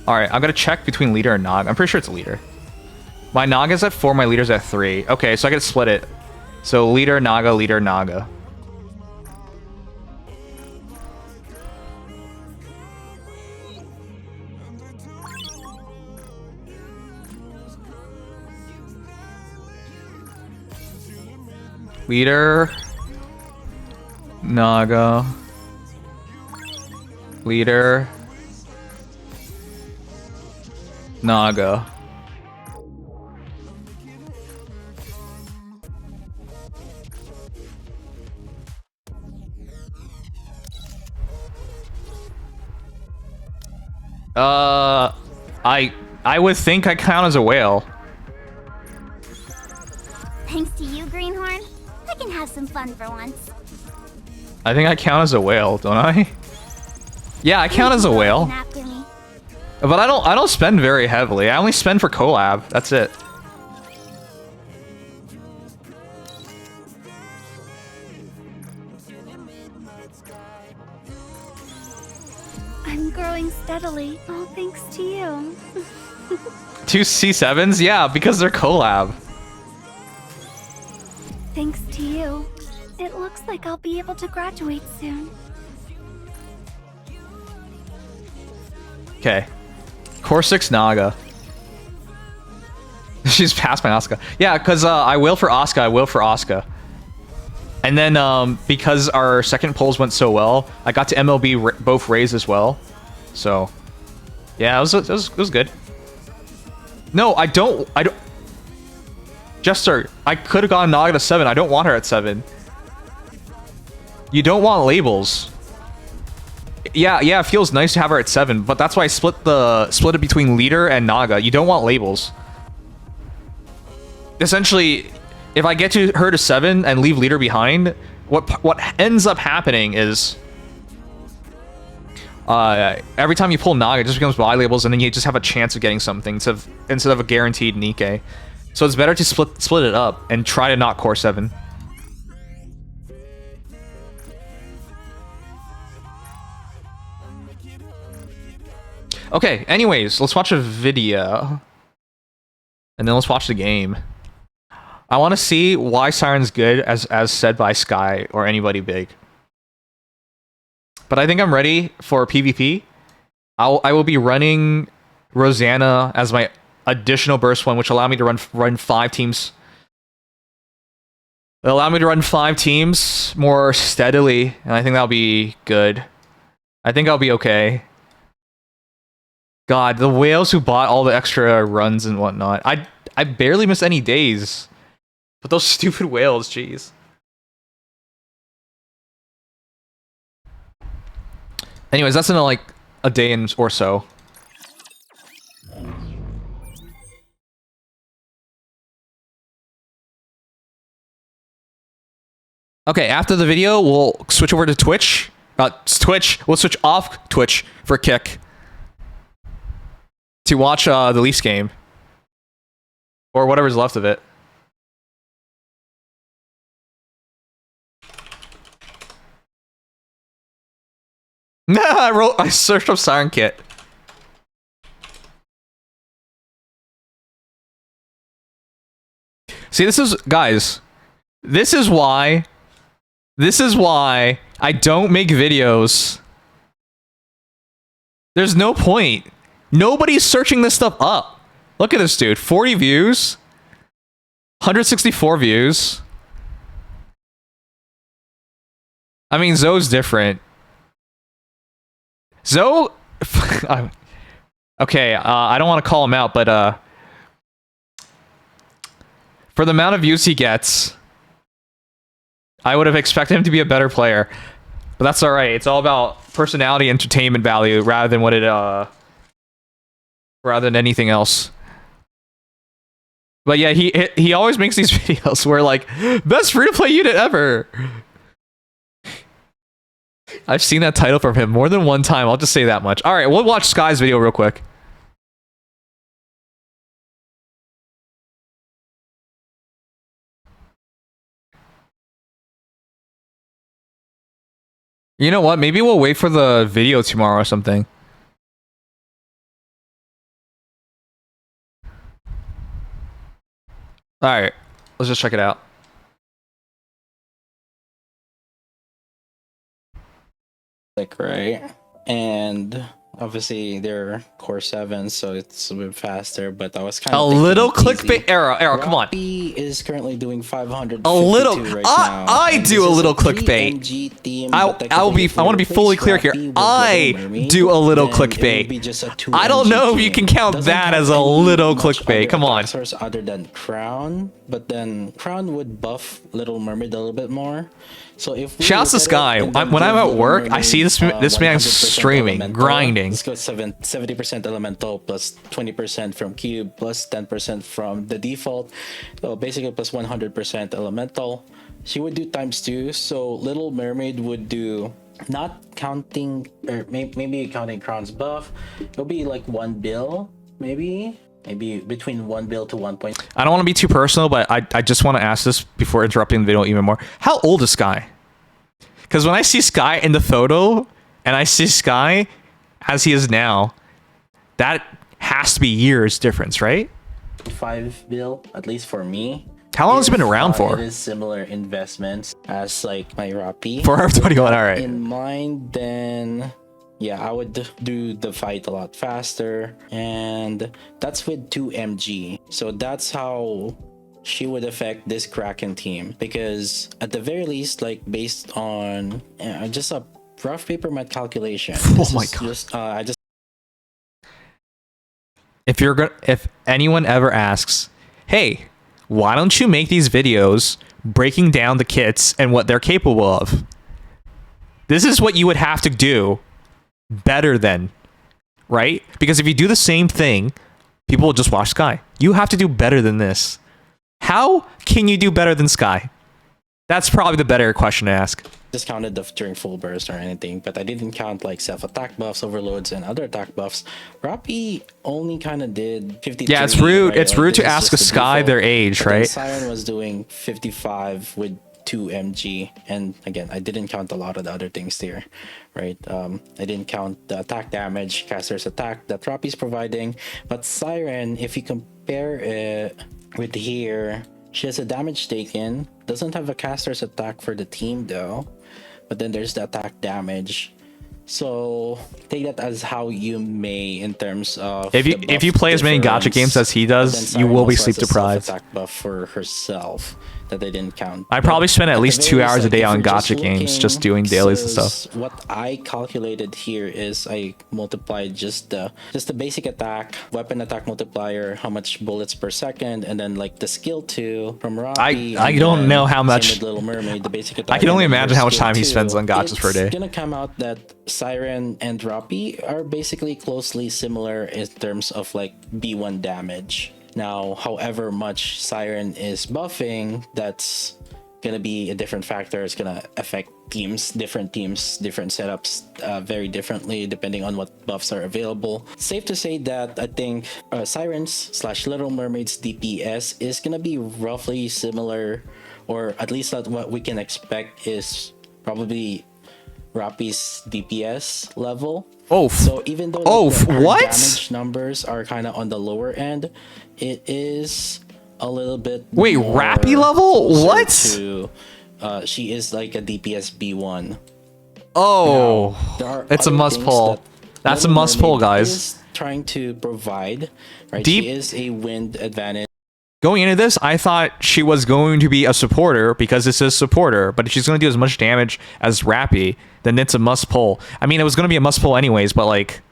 Alright, I'm gonna check between leader and Nog. I'm pretty sure it's leader. My Nog is at 4, my leader's at 3. Okay, so I gotta split it. So leader, Naga, leader, Naga. Leader, Naga, leader, Naga. I would think I count as a whale. Thanks to you, Greenhorn, I can have some fun for once. I think I count as a whale, don't I? Yeah, I count as a whale. After me. But I don't spend very heavily. I only spend for collab. That's it. I'm growing steadily, all thanks to you. 2 C7s? Yeah, because they're collab. Thanks to you. It looks like I'll be able to graduate soon. Okay. Core 6 Naga. She's passed my Asuka. Yeah, because I will for Asuka. I will for Asuka. And then because our second polls went so well, I got to MLB both Rays as well. So, yeah, it was good. No, I don't. Jester, I could have gone Naga to 7. I don't want her at 7. You don't want labels. Yeah, it feels nice to have her at 7, but that's why I split it between leader and Naga. You don't want labels. Essentially, if I get to her to 7 and leave leader behind, what ends up happening is every time you pull Naga, it just becomes Y labels, and then you just have a chance of getting something instead of a guaranteed Nikke. So it's better to split it up and try to not core 7. Okay, anyways, let's watch a video. And then let's watch the game. I want to see why Siren's good, as said by Sky or anybody big. But I think I'm ready for PvP. I will be running Rosanna as my additional burst one, which allow me to run 5 teams. It'll allow me to run 5 teams more steadily, and I think that'll be good. I think I'll be okay. God, the whales who bought all the extra runs and whatnot. I barely miss any days. But those stupid whales, jeez. Anyways, that's in like a day or so. Okay, after the video, we'll switch over to Twitch. We'll switch off Twitch for Kick. To watch the Leafs game. Or whatever's left of it. Nah, I searched up Siren Kit. See, guys, this is why I don't make videos. There's no point. Nobody's searching this stuff up. Look at this dude. 40 views. 164 views. I mean, Zoe's different. Zoe... okay, I don't want to call him out, but for the amount of views he gets, I would have expected him to be a better player. But that's alright. It's all about personality, entertainment value, rather than what it... rather than anything else. But yeah, he always makes these videos where like, best free-to-play unit ever. I've seen that title from him more than one time, I'll just say that much. Alright, we'll watch Sky's video real quick. You know what? Maybe we'll wait for the video tomorrow or something. Alright, let's just check it out. Like, right? And obviously they're core 7, so it's a bit faster, but I was kind of a little clickbait era, come on. Is currently doing 500. A little right now. I do a little clickbait. I want to be fully clear here. I do a little clickbait. I don't know if you can count that as a little clickbait. Come on. Other than Crown, but then Crown would buff Little Mermaid a little bit more. So if shouts to Sky. When I'm at work, I see this man streaming, grinding. Let's go 70% elemental plus 20% from cube plus 10% from the default. So basically plus 100% elemental. She would do ×2. So Little Mermaid would do, not counting, or maybe counting Crown's buff, it'll be like 1 bill, maybe between 1 bill to 1 point. I don't want to be too personal, but I just want to ask this before interrupting the video even more. How old is Sky? Because when I see Sky in the photo, and I see Sky as he is now, that has to be years difference, right? 5 bill, at least for me. How long has it been around for? It is similar investments as like my Rappi. Forever 21, all right. In mind, then yeah, I would do the fight a lot faster, and that's with 2 mg. So that's how she would affect this Kraken team, because at the very least, like based on just a rough paper math calculation. Oh my god! If anyone ever asks, hey, why don't you make these videos breaking down the kits and what they're capable of? This is what you would have to do better than, right? Because if you do the same thing, people will just watch Sky. You have to do better than this. How can you do better than Sky? That's probably the better question to ask. Discounted during full burst or anything, but I didn't count like self-attack buffs, overloads, and other attack buffs. Rappi only kind of did 53. Yeah, it's rude. Right? It's rude to ask a Sky their age, right? Siren was doing 55 with 2 mg, and again, I didn't count a lot of the other things there, right? I didn't count the attack damage, caster's attack that Rappi's providing, but Siren, if you compare it with here, she has a damage taken, doesn't have a caster's attack for the team though, but then there's the attack damage. So take that as how you may in terms of if you play as many gacha games as he does, you will be sleep deprived. Attack buff for herself that they didn't count. I probably spend at least 2 hours a day on gacha games, just doing dailies and stuff. What I calculated here is I multiplied just the basic attack, weapon attack multiplier, how much bullets per second, and then like the skill 2 from Rappi. I don't know how much. Little Mermaid, the basic attack. I can only imagine how much time he spends on gachas per day. It's gonna come out that Siren and Rappi are basically closely similar in terms of like B1 damage. Now, however much Siren is buffing, that's gonna be a different factor. It's gonna affect teams, different setups very differently depending on what buffs are available. Safe to say that I think Sirens / Little Mermaid's DPS is gonna be roughly similar, or at least what we can expect is probably Rappi's DPS level. So even though what? Damage numbers are kind of on the lower end, it is a little bit. Wait, Rappi level? What? She is like a DPS B1. Oh, it's a must pull. That's a must pull, guys. Is trying to provide, right? She is a wind advantage. Going into this, I thought she was going to be a supporter because it says supporter, but if she's going to do as much damage as Rappi, then it's a must pull. I mean, it was going to be a must pull anyways, but like,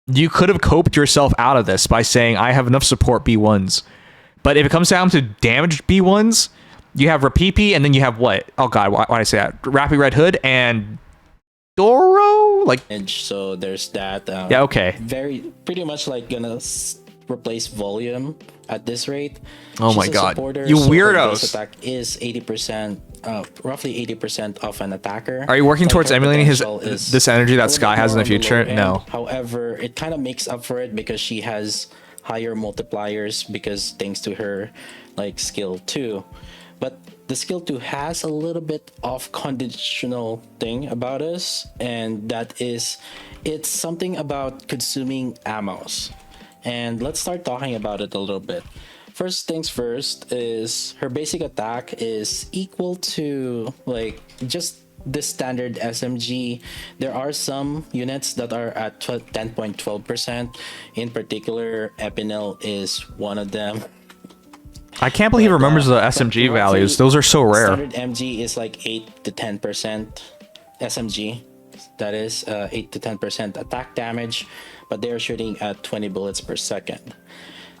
you could have coped yourself out of this by saying, I have enough support B1s. But if it comes down to damaged B1s, you have Rapipi, and then you have what? Oh god, why did I say that? Rappi Red Hood and Doro? Like, so there's that. Yeah, okay. Pretty much like gonna replace volume at this rate. Oh my god, you weirdos. Her attack is 80%, roughly 80% of an attacker. Are you working towards emulating this energy that Sky has in the future? No. However, it kind of makes up for it because she has higher multipliers because thanks to her like skill 2. But the skill 2 has a little bit of conditional thing about us, and that is it's something about consuming ammos. And let's start talking about it a little bit. First things first is her basic attack is equal to like just the standard SMG. There are some units that are at 10.12%. In particular, Epinel is one of them. I can't believe he remembers the SMG values. Those are so rare. Standard MG is like 8 to 10% SMG. That is 8 to 10% attack damage, but they're shooting at 20 bullets per second.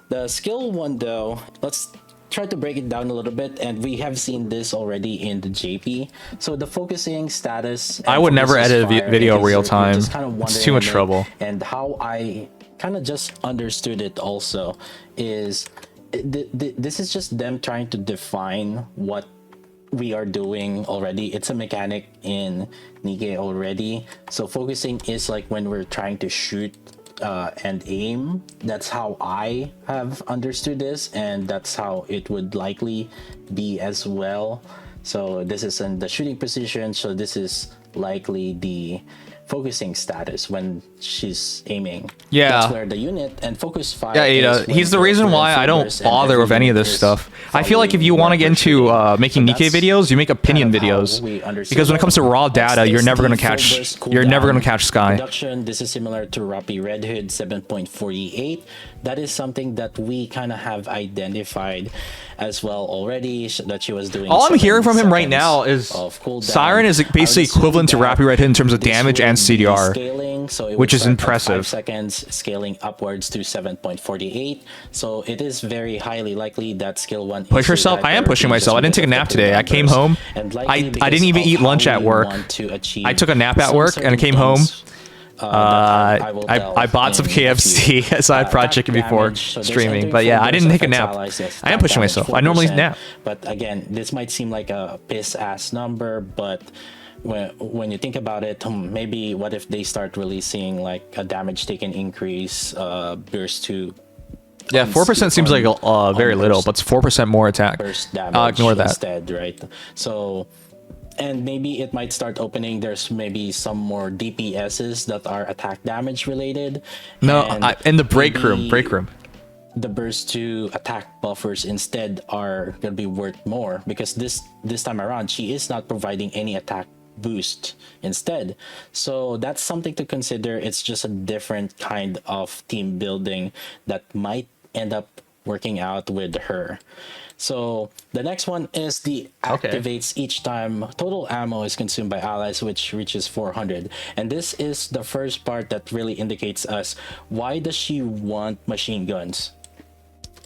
The skill 1 though, let's try to break it down a little bit, and we have seen this already in the JP. So the focusing status, I would never edit a video real time. It's too much trouble. And how I kind of just understood it also is this is just them trying to define what we are doing already. It's a mechanic in Nikke already. So focusing is like when we're trying to shoot and aim. That's how I have understood this, and that's how it would likely be as well. So this is in the shooting position, so this is likely the focusing status when she's aiming. Yeah. That's where the unit and focus fire. Yeah, Ada. is when He's the you're reason doing why I full don't burst and bother every with any of unit this is stuff. I feel like if you following want to get into your making Nikkei that's videos, you make opinion kind of how videos. we understand Because when it comes to raw data, you're never gonna catch. You're never gonna catch Sky. Reduction. This is similar to Rappi Red Hood 7.48. That is something that we kind of have identified as well already, that she was doing. All I'm 7 hearing from him right seconds now is of cooldown. Siren is I would basically assume equivalent to that Rappi Red Hood in terms of this damage would and be CDR, scaling, so it which would is start at impressive. 5 seconds, scaling upwards to 7.48. So it is very highly likely that skill 1 Push yourself. I am pushing myself. I didn't take a nap today. I came home. I didn't even eat lunch at work. I took a nap at work and I came home. I bought some KFC as I had fried chicken before streaming, but yeah, I didn't take a nap. I am pushing myself. I normally nap. But again, this might seem like a piss ass number, but when you think about it, maybe what if they start releasing like a damage taken increase burst to. Yeah, 4% seems like very little, but it's 4% more attack. Ignore that. Instead, right? So. And maybe it might start opening. There's maybe some more DPSs that are attack damage related. No, in the break room. The burst to attack buffers instead are gonna be worth more, because this time around she is not providing any attack boost instead. So that's something to consider. It's just a different kind of team building that might end up working out with her. So the next one is the activates each time total ammo is consumed by allies, which reaches 400. And this is the first part that really indicates us why does she want machine guns.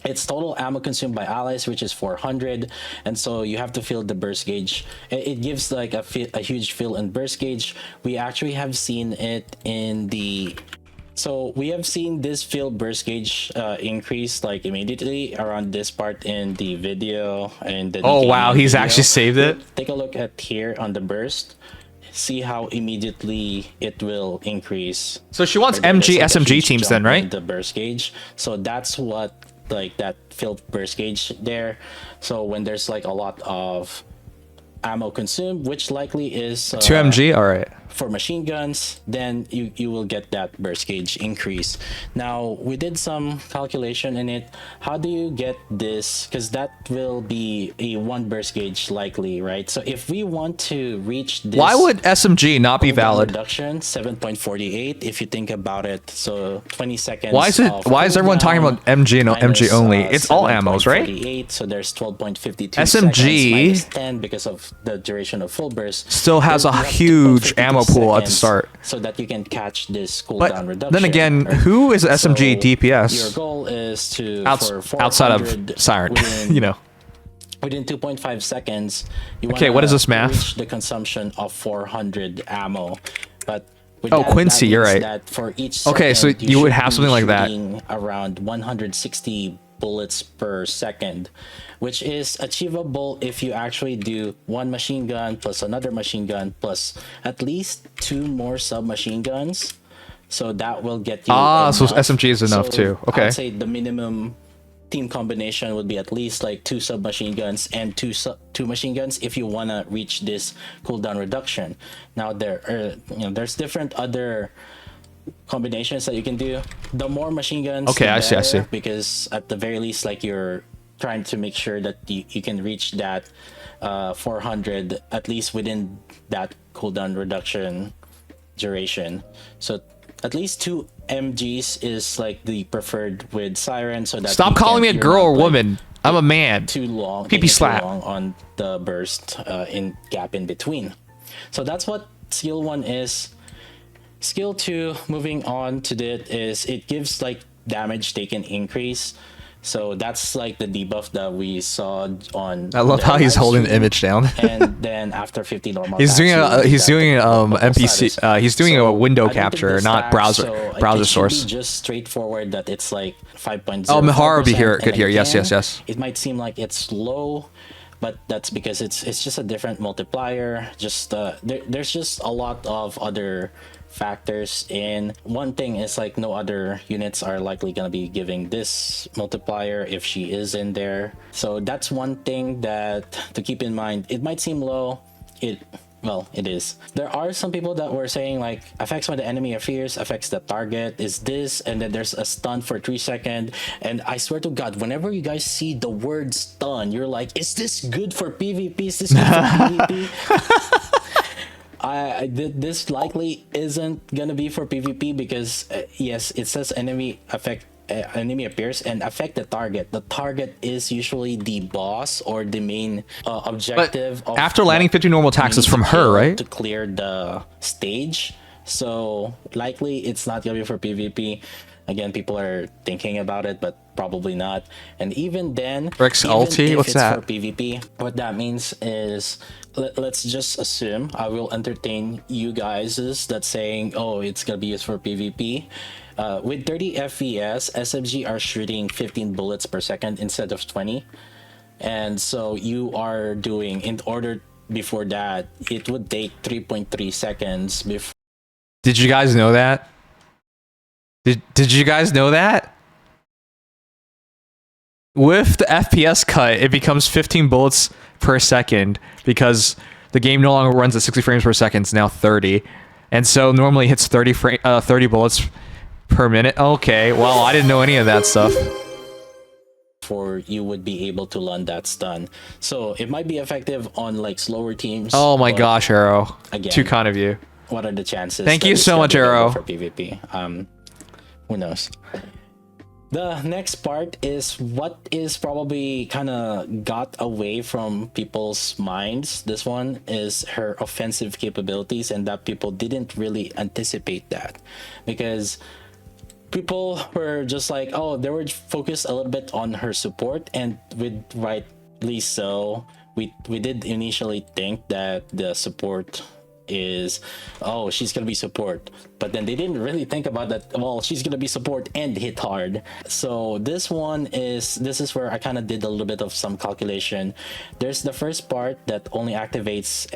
It's total ammo consumed by allies, which is 400, and so you have to fill the burst gauge. It gives like a huge fill and burst gauge. We actually have seen it in the. So we have seen this fill burst gauge increase like immediately around this part in the video and the. Oh wow, he's actually saved it. Take a look at here on the burst. See how immediately it will increase. So she wants MG, SMG teams then, right? The burst gauge. So that's what like that filled burst gauge there. So when there's like a lot of ammo consumed, which likely is 2 MG, all right. For machine guns, then you will get that burst gauge increase. Now we did some calculation in it. How do you get this? Because that will be a 1 burst gauge likely, right? So if we want to reach this, why would SMG not be valid? Reduction 7.48 if you think about it. So 20 seconds. Why is everyone talking about MG and MG only? It's all ammos, right? So there's 12.52 SMG seconds, 10 because of the duration of full burst. Still has a huge ammo pool at the start, so that you can catch this cooldown reduction. Then again, who is SMG DPS? Your goal is to outside of Siren, you know. Within 2.5 seconds, you what is this math? Reach the consumption of 400 ammo, but with Quincy, you're right. That for each so you would have something like that. Around 160 bullets per second, which is achievable if you actually do 1 machine gun plus another machine gun plus at least 2 more submachine guns. So that will get you so SMG is enough too. Okay. I'd say the minimum team combination would be at least like 2 submachine guns and 2 machine guns if you want to reach this cooldown reduction. Now there's different other combinations that you can do. The more machine guns, I see. Because at the very least, like you're trying to make sure that you can reach that 400 at least within that cooldown reduction duration. So at least 2 MGs is like the preferred with Siren, so that stop calling me a girl or woman. I'm a man. Too long. PP slap. Too long on the burst in gap in between. So that's what skill 1 is. Skill 2, moving on to that, is it gives like damage taken increase. So that's like the debuff that we saw on. I love how he's holding the image down. And then after 50 normal, he's doing NPC. He's doing a window capture, not browser source. Just straightforward that it's like 5.0. Oh, Mihara would be here. Good here. Yes. It might seem like it's low, but that's because it's just a different multiplier. Just there's just a lot of other factors, and one thing is like no other units are likely going to be giving this multiplier if she is in there. So that's one thing that to keep in mind. It might seem low, it well, it is. There are some people that were saying like affects when the enemy appears, affects the target is this, and then there's a stun for 3 seconds. And I swear to God, whenever you guys see the word stun, you're like, is this good for PvP? Is this good for PvP? This likely isn't gonna be for PvP because yes, it says enemy appears and affect the target. The target is usually the boss or the main objective. But after landing 50 normal attacks is from her, right? To clear the stage. So likely it's not gonna be for PvP. Again, people are thinking about it, but probably not. And even then, Rick's ulti? What's that? For PvP, what that means is, let's just assume I will entertain you guys that's saying, oh, it's gonna be used for PvP. With 30 FPS, SMG are shooting 15 bullets per second instead of 20. And so you are doing, in order before that, it would take 3.3 seconds before. Did you guys know that? Did you guys know that? With the FPS cut, it becomes 15 bullets per second because the game no longer runs at 60 frames per second, it's now 30. And so normally it hits 30 bullets per minute. Okay, well, I didn't know any of that stuff. Before you would be able to land that stun. So it might be effective on like slower teams. Oh my gosh, Arrow. Again, too kind of you. What are the chances? Thank you so much, Arrow. For PvP. Who knows? The next part is what is probably kind of got away from people's minds. This one is her offensive capabilities, and that people didn't really anticipate that because people were just like, oh, they were focused a little bit on her support, and with rightly so. We did initially think that the support is, oh, she's gonna be support, but then they didn't really think about that, well, she's gonna be support and hit hard. So this is where I kind of did a little bit of some calculation. There's the first part that only activates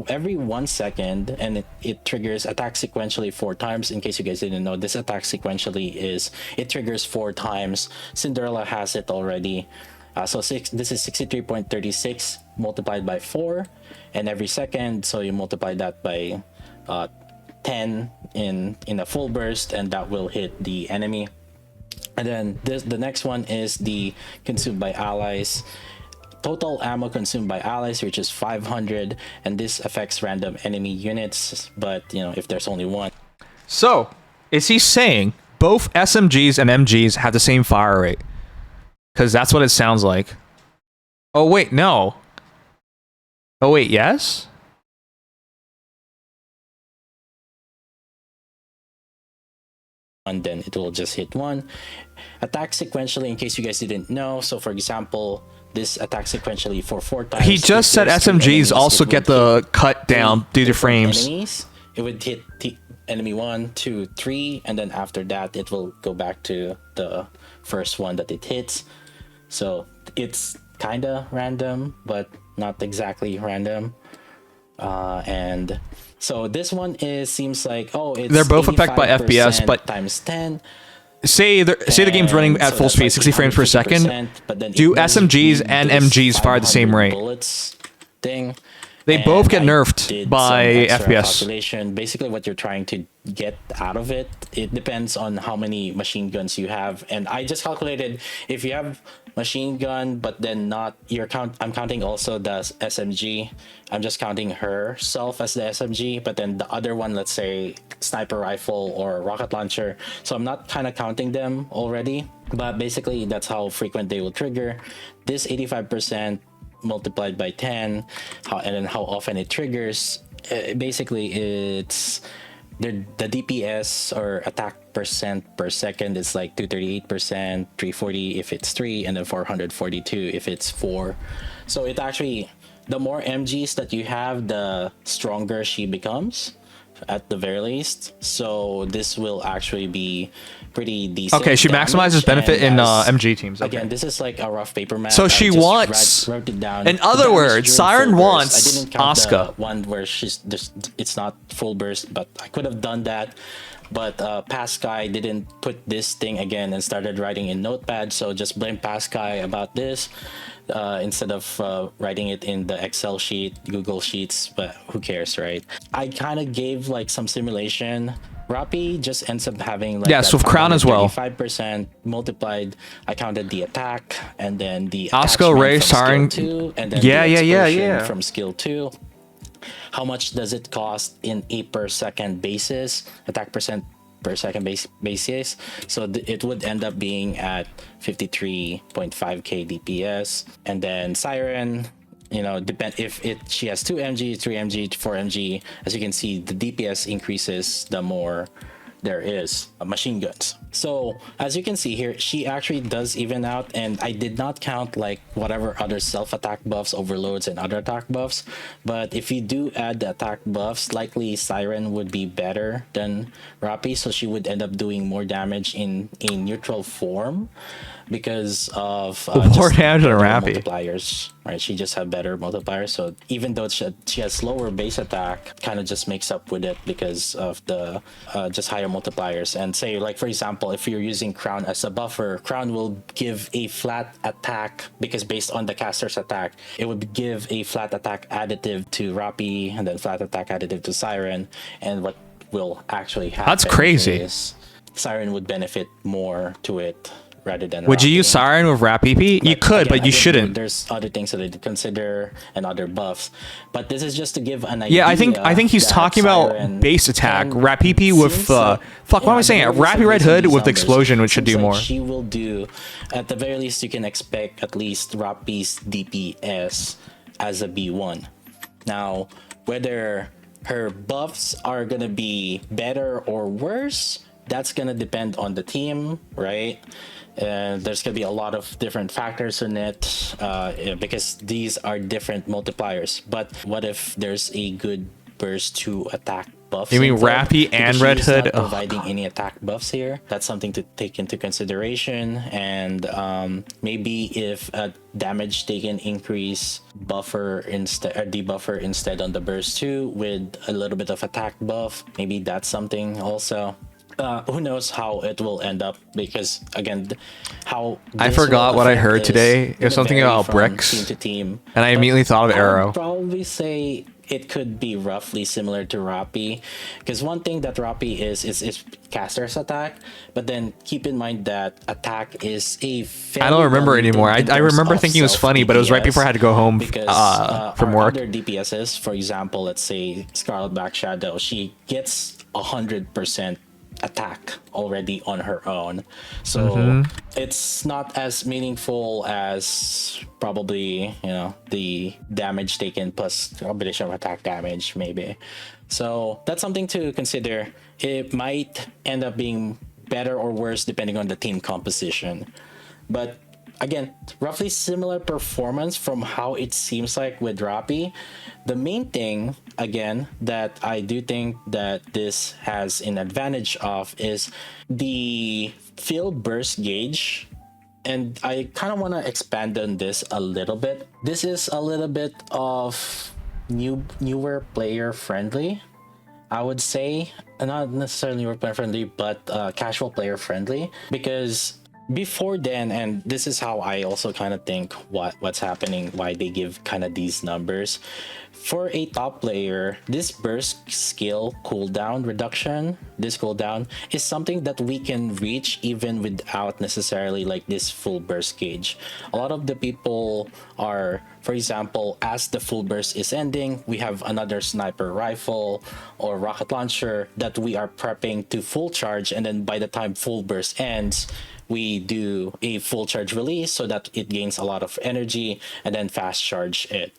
every 1 second, and it triggers attack sequentially 4 times. In case you guys didn't know, this attack sequentially is, it triggers 4 times. Cinderella has it already. So this is 63.36 multiplied by 4, and every second, so you multiply that by 10 in a full burst, and that will hit the enemy. And then the next one is the consumed by allies. Total ammo consumed by allies, which is 500, and this affects random enemy units, but you know, if there's only one. So, is he saying both SMGs and MGs have the same fire rate? Because that's what it sounds like. Oh, wait, no. Oh, wait, yes? And then it will just hit 1. Attack sequentially, in case you guys didn't know. So, for example, this attack sequentially for 4 times. He just said SMGs also get the cut down due to frames. Enemies. It would hit enemy 1, 2, 3, and then after that, it will go back to the first one that it hits. So it's kind of random, but not exactly random. And so this one seems like, oh, it's, they're both affected by FPS, but times 10. Say the game's running at full speed, 60 frames per second. But then do SMGs and MGs fire the same rate? Bullets thing. They both get nerfed by FPS. Calculation. Basically, what you're trying to get out of it, it depends on how many machine guns you have. And I just calculated, if you have machine gun, but then not I'm counting also the SMG. I'm just counting herself as the SMG, but then the other one, let's say sniper rifle or rocket launcher. So I'm not kind of counting them already, but basically that's how frequent they will trigger. This 85% multiplied by 10, and then how often it triggers. Basically, it's the DPS or attack percent per second is like 238%, 340 if it's 3, and then 442 if it's 4. So it actually, the more MGs that you have, the stronger she becomes, at the very least. So this will actually be pretty decent. Okay, she maximizes benefit in MG teams. Okay. Again, this is like a rough paper map. So she wants, wrote it down. in other words, Siren wants Asuka. One where she's just, it's not full burst, but I could have done that. but Pascal didn't put this thing again and started writing in Notepad. So just blame Pascal about this instead of writing it in the Excel sheet, Google Sheets. But who cares, right? I kind of gave like some simulation. Rapi just ends up having like yes, with Crown as well. 5% multiplied. I counted the attack and then the Oscar Ray Siren. And then yeah. From skill 2. How much does it cost in a per second basis? Attack percent per second basis. So it would end up being at 53.5k DPS. And then Siren, you know, depend if she has 2 mg, 3 mg, 4 mg. As you can see, the DPS increases the more there is machine guns. So as you can see here, she actually does even out, and I did not count like whatever other self-attack buffs, overloads, and other attack buffs. But if you do add the attack buffs, likely Siren would be better than Rapi, so she would end up doing more damage in a neutral form because of more damage than Rapi. Multipliers, right? She just had better multipliers. So even though she has slower base attack, kind of just makes up with it because of the just higher multipliers. And say like for example, if you're using Crown as a buffer, Crown will give a flat attack because based on the caster's attack, it would give a flat attack additive to Rapi and then flat attack additive to Siren. And what will actually happen? That's crazy. Is Siren would benefit more to it. Rather than would you use Siren with Rap PP? You could, again, but you shouldn't. There's other things that to consider and other buffs, but this is just to give an idea. Yeah, I think he's talking about base attack. Rap PP with fuck. What am I saying? Rappy Red Hood with the explosion, which should do more. She will do. At the very least, you can expect at least Rappy's DPS as a B1. Now, whether her buffs are gonna be better or worse, that's gonna depend on the team, right? There's going to be a lot of different factors in it because these are different multipliers. But what if there's a good burst to attack buffs? You mean Rappy and Red Hood? Providing any attack buffs here. That's something to take into consideration. And maybe if a damage taken increase buffer instead or debuffer instead on the burst 2 with a little bit of attack buff, maybe that's something also. Who knows how it will end up, because again, how I forgot what I heard today. It was something about bricks, team to team, and I immediately thought of Arrow. I would probably say it could be roughly similar to Rapi, because one thing that Rapi is caster's attack, but then keep in mind that attack is a I don't remember anymore. I remember thinking it was funny, but it was right before I had to go home from work. Other DPSs, for example, let's say Scarlet Black Shadow, she gets 100% attack already on her own, so it's not as meaningful as probably, you know, the damage taken plus combination of attack damage maybe. So that's something to consider. It might end up being better or worse depending on the team composition, but again, roughly similar performance from how it seems like with Rapi. The main thing, again, that I do think that this has an advantage of is the field burst gauge. And I kind of want to expand on this a little bit. This is a little bit of newer player friendly, I would say. Not necessarily newer player friendly, but casual player friendly, because before then, and this is how I also kind of think what's happening, why they give kind of these numbers. For a top player, this burst skill cooldown reduction, this cooldown is something that we can reach even without necessarily like this full burst gauge. A lot of the people are, for example, as the full burst is ending, we have another sniper rifle or rocket launcher that we are prepping to full charge, and then by the time full burst ends, we do a full charge release so that it gains a lot of energy and then fast charge it.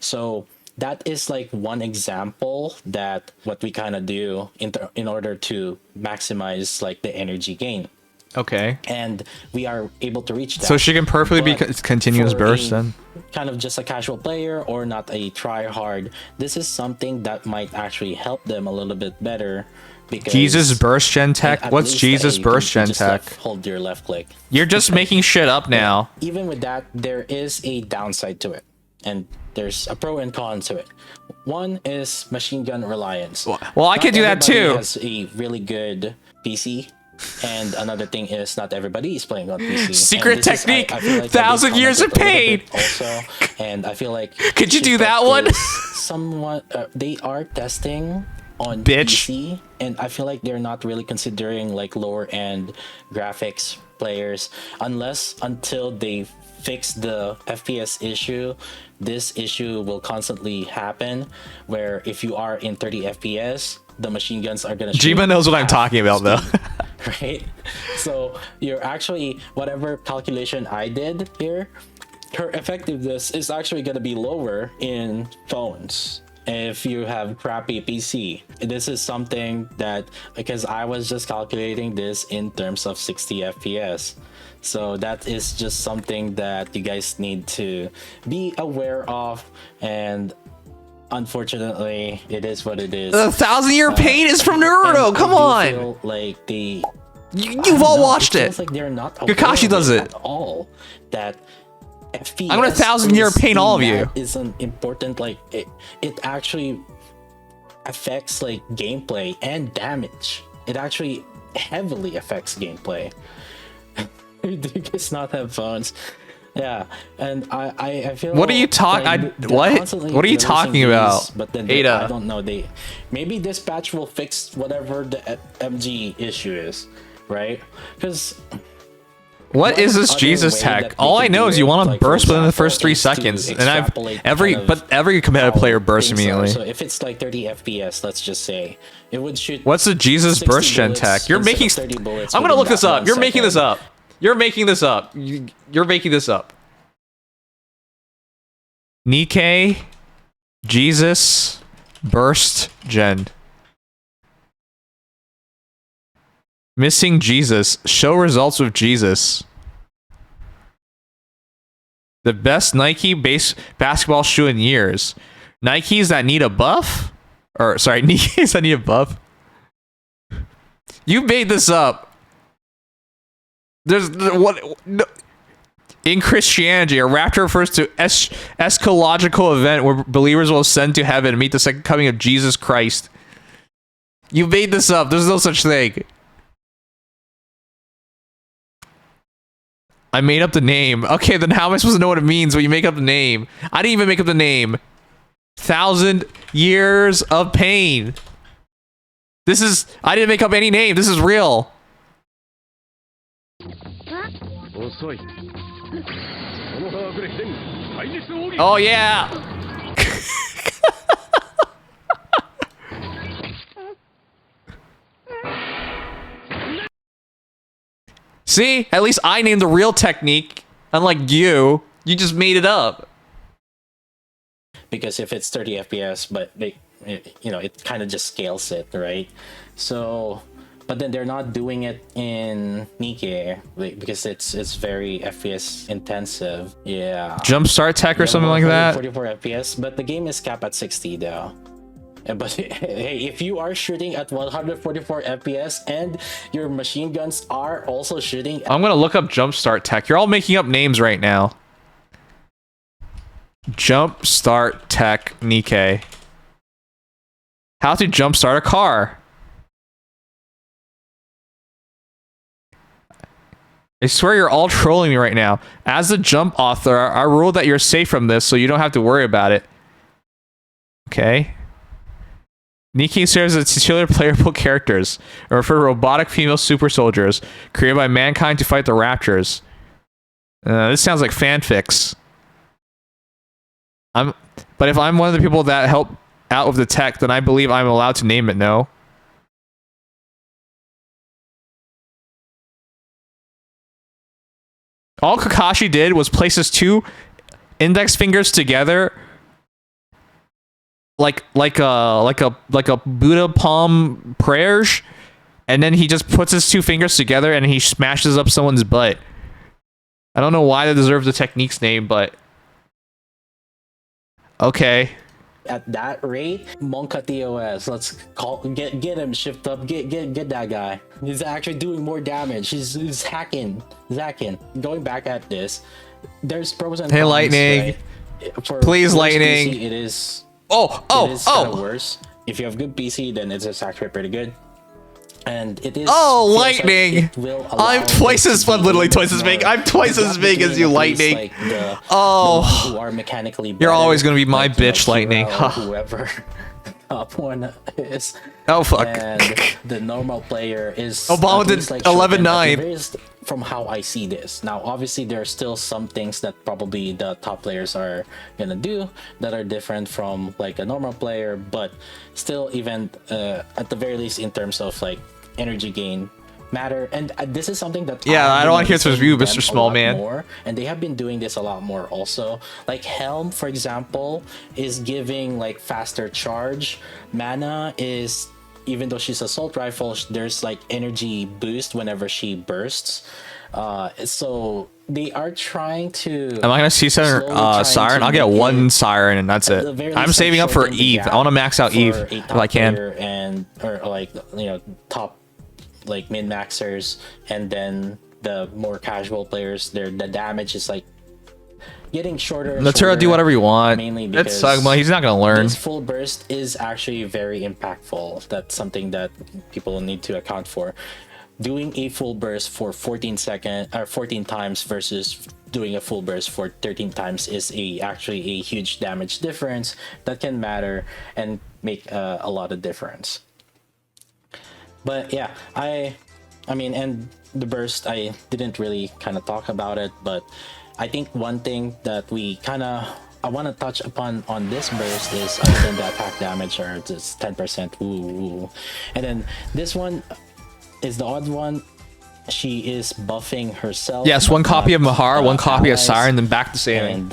So that is like one example that what we kind of do in order to maximize like the energy gain. Okay. And we are able to reach that. So she can perfectly be continuous burst then? Kind of just a casual player or not a try hard, this is something that might actually help them a little bit better. Jesus burst gen tech? What's Jesus burst gen tech? Hold your left click. You're just making shit up now. Even with that, there is a downside to it. and there's a pro and con to it. One is machine gun reliance. Well, I can do that Everybody too. has a really good PC, and another thing is not everybody is playing on PC. Secret technique, I feel like 1,000 years of pain. Also, and I feel like Could you do Ship that Up one? is somewhat they are testing on Bitch. PC, and I feel like they're not really considering like lower end graphics players until they fix the FPS issue. This issue will constantly happen where if you are in 30 FPS, the machine guns are gonna shoot Jiba knows what I'm half talking about though. speed, right? So you're actually, whatever calculation I did here, her effectiveness is actually gonna be lower in phones if you have crappy PC. This is something that, because I was just calculating this in terms of 60 FPS. So that is just something that you guys need to be aware of, and unfortunately, it is what it is. The 1,000-year pain is from Naruto. And Come I do on. feel like You've all watched it. Feels like they're not aware Kakashi of does it. at all. That FPS I'm gonna 1,000-year pain all of you. Is an important, like it actually affects like gameplay and damage. It actually heavily affects gameplay. Do you guys not have phones? Yeah, and I feel. What are you talking? like What are you talking about? But then Ada. I don't know. Maybe this patch will fix whatever the MG issue is, right? Because What is this Jesus tech? All I know is you want to burst within the first 3 seconds, and every competitive player bursts immediately. So if it's like 30 FPS, let's just say, it would shoot. What's the Jesus 60 burst gen bullets tech? You're instead making. of 30 bullets I'm gonna within look this that up. 1 You're making this second. up. You're making this up. You're making this up. Nikkei, Jesus, burst gen. Missing Jesus. Show results with Jesus. The best Nike basketball shoe in years. Nikes that need a buff? Or, sorry, Nikes that need a buff? You made this up. There's what? No. In Christianity, a rapture refers to eschatological event where believers will ascend to heaven and meet the second coming of Jesus Christ. You made this up. There's no such thing. I made up the name. Okay, then how am I supposed to know what it means when you make up the name? I didn't even make up the name. 1,000 years of pain. I didn't make up any name. This is real. Oh yeah. See, at least I named the real technique, unlike you. You just made it up. Because if it's 30 FPS, but it kind of just scales it, right? So, but then they're not doing it in Nikkei because it's very FPS intensive. Yeah. Jumpstart tech or something like that. 44 FPS, but the game is capped at 60 though. But hey, if you are shooting at 144 FPS and your machine guns are also shooting I'm gonna look up jumpstart tech. You're all making up names right now. Jumpstart tech Nikkei. How to jumpstart a car. I swear you're all trolling me right now. As the jump author, I rule that you're safe from this, so you don't have to worry about it. Okay. Nikkei serves as titular playable characters, and refer to robotic female super soldiers created by mankind to fight the Raptors. This sounds like fanfics. But if I'm one of the people that help out with the tech, then I believe I'm allowed to name it, no? All Kakashi did was place his 2 index fingers together like a Buddha palm prayers, and then he just puts his 2 fingers together and he smashes up someone's butt. I don't know why that deserves the technique's name, but okay. At that rate, Monka TOS. Let's get him shipped up. Get that guy. He's actually doing more damage. He's hacking. Going back at this, there's pros and cons. Hey, Lightning. Right? Please, worse lightning. PC, it is Oh, kinda worse. If you have good PC, then it's actually pretty good. And it is. Oh, feels like lightning! it will allow I'm twice it as to I'm be literally a bit twice as big. more- I'm twice the as gap big as between you, at least, lightning. like, the Oh. ones who are mechanically You're always better, gonna be my like, you know, bitch, lightning. Kira or whoever the top one is. Oh, fuck. And the normal player is. Obama at did least, like, 11-9. shortened, at least from how I see this. Now, obviously, there are still some things that probably the top players are gonna do that are different from like a normal player, but still, even at the very least, in terms of like energy gain matter. And this is something that I don't want to hear this review, them Mr. a Small lot Man. more, and they have been doing this a lot more also. Like Helm, for example, is giving like faster charge. Mana is, even though she's assault rifle, there's like energy boost whenever she bursts. So they are trying to. Am I gonna see slowly trying siren? to I'll get make one it, siren and that's at it. the very I'm least, saving like, up for shorten the Eve. gap I want to max out for Eve a if top I can. player and or like, you know, top like min maxers, and then the more casual players, the damage is like getting shorter and Natura, do shorter, whatever you want. mainly It's because Sagma. He's not gonna learn. this full burst is actually very impactful. That's something that people need to account for. Doing a full burst for 14 times versus doing a full burst for 13 times is actually a huge damage difference that can matter and make a lot of difference. But yeah, I mean, and the burst, I didn't really kind of talk about it, but I think one thing that I want to touch upon on this burst is, other than the attack damage, or just 10%, ooh. And then this one is the odd one. She is buffing herself. Yes, one but copy of not, Mahar, one copy of allies. Siren, then back to saving.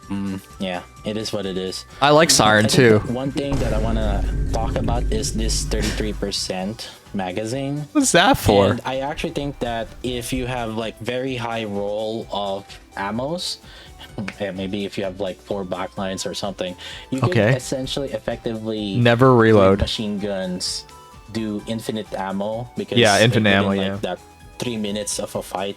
And yeah, it is what it is. I like Siren I think too. One thing that I want to talk about is this 33% magazine. What's that for? And I actually think that if you have like very high roll of ammos, maybe if you have like 4 backlines or something, you can essentially effectively never reload. Machine guns do infinite ammo, because infinite ammo, like that 3 minutes of a fight,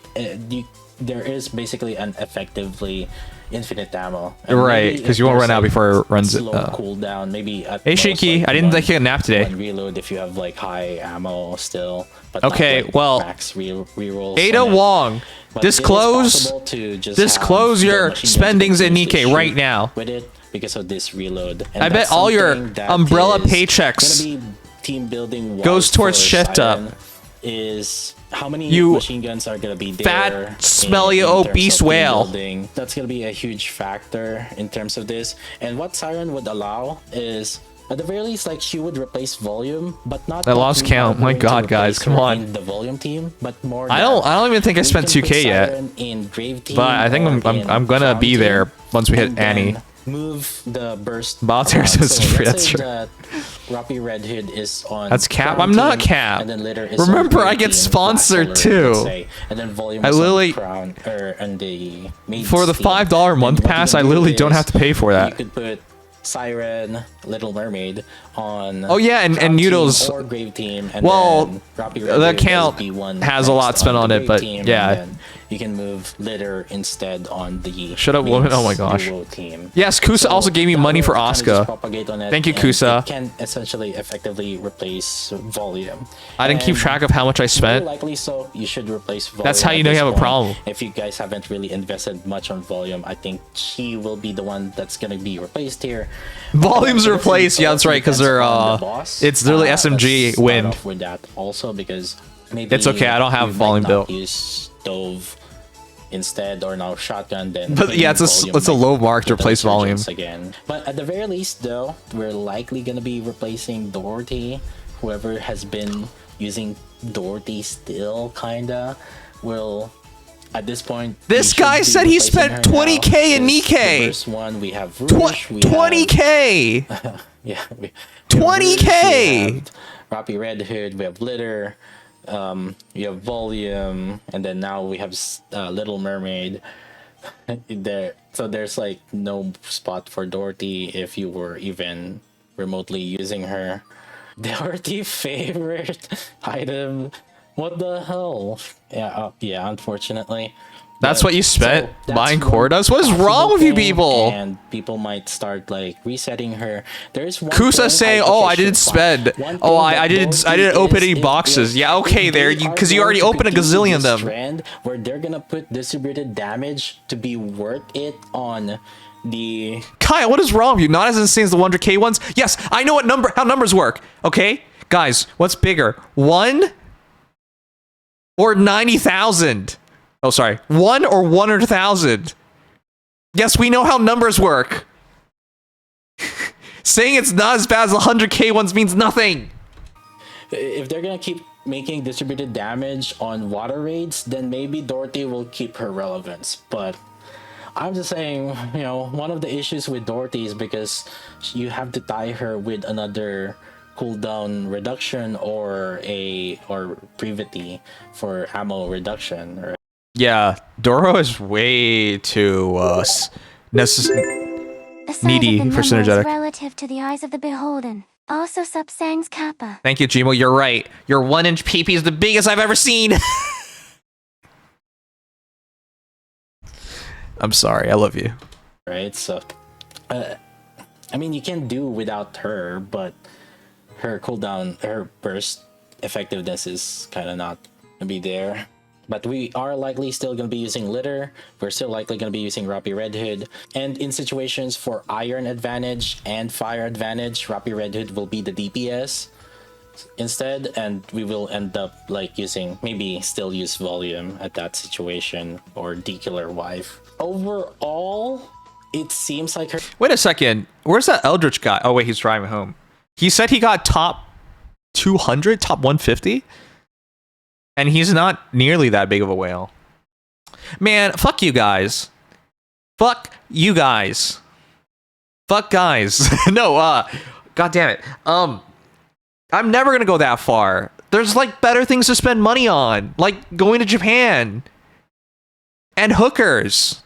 there is basically an effectively infinite ammo, and right? Because you won't run out before it runs it. Slow cooldown, maybe. At Hey most, Shiki, like, I didn't take a nap today. one reload if you have like high ammo still. But Okay, not, like, well, max rerolls. Ada Wong, But it is disclose possible to just disclose have your the machine guns spendings in continuously Nikkei right shoot now. with it because of this reload. And I bet that's all your something that umbrella is paychecks gonna be team building goes towards for shift up. Siren. Is how many You machine guns are gonna be there? fat, smelly, in terms obese of team whale. building. That's gonna be a huge factor in terms of this. And what Siren would allow is, at the very least, like, she would replace volume, but not. I lost count. My God, guys, come on. In the volume team, but more. I don't even think I spent 2K yet. In Grave team, But I think I'm gonna be there once we hit Annie. Move the burst. Balters is free. That's true. Roppy Red Hood is on. That's Cap. Crown I'm not team, Cap. And then later is Remember, on I Grave get team, sponsored Black Solar, too. let's say. And then volume I is on literally- Crown, and the Maids For the team. $5 month And what pass, you I can do literally don't is have to pay for You that. could put Siren, Little Mermaid on. Oh, yeah, and Crown Noodles- team or Grave team. And well, then Roppy Red the Hood account as B1 has a lot next spent on on the it, Grave but team, yeah. and then you can move Litter instead on the. Shut up, woman. Oh my gosh. Duo team. Yes, Kusa So also gave me that money for will kinda just Asuka. propagate on it, Thank you, and Kusa. It can essentially effectively replace volume. I didn't keep And track of how much I spent. more likely so, you should replace volume. That's how you at know you this have a point. problem. If you guys haven't really invested much on volume, I think she will be the one that's gonna be replaced here. Volume's But replaced. Yeah, that's right, because depends they're on the boss. it's literally Let's SMG start wind. off with that also, because maybe It's okay, I don't have you volume might not built. use stove instead, or now shotgun, then But yeah, it's a low mark to get the replace volume. resurgence again. But at the very least, though, we're likely gonna be replacing Dorothy. Whoever has been using Dorothy still kinda will. At this point, This we should guy be said he replacing spent her 20K now, in 'cause Nikkei. The first one we have Rouge, we have 20K. yeah, we 20K. have Roppy Red Hood, we have Litter, we have Volume, and then now we have Little Mermaid. There, so there's like no spot for Dorothy if you were even remotely using her. Dorothy favorite item. What the hell? Yeah, yeah. Unfortunately, That's But- what you spent so that's buying one Cordas? What is possible wrong with you thing, people? And people might start like resetting her. There's one Kusa thing saying, I- "Oh, okay, I didn't sure, fine. spend. One Oh, thing I that didn't. I Dorothy didn't open is any boxes. Yeah, okay, there. Because you already opened a gazillion of them. Trend where they're gonna put distributed damage to be worth it on the. Kyle, what is wrong with you? Not as insane as the 100K ones. Yes, I know how numbers work. Okay, guys, what's bigger, 1 or 90,000? Oh, sorry, 1 or 100,000. Yes, we know how numbers work. Saying it's not as bad as the 100K ones means nothing. If they're gonna keep making distributed damage on water raids, then maybe Dorothy will keep her relevance. But I'm just saying, you know, one of the issues with Dorothy is because you have to tie her with another cooldown reduction or privity for ammo reduction. Right? Yeah, Doro is way too The size needy of the for number is synergetic. relative to the eyes of the beholden. Also subsangs kappa. Thank you, Gmo. You're right. Your 1-inch PP is the biggest I've ever seen. I'm sorry. I love you. Right. So, I mean, you can do without her, but her cooldown, her burst effectiveness is kind of not gonna be there. But we are likely still going to be using Litter. We're still likely going to be using Rappy Red Hood. And in situations for Iron advantage and Fire advantage, Rappy Red Hood will be the DPS instead. And we will end up like using, maybe still use Volume at that situation, or D-Killer Wife. Overall, it seems like her... Wait a second. Where's that Eldritch guy? Oh, wait, he's driving home. He said he got top 200, top 150? And he's not nearly that big of a whale. Man, fuck you guys. Fuck you guys. Fuck guys. No, god damn it. I'm never gonna go that far. There's like better things to spend money on, like going to Japan and hookers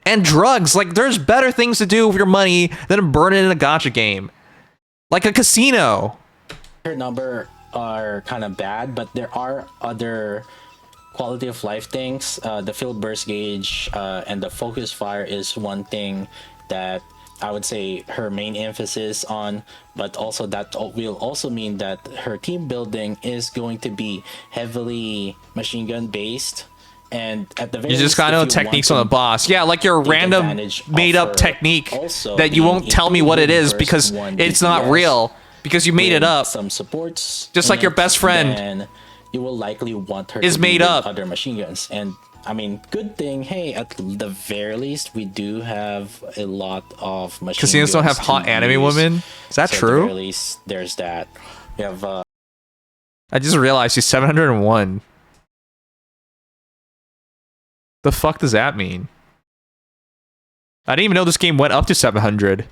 and drugs. Like there's better things to do with your money than burn it in a gacha game, like a casino. Her number are kind of bad, but there are other quality of life things. The field burst gauge and the focus fire is one thing that I would say her main emphasis on, but also that will also mean that her team building is going to be heavily machine gun based. And at the very you just gotta know techniques on the boss. Yeah, like your random made up technique that you won't tell me what it is because it's not real. Because you made it up. Some supports, just like your best friend. And you will likely want her is to made up other machine guns. And I mean, good thing. Hey, at the very least, we do have a lot of machine guns. Casinos don't have hot anime women. Is that true? At the very least, there's that. We have. I just realized he's 701. The fuck does that mean? I didn't even know this game went up to 700.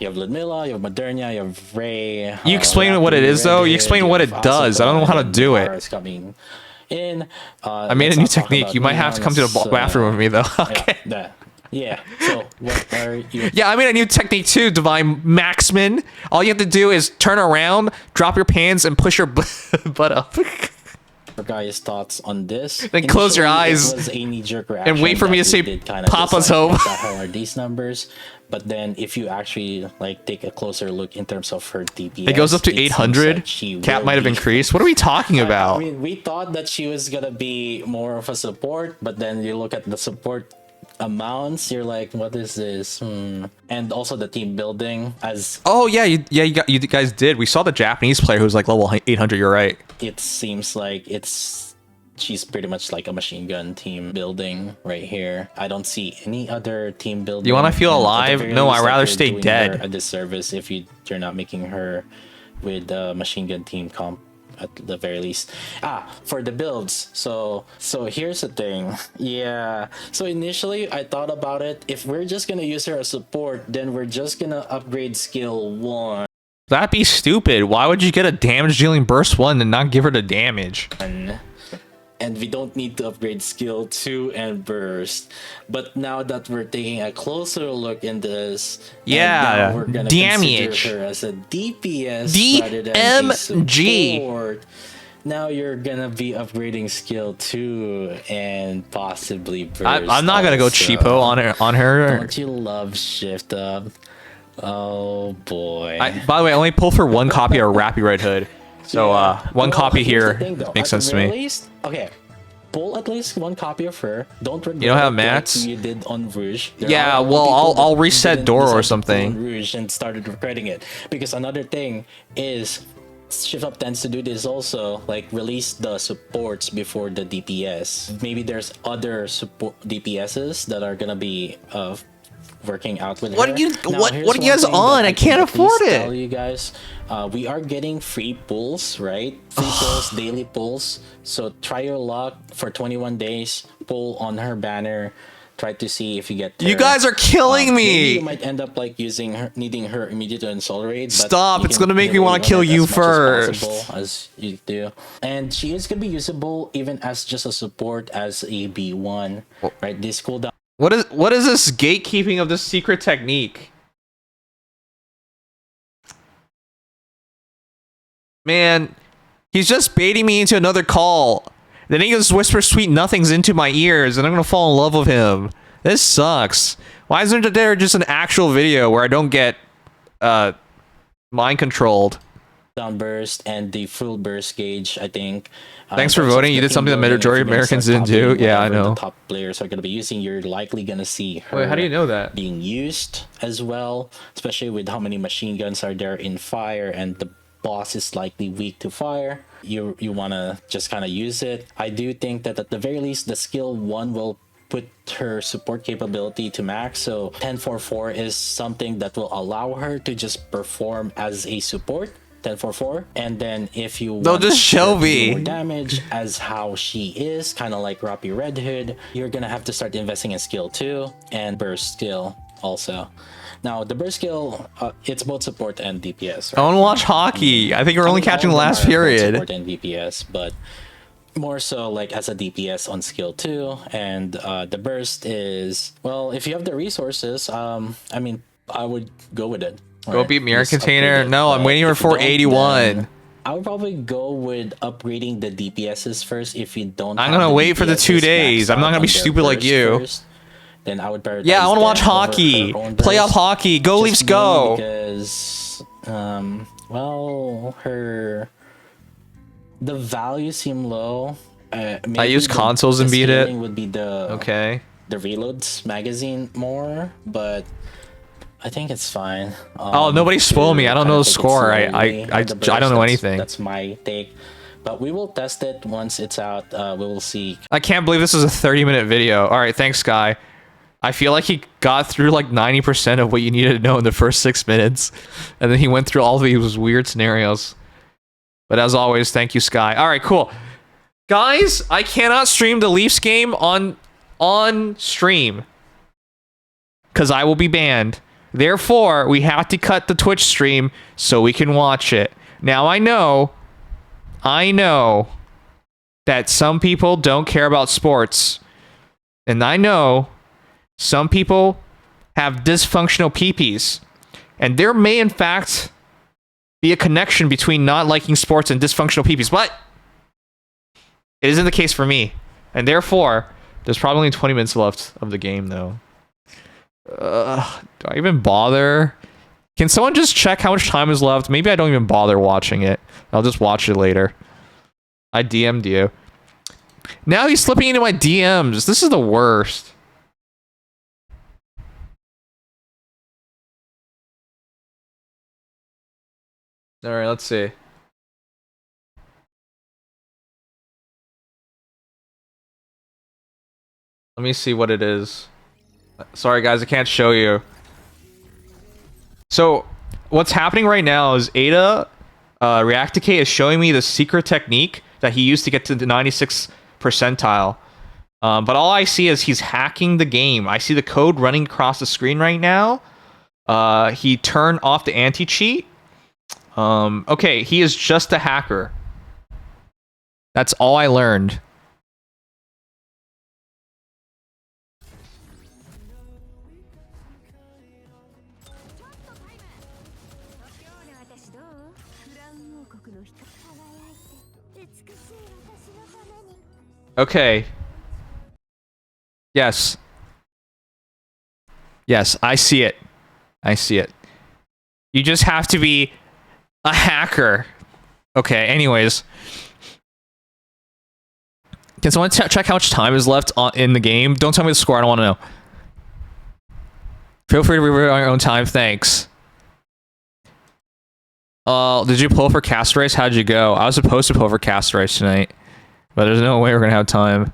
You have Ludmilla, you have Modernia, you have Ray. You explain what it is, though? You explain what it does. I don't know how to do it. Coming in. I made a new technique. You might have to come to the bathroom with me, though. Okay. Yeah. So, what are you... Yeah, I made a new technique, too, Divine Maxman. All you have to do is turn around, drop your pants, and push your butt up. Guys' thoughts on this. Then close your eyes it was a knee-jerk reaction and wait for me to say Papa's home. How are these numbers? But then if you actually like take a closer look in terms of her DPS, it goes up to 800. Cap might have increased. What are we talking about? I mean, we thought that she was gonna be more of a support, but then you look at the support amounts, you're like, what is this? And also the team building as... Oh yeah, you guys did. We saw the Japanese player who was like level 800. You're right. It seems like she's pretty much like a machine gun team building right here. I don't see any other team building. You want to feel alive? No, I'd rather stay dead. A disservice if you're not making her with a machine gun team comp at the very least. For the builds. So here's the thing. Yeah. So initially I thought about it. If we're just gonna use her as support, then we're just gonna upgrade skill 1. That'd be stupid. Why would you get a damage dealing burst 1 and not give her the damage? And we don't need to upgrade skill 2 and burst. But now that we're taking a closer look in this, yeah, we're gonna damage consider her as a DPS rather than a support, now you're gonna be upgrading skill 2 and possibly burst. I'm not gonna go also. cheapo on her. Don't you love shift up? Oh boy. By the way, I only pull for one copy of Rappy Red Hood. So one copy here's the here thing, though. makes At sense the to very me. least, okay. Pull at least one copy of her. Don't regret You don't have it mats? like you did on Rouge. There Yeah, are well, people I'll that reset didn't Doro or decide to pull on something. Rouge and started regretting it, because another thing is shift up tends to do this also, like release the supports before the DPS. Maybe there's other support DPSs that are gonna be working out with What her. are you Now, what here's are you one guys thing that on? I can can't at least afford tell it. you guys, we are getting free pulls, right? Free pulls, daily pulls. So try your luck for 21 days. Pull on her banner. Try to see if you get her. You guys are killing Maybe me. you might end up like needing her immediately to install raid. But Stop, you it's can gonna make me minimally wanna run kill it you as much first. As possible as you do. And she is gonna be usable even as just a support as a B1. Right? This cooldown. What is this gatekeeping of this secret technique? Man, he's just baiting me into another call. Then he just whispers sweet nothings into my ears, and I'm gonna fall in love with him. This sucks. Why isn't there just an actual video where I don't get mind controlled? Down burst and the full burst gauge, I think. Thanks for voting. You did something the majority of Americans didn't do. Yeah, I know. The top players are going to be using. You're likely going to see her. Wait, how do you know that? Being used as well, especially with how many machine guns are there in fire, and the boss is likely weak to fire. You want to just kind of use it. I do think that at the very least, the skill 1 will put her support capability to max. So 1044 is something that will allow her to just perform as a support. 1044, and then if you want just show me more damage as how she is, kind of like Rappy Red Hood, you're gonna have to start investing in skill 2 and burst skill also. Now the burst skill, it's both support and DPS. Right? I want to watch hockey. I think we're only catching the last period. Support and DPS, but more so like as a DPS on skill 2, and the burst is, well, if you have the resources, I mean, I would go with it. Go beat Mirror Container. No, I'm waiting for 481. I would probably go with upgrading the DPSs first if you don't. I'm gonna wait for the 2 days. I'm not gonna be stupid like you. First, then I would prioritize. Yeah, I want to watch hockey. Playoff hockey. Go Leafs, go. Because, well, the values seem low. I use consoles and beat it. Would be the reloads magazine more, but I think it's fine. Oh, nobody spoil me. I don't know the score. I don't know anything. That's my take. But we will test it once it's out. We will see. I can't believe this is a 30-minute video. All right, thanks, Sky. I feel like he got through like 90% of what you needed to know in the first 6 minutes. And then he went through all of these weird scenarios. But as always, thank you, Sky. All right, cool. Guys, I cannot stream the Leafs game on stream, because I will be banned. Therefore, we have to cut the Twitch stream so we can watch it. Now, I know that some people don't care about sports. And I know some people have dysfunctional peepees. And there may, in fact, be a connection between not liking sports and dysfunctional peepees. But it isn't the case for me. And therefore, there's probably only 20 minutes left of the game, though. Do I even bother? Can someone just check how much time is left? Maybe I don't even bother watching it. I'll just watch it later. I DM'd you. Now he's slipping into my DMs. This is the worst. All right, let's see. Let me see what it is. Sorry, guys, I can't show you. So, what's happening right now is Ada Reacticate is showing me the secret technique that he used to get to the 96th percentile. But all I see is he's hacking the game. I see the code running across the screen right now. He turned off the anti-cheat. Okay, he is just a hacker. That's all I learned. Okay. Yes. Yes, I see it. I see it. You just have to be a hacker. Okay, anyways. Can someone check how much time is left in the game? Don't tell me the score, I don't want to know. Feel free to review on your own time, thanks. Did you pull for cast race? How'd you go? I was supposed to pull for cast race tonight, but there's no way we're gonna have time.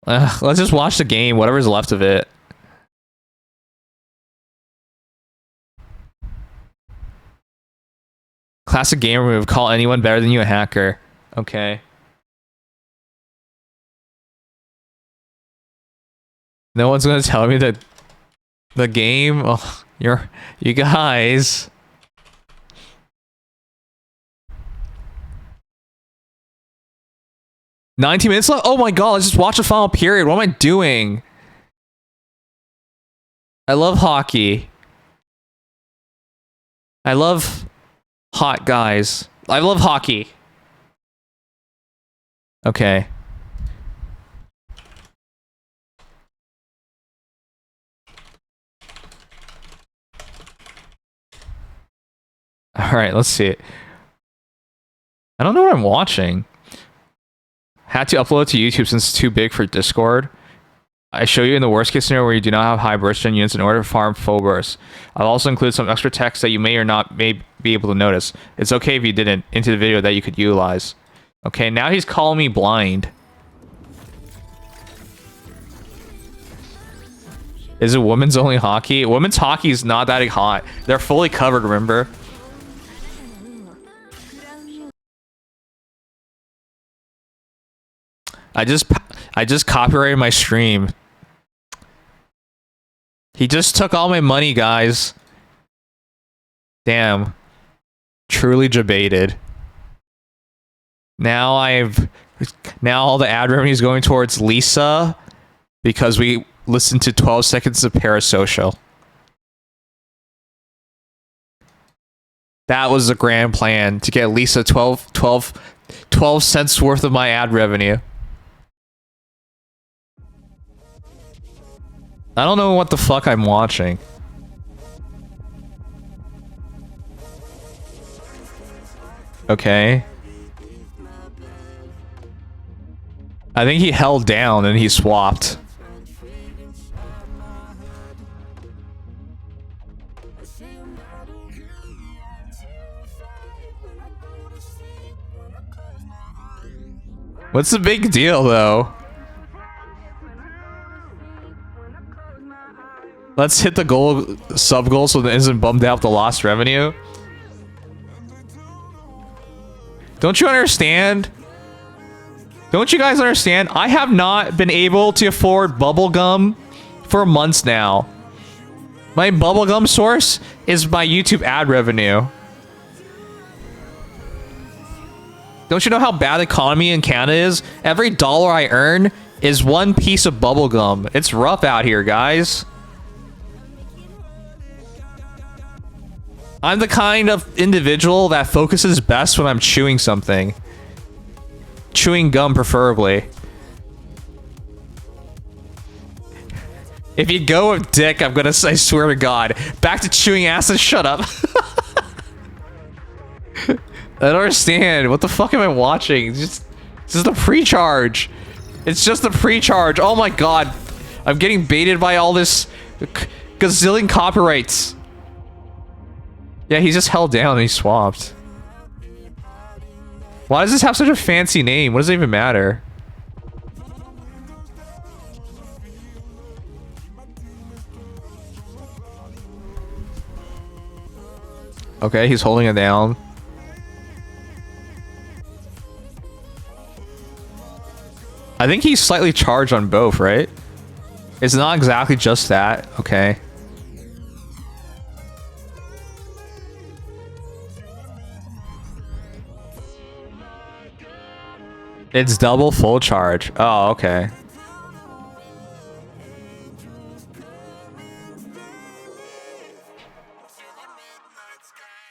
Let's just watch the game, whatever's left of it. Classic gamer move, call anyone better than you a hacker. Okay. No one's gonna tell me that the game. Oh, you guys. "19 minutes left? Oh my god, let's just watch the final period. What am I doing? I love hockey. I love hot guys. I love hockey. Okay. Alright, let's see it. I don't know what I'm watching. Had to upload to YouTube since it's too big for Discord. I show you in the worst case scenario where you do not have high burst gen units in order to farm full burst. I'll also include some extra text that you may or not may be able to notice. It's okay if you didn't into the video that you could utilize. Okay, now he's calling me blind. Is it women's only hockey? Women's hockey is not that hot. They're fully covered, remember? I just copyrighted my stream. He just took all my money, guys. Damn. Truly debated. Now all the ad revenue is going towards Lisa because we listened to 12 seconds of Parasocial. That was the grand plan, to get Lisa 12 cents worth of my ad revenue. I don't know what the fuck I'm watching. Okay. I think he held down and he swapped. What's the big deal, though? Let's hit the goal, sub goal, so that isn't bummed out the lost revenue. Don't you understand? Don't you guys understand? I have not been able to afford bubblegum for months now. My bubblegum source is my YouTube ad revenue. Don't you know how bad the economy in Canada is? Every dollar I earn is one piece of bubblegum. It's rough out here, guys. I'm the kind of individual that focuses best when I'm chewing something. Chewing gum, preferably. If you go with dick, I'm gonna say, I swear to God. Back to chewing ass and shut up. I don't understand. What the fuck am I watching? This is the pre-charge. It's just the pre-charge. Oh my god. I'm getting baited by all this gazillion copyrights. Yeah, he just held down and he swapped. Why does this have such a fancy name? What does it even matter? Okay, he's holding it down. I think he's slightly charged on both, right? It's not exactly just that. Okay. It's double full charge. Oh, okay.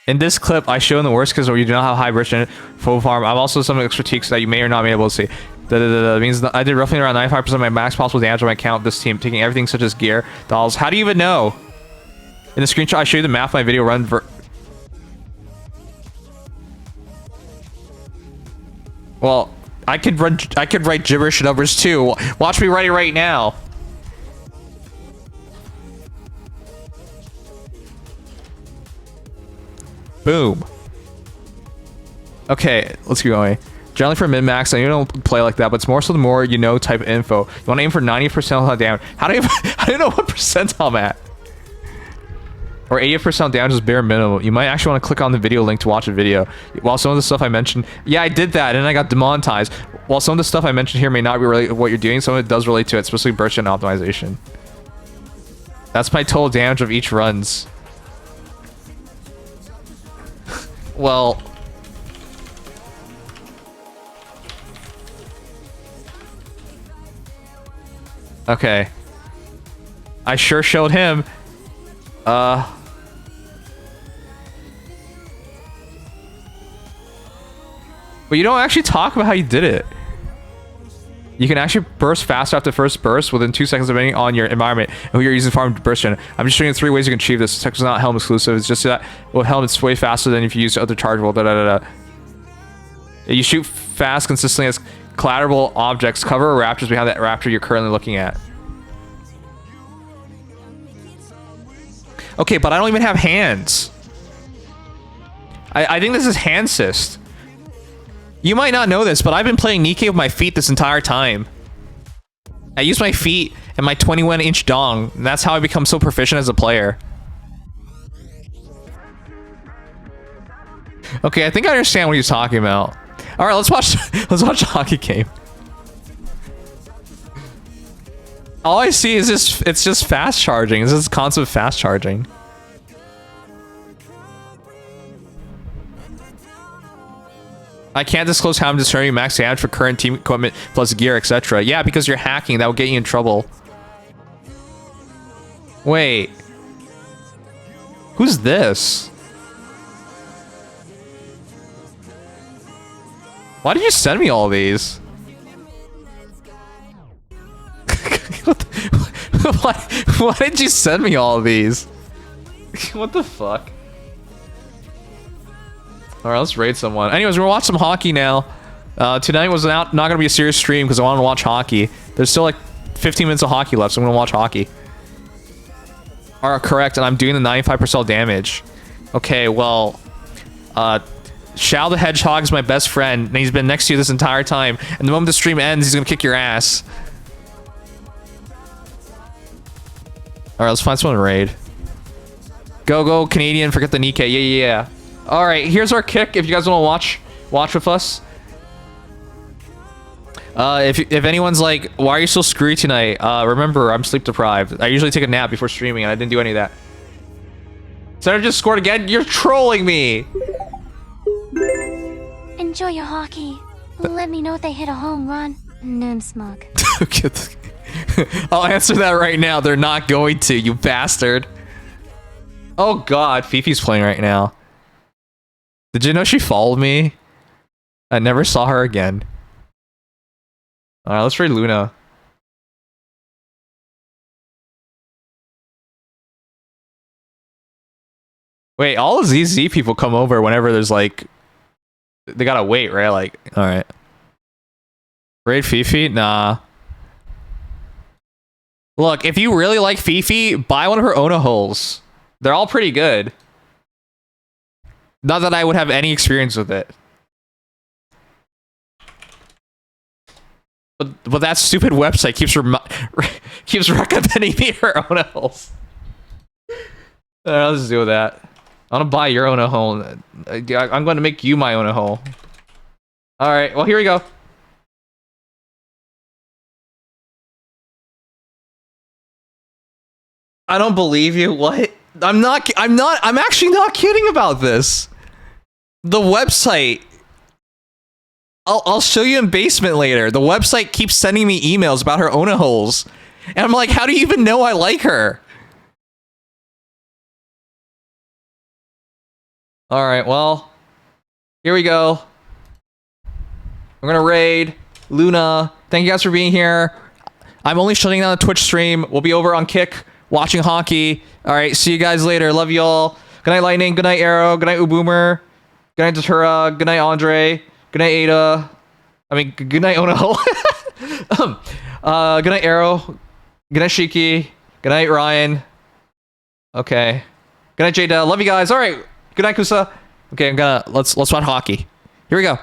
In this clip, I show in the worst because you do not have high Britain full farm. I'm also some critiques that you may or not be able to see. That means that I did roughly around 95% of my max possible damage on my account with this team, taking everything such as gear, dolls. How do you even know? In the screenshot, I show you the math of my video run. Well, I could write gibberish numbers too. Watch me write it right now. Boom. Okay, let's keep going. Generally for min-max, I don't play like that, but it's more so the more you know type of info. You want to aim for 90% damage. How do you know what percentile I'm at? Or 80% damage is bare minimum. You might actually want to click on the video link to watch a video. While some of the stuff I mentioned... Yeah, I did that, and I got demonetized. While some of the stuff I mentioned here may not be related to what you're doing, some of it does relate to it, especially burst and optimization. That's my total damage of each runs. Well... Okay. I sure showed him. But you don't actually talk about how you did it. You can actually burst faster after first burst within 2 seconds depending on your environment and who you're using farm burst gen. I'm just showing you 3 ways you can achieve this. This is not helm exclusive. It's just that with helm it's way faster than if you use other chargeable. You shoot fast consistently as collateral objects cover or raptors behind that raptor you're currently looking at. Okay, but I don't even have hands. I think this is hand assist. You might not know this, but I've been playing Nikke with my feet this entire time. I use my feet and my 21-inch dong, and that's how I become so proficient as a player. Okay, I think I understand what he's talking about. All right, let's watch a hockey game. All I see is it's just fast charging. It's this concept of fast charging. I can't disclose how I'm determining max damage for current team equipment plus gear, etc. Yeah, because you're hacking. That will get you in trouble. Wait. Who's this? Why did you send me all these? Why did you send me all of these? What the fuck? Alright, let's raid someone. Anyways, we're gonna watch some hockey now. Tonight was not gonna be a serious stream because I wanted to watch hockey. There's still like 15 minutes of hockey left, so I'm gonna watch hockey. Alright, correct, and I'm doing the 95% damage. Okay, well... Shao the Hedgehog is my best friend, and he's been next to you this entire time. And the moment the stream ends, he's gonna kick your ass. Alright, let's find someone to raid. Go, Canadian, forget the Nikke. Yeah. Alright, here's our kick if you guys want to watch with us. If anyone's like, why are you so screwy tonight? Remember, I'm sleep deprived. I usually take a nap before streaming, and I didn't do any of that. Center just scored again? You're trolling me! Enjoy your hockey. Let me know if they hit a home run. Noom smug. I'll answer that right now. They're not going to, you bastard. Oh god, Fifi's playing right now. Did you know she followed me? I never saw her again. Alright, let's raid Luna. Wait, all of these Z people come over whenever there's like... They gotta wait, right? Like, alright. Raid Fifi? Nah. Look, if you really like Fifi, buy one of her Ona holes. They're all pretty good. Not that I would have any experience with it. But that stupid website keeps recommending me her Ona holes. Let's do that. I want to buy your Ona hole. I'm going to make you my Ona hole. Alright, well here we go. I don't believe you. What? I'm actually not kidding about this. The website. I'll show you in basement later. The website keeps sending me emails about her Ona holes. And I'm like, how do you even know I like her? All right, well, here we go. We're gonna raid Luna. Thank you guys for being here. I'm only shutting down the Twitch stream. We'll be over on Kick watching hockey. All right, see you guys later. Love y'all. Good night, Lightning. Good night, Arrow. Good night, Uboomer. Good night, Datura. Good night, Andre. Good night, Ada. I mean, good night, Ono. Good night, Arrow. Good night, Shiki. Good night, Ryan. Okay. Good night, Jada. Love you guys. All right. Good night, Kusa. Okay, let's watch hockey. Here we go.